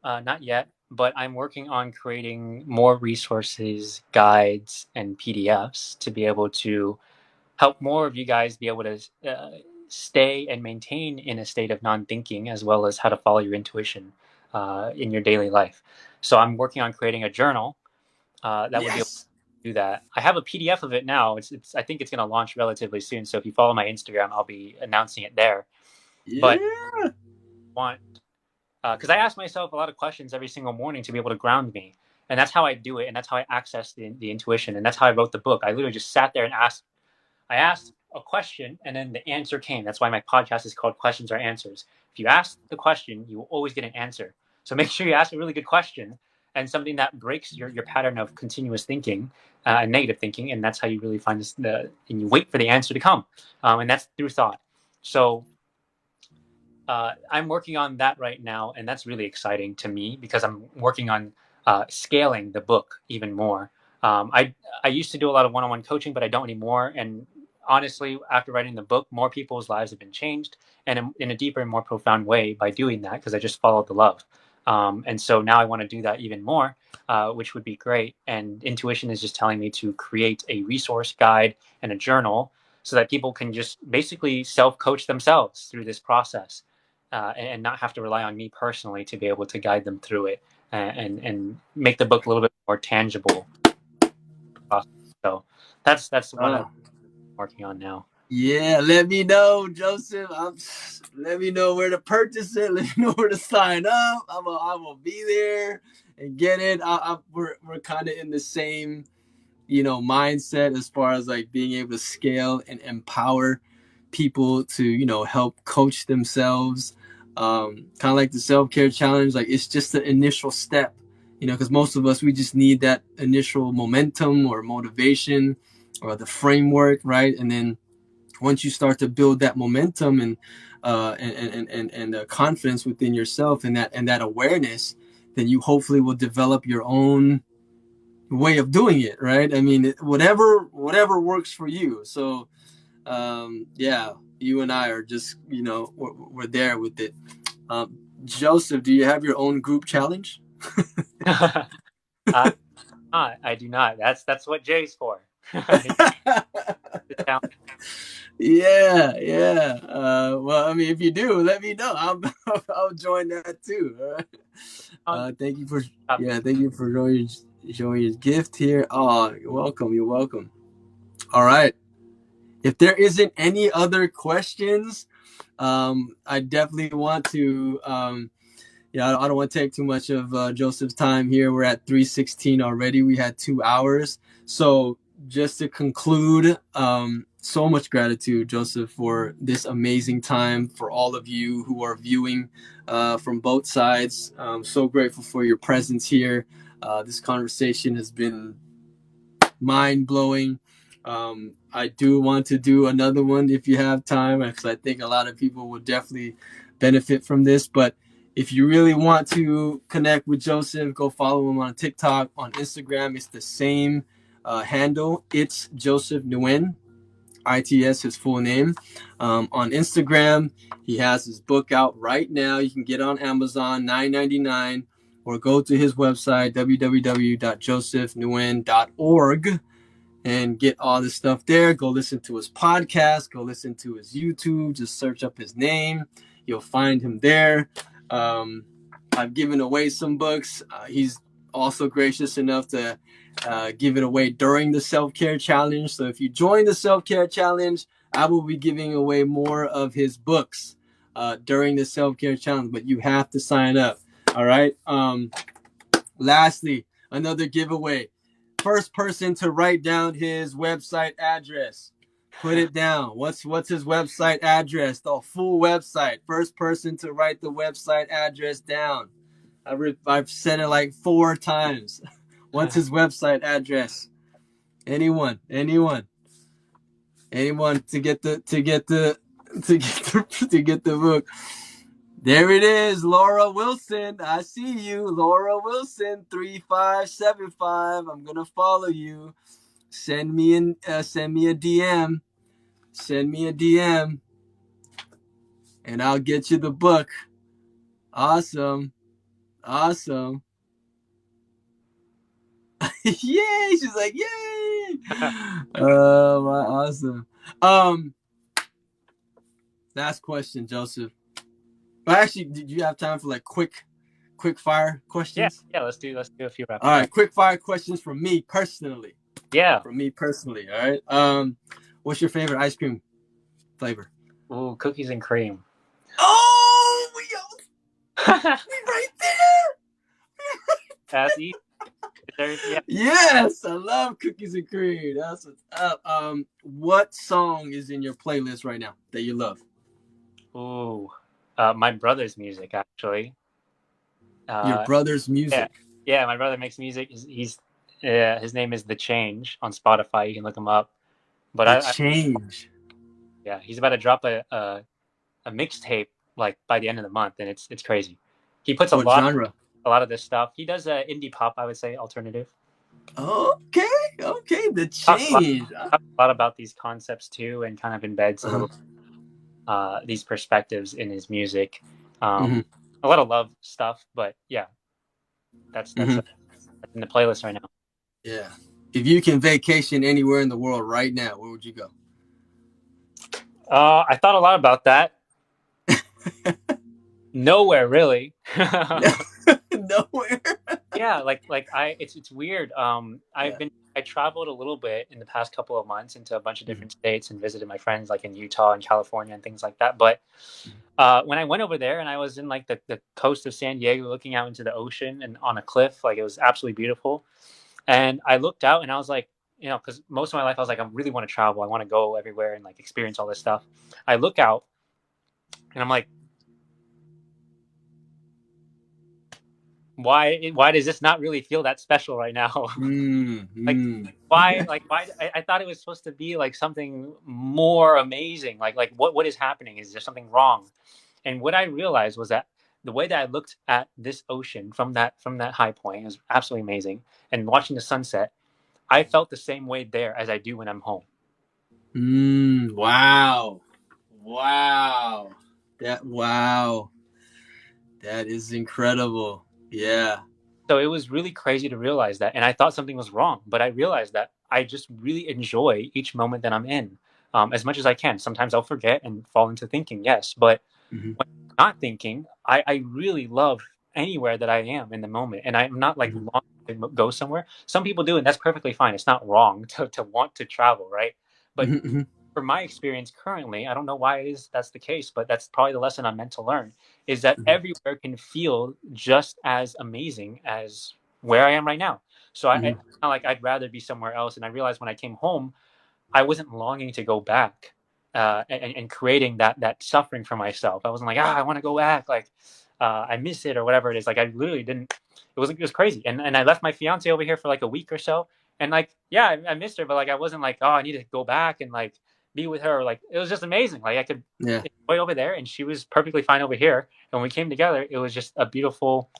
not yet, but I'm working on creating more resources, guides, and PDFs to be able to help more of you guys be able to stay and maintain in a state of non-thinking, as well as how to follow your intuition in your daily life. So I'm working on creating a journal that would be able yes, to do that. I have a PDF of it now. It's I think it's going to launch relatively soon. So if you follow my Instagram, I'll be announcing it there. But yeah. I want because I ask myself a lot of questions every single morning to be able to ground me, and that's how I do it, and that's how I access the intuition, and that's how I wrote the book. I literally just sat there and asked a question, and then the answer came. That's why my podcast is called Questions or Answers. If you ask the question, you will always get an answer. So make sure you ask a really good question and something that breaks your pattern of continuous thinking and negative thinking, and that's how you really find this. And you wait for the answer to come, and that's through thought. So I'm working on that right now, and that's really exciting to me because I'm working on scaling the book even more. I used to do a lot of one-on-one coaching, but I don't anymore. And honestly, after writing the book, more people's lives have been changed, and in a deeper and more profound way by doing that because I just followed the love. And so now I want to do that even more, which would be great. And intuition is just telling me to create a resource guide and a journal so that people can just basically self-coach themselves through this process and not have to rely on me personally to be able to guide them through it and make the book a little bit more tangible. So that's one of Ah, the working on now. Yeah, let me know, Joseph. Let me know where to purchase it. Let me know where to sign up. I will be there and get it. We're kind of in the same, mindset as far as like being able to scale and empower people to, help coach themselves. Kind of like the self-care challenge. Like it's just the initial step, because most of us, we just need that initial momentum or motivation or the framework, right? And then once you start to build that momentum and confidence within yourself and that awareness, then you hopefully will develop your own way of doing it, right? I mean, whatever works for you. So yeah, you and I are just, we're there with it. Joseph, do you have your own group challenge? I I do not. That's what Jay's for. Yeah, yeah. Well, I mean, if you do, let me know. I'll join that too. All right. Thank you for thank you for showing your gift here. Oh, you're welcome. You're welcome. All right. If there isn't any other questions, I definitely want to. I don't want to take too much of Joseph's time here. We're at 3:16 already. We had 2 hours. So just to conclude, so much gratitude, Joseph, for this amazing time. For all of you who are viewing from both sides, I'm so grateful for your presence here. This conversation has been mind blowing. I do want to do another one if you have time, because I think a lot of people will definitely benefit from this. But if you really want to connect with Joseph, go follow him on TikTok, on Instagram. It's the same handle. It's Joseph Nguyen, ITS, his full name. On Instagram, he has his book out right now. You can get it on Amazon, $9.99, or go to his website, www.josephnguyen.org, and get all this stuff there. Go listen to his podcast. Go listen to his YouTube. Just search up his name. You'll find him there. I've given away some books. He's also gracious enough to give it away during the self-care challenge. So if you join the self-care challenge, I will be giving away more of his books during the self-care challenge, but you have to sign up. All right. Lastly, another giveaway. First person to write down his website address. Put it down. What's his website address? The full website. First person to write the website address down. I've said it like 4 times. What's his website address? Anyone to get the book. There it is, Laura Wilson. I see you, Laura Wilson, 3575. I'm gonna follow you. Send me a DM. Send me a DM, and I'll get you the book. Awesome. Yay! She's like, yay! Awesome. Last question, Joseph. Well, actually, did you have time for like quick fire Yeah, questions? yeah. Let's do a few rapid All fire. right, quick fire questions from me personally. Yeah. All right. What's your favorite ice cream flavor? Ooh, cookies and cream. Oh, we right there. That's easy. Yeah. Yes, I love cookies and cream. That's what's up. What song is in your playlist right now that you love? Ooh, my brother's music actually. Your Uh, brother's yeah, music. yeah. My brother makes music. He's his name is The Change on Spotify. You can look him up. But The I Change. yeah, he's about to drop a mixtape like by the end of the month, and it's crazy. He puts What genre? a lot of this stuff. He does indie pop, I would say, alternative. Okay, okay. The Talks Change. a lot about these concepts too, and kind of embeds a Uh-huh. little these perspectives in his music. Mm-hmm. A lot of love stuff, but yeah, that's Mm-hmm. in the playlist right now. Yeah. If you can vacation anywhere in the world right now, where would you go? I thought a lot about that. Nowhere really. Yeah, Nowhere. yeah, it's weird. Yeah. I traveled a little bit in the past couple of months into a bunch of Mhm. different states and visited my friends like in Utah and California and things like that. But when I went over there and I was in like the coast of San Diego looking out into the ocean and on a cliff, like it was absolutely beautiful. And I looked out and I was like, you know, because most of my life I was like, I really want to travel. I want to go everywhere and like experience all this stuff. I look out and I'm like, why does this not really feel that special right now? Mm, Like mm, why I thought it was supposed to be like something more amazing. Like what is happening? Is there something wrong? And what I realized was that the way that I looked at this ocean from that high point was absolutely amazing. And watching the sunset, I felt the same way there as I do when I'm home. wow. Wow. Wow. That is incredible. Yeah. So it was really crazy to realize that. And I thought something was wrong, but I realized that I just really enjoy each moment that I'm in, as much as I can. Sometimes I'll forget and fall into thinking, yes, but Hmm. when I'm not thinking, I really love anywhere that I am in the moment. And I'm not like Hmm. longing to go somewhere. Some people do, and that's perfectly fine. It's not wrong to want to travel, right? But Hmm. for my experience currently, I don't know why it is that's the case, but that's probably the lesson I'm meant to learn is that Hmm. everywhere can feel just as amazing as where I am right now. So Hmm. not like I'd rather be somewhere else. And I realized when I came home, I wasn't longing to go back and creating that suffering for myself. I wasn't like, I want to go back. Like, I miss it or whatever it is. Like, I literally didn't. It was crazy. And I left my fiance over here for like a week or so. And like, yeah, I missed her, but like, I wasn't like, oh, I need to go back and like be with her. Like, it was just amazing. Like, I could Yeah. enjoy over there, and she was perfectly fine over here. And when we came together, it was just a beautiful,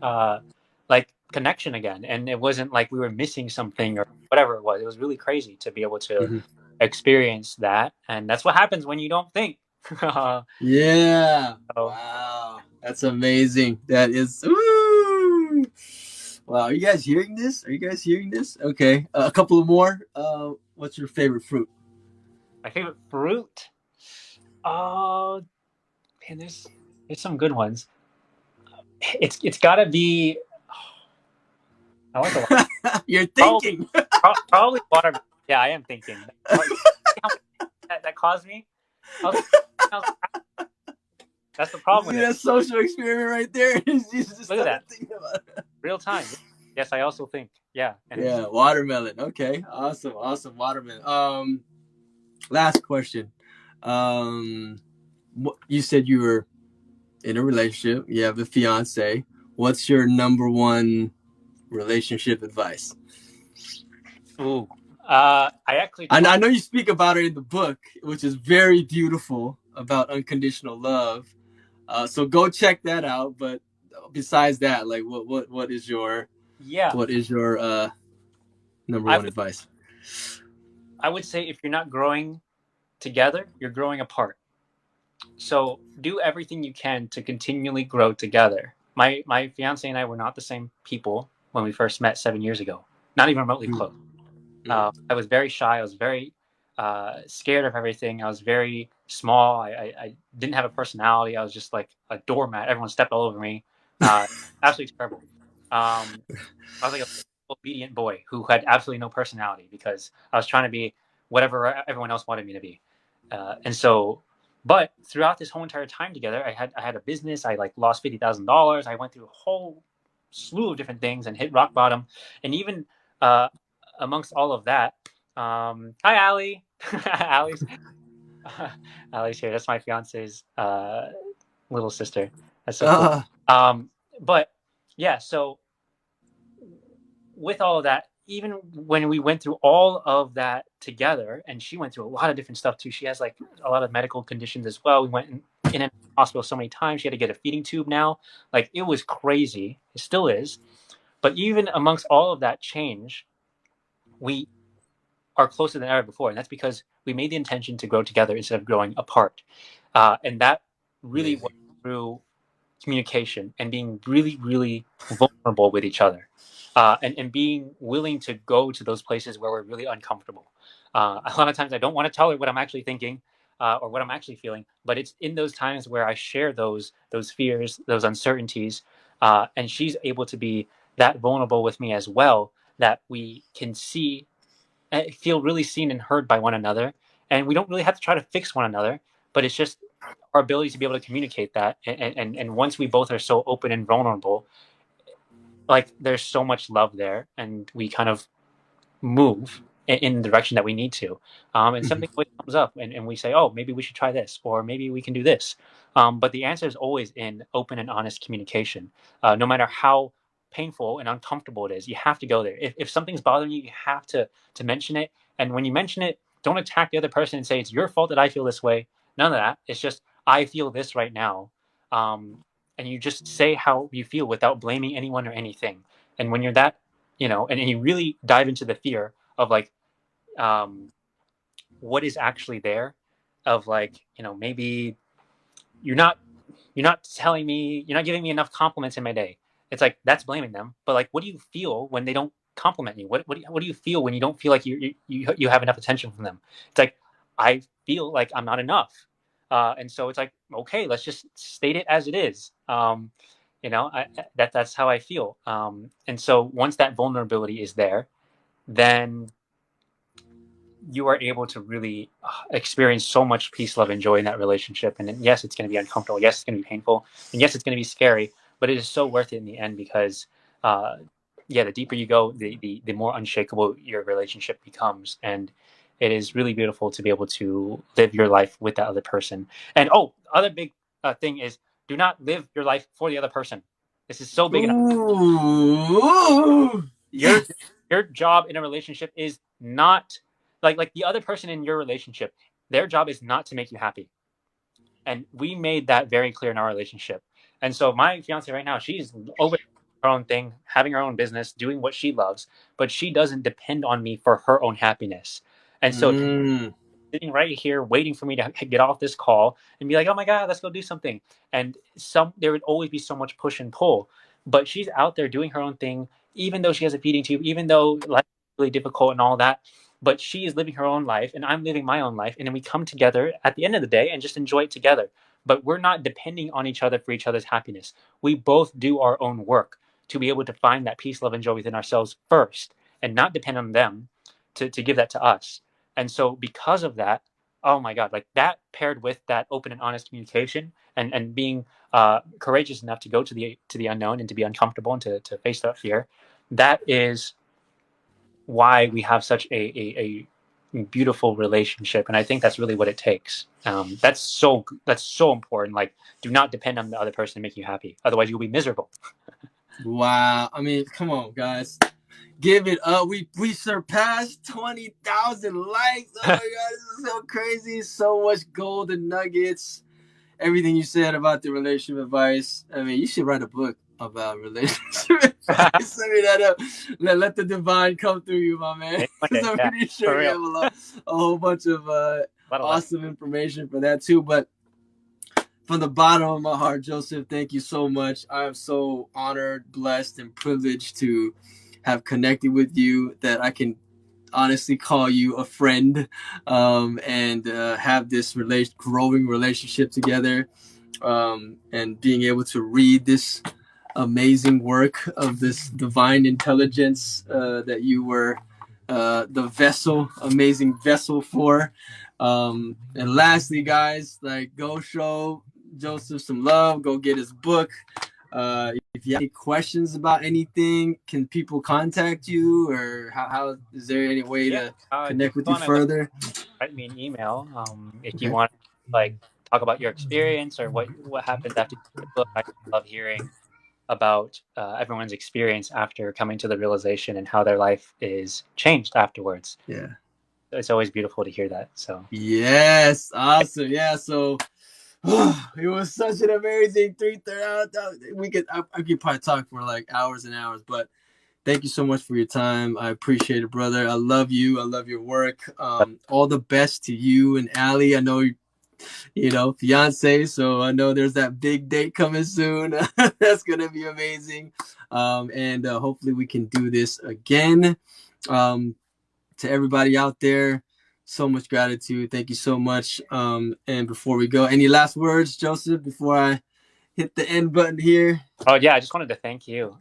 uh, like connection again. And it wasn't like we were missing something or whatever it was. It was really crazy to be able to Hmm. experience that, and that's what happens when you don't think. So, Yeah. Wow. That's amazing. That is. Woo! Wow. Are you guys hearing this? Are you guys hearing this? Okay. A couple of more. What's your favorite fruit? my favorite fruit. Oh man, there's some good ones. It's got to be. I like a lot. You're Probably, thinking. probably watermelon. Yeah, I am thinking. How much that caused me. I was like, that's the You problem see with it. that social experiment right there? You just Look at started that, thinking about it. real time. Yes, I also think. Yeah, and it's Yeah, watermelon. Okay, awesome, awesome, watermelon. Last question. Um, you said you were in a relationship. You have a fiance. What's your number one relationship advice? ooh. I actually I taught. know you speak about it in the book, which is very beautiful about unconditional love. So go check that out. But besides that, like, Yeah, what is your number I one would advice? I would say if you're not growing together, you're growing apart. So do everything you can to continually grow together. My fiance and I were not the same people when we first met 7 years ago. Not even remotely Mm, close. mm, I was very shy. I was very scared of everything. I was very small. I didn't have a personality. I was just like a doormat. Everyone stepped all over me. Absolutely terrible. Um, I was like a obedient boy who had absolutely no personality because I was trying to be whatever everyone else wanted me to be. And so, but throughout this whole entire time together, I had a business. I like lost $50,000. I went through a whole slew of different things and hit rock bottom. And even uh, amongst all of that, hi Allie, Allie's Allie's here. That's my fiance's little sister. That's so cool. uh, Um, but yeah, so with all of that, even when we went through all of that together, and she went through a lot of different stuff too. She has like a lot of medical conditions as well. We went in and hospital so many times. She had to get a feeding tube now. Like it was crazy. It still is. But even amongst all of that change, we are closer than ever before, and that's because we made the intention to grow together instead of growing apart. And that really was amazing. through communication and being really, really vulnerable with each other, and being willing to go to those places where we're really uncomfortable. A lot of times I don't want to tell her what I'm actually thinking or what I'm actually feeling, but it's in those times where I share those fears, those uncertainties, and she's able to be that vulnerable with me as well, that we can see, feel really seen and heard by one another, and we don't really have to try to fix one another, but it's just our ability to be able to communicate that, and once we both are so open and vulnerable, like there's so much love there, and we kind of move in the direction that we need to. And something always comes up, and we say, oh, maybe we should try this, or maybe we can do this. But the answer is always in open and honest communication. No matter how painful and uncomfortable it is, you have to go there. If something's bothering you, you have to mention it. And when you mention it, don't attack the other person and say, it's your fault that I feel this way. None of that. It's just, I feel this right now. And you just say how you feel without blaming anyone or anything. And when you're that, and you really dive into the fear of like, um, what is actually there, of like, maybe you're not telling me, you're not giving me enough compliments in my day. It's like, that's blaming them. But like, what do you feel when they don't compliment you? What do you feel when you don't feel like you have enough attention from them? It's like, I feel like I'm not enough. And so it's like, okay, let's just state it as it is. That's how I feel. And so once that vulnerability is there, then you are able to really experience so much peace, love, and joy in that relationship. And yes, it's going to be uncomfortable. Yes, it's going to be painful. And yes, it's going to be scary, but it is so worth it in the end because, the deeper you go, the more unshakable your relationship becomes. And it is really beautiful to be able to live your life with that other person. And other big thing is, do not live your life for the other person. This is so big. Ooh, your yes. your job in a relationship is not like the other person in your relationship. Their job is not to make you happy, and we made that very clear in our relationship. And so my fiance right now, she's over her own thing, having her own business, doing what she loves, but she doesn't depend on me for her own happiness. And so Mm. sitting right here waiting for me to get off this call and be like, oh my God, let's go do something. And there would always be so much push and pull. But she's out there doing her own thing, even though she has a feeding tube, even though life is really difficult and all that. But she is living her own life and I'm living my own life. And then we come together at the end of the day and just enjoy it together. But we're not depending on each other for each other's happiness. We both do our own work to be able to find that peace, love, and joy within ourselves first and not depend on them to give that to us. And so because of that, oh my God, like that paired with that open and honest communication and being courageous enough to go to the unknown and to be uncomfortable and to face that fear, that is why we have such a beautiful relationship. And I think that's really what it takes. That's so important. Like, do not depend on the other person to make you happy. Otherwise you'll be miserable. Wow. I mean, come on, guys. Give it up. We surpassed 20,000 likes. Oh my God, this is so crazy. So much golden nuggets. Everything you said about the relationship advice. I mean, you should write a book about relationship advice. I mean, let the divine come through you, my man. Maybe one Because day, I'm yeah, pretty for sure you real. have a whole bunch of A lot of lessons. awesome information for that too. But from the bottom of my heart, Joseph, thank you so much. I am so honored, blessed, and privileged to have connected with you, that I can honestly call you a friend, and have this growing relationship together, and being able to read this amazing work of this divine intelligence, that you were the amazing vessel for. And lastly, guys, like, go show Joseph some love. Go get his book. If you have any questions about anything, can people contact you, or how is there any way Yeah. to If you connect with you want to further? write me an email. If you Okay. want to like talk about your experience or what happens after the book, I love hearing about everyone's experience after coming to the realization and how their life is changed afterwards. Yeah. It's always beautiful to hear that. So Yes. Awesome. Yeah. So it was such an amazing 3 hours. I could probably talk for like hours and hours, but thank you so much for your time. I appreciate it, brother. I love you. I love your work. All the best to you and Allie. I know fiance, so I know there's that big date coming soon. That's gonna be amazing. And hopefully we can do this again. To everybody out there, so much gratitude. Thank you so much. And before we go, any last words, Joseph, before I hit the end button here. Oh yeah, I just wanted to thank you,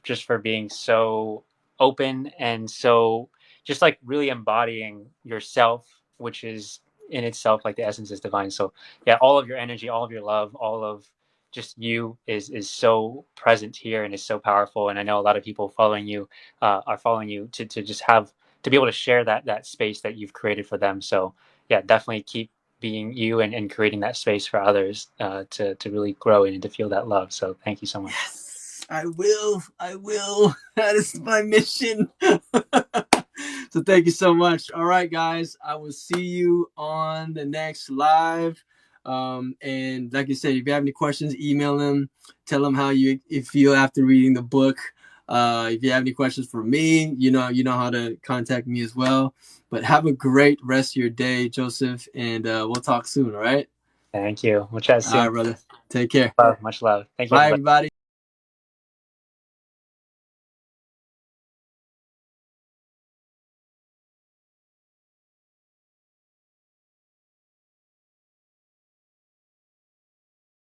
just for being so open and so just like really embodying yourself, which is in itself like the essence is divine. So yeah, all of your energy, all of your love, all of just you is so present here and is so powerful. And I know a lot of people following you are following you to just have to be able to share that space that you've created for them. So yeah, definitely keep being you and creating that space for others to really grow and to feel that love. So thank you so much. Yes, I will. I will. That is my mission. So thank you so much. All right, guys. I will see you on the next live. And like I said, if you have any questions, email them. Tell them how you feel after reading the book. If you have any questions for me, you know how to contact me as well. But have a great rest of your day, Joseph, and we'll talk soon. All right. Thank you. We'll chat All right, soon. brother. Take care. Love, much love. Thank you, Bye, everybody. everybody.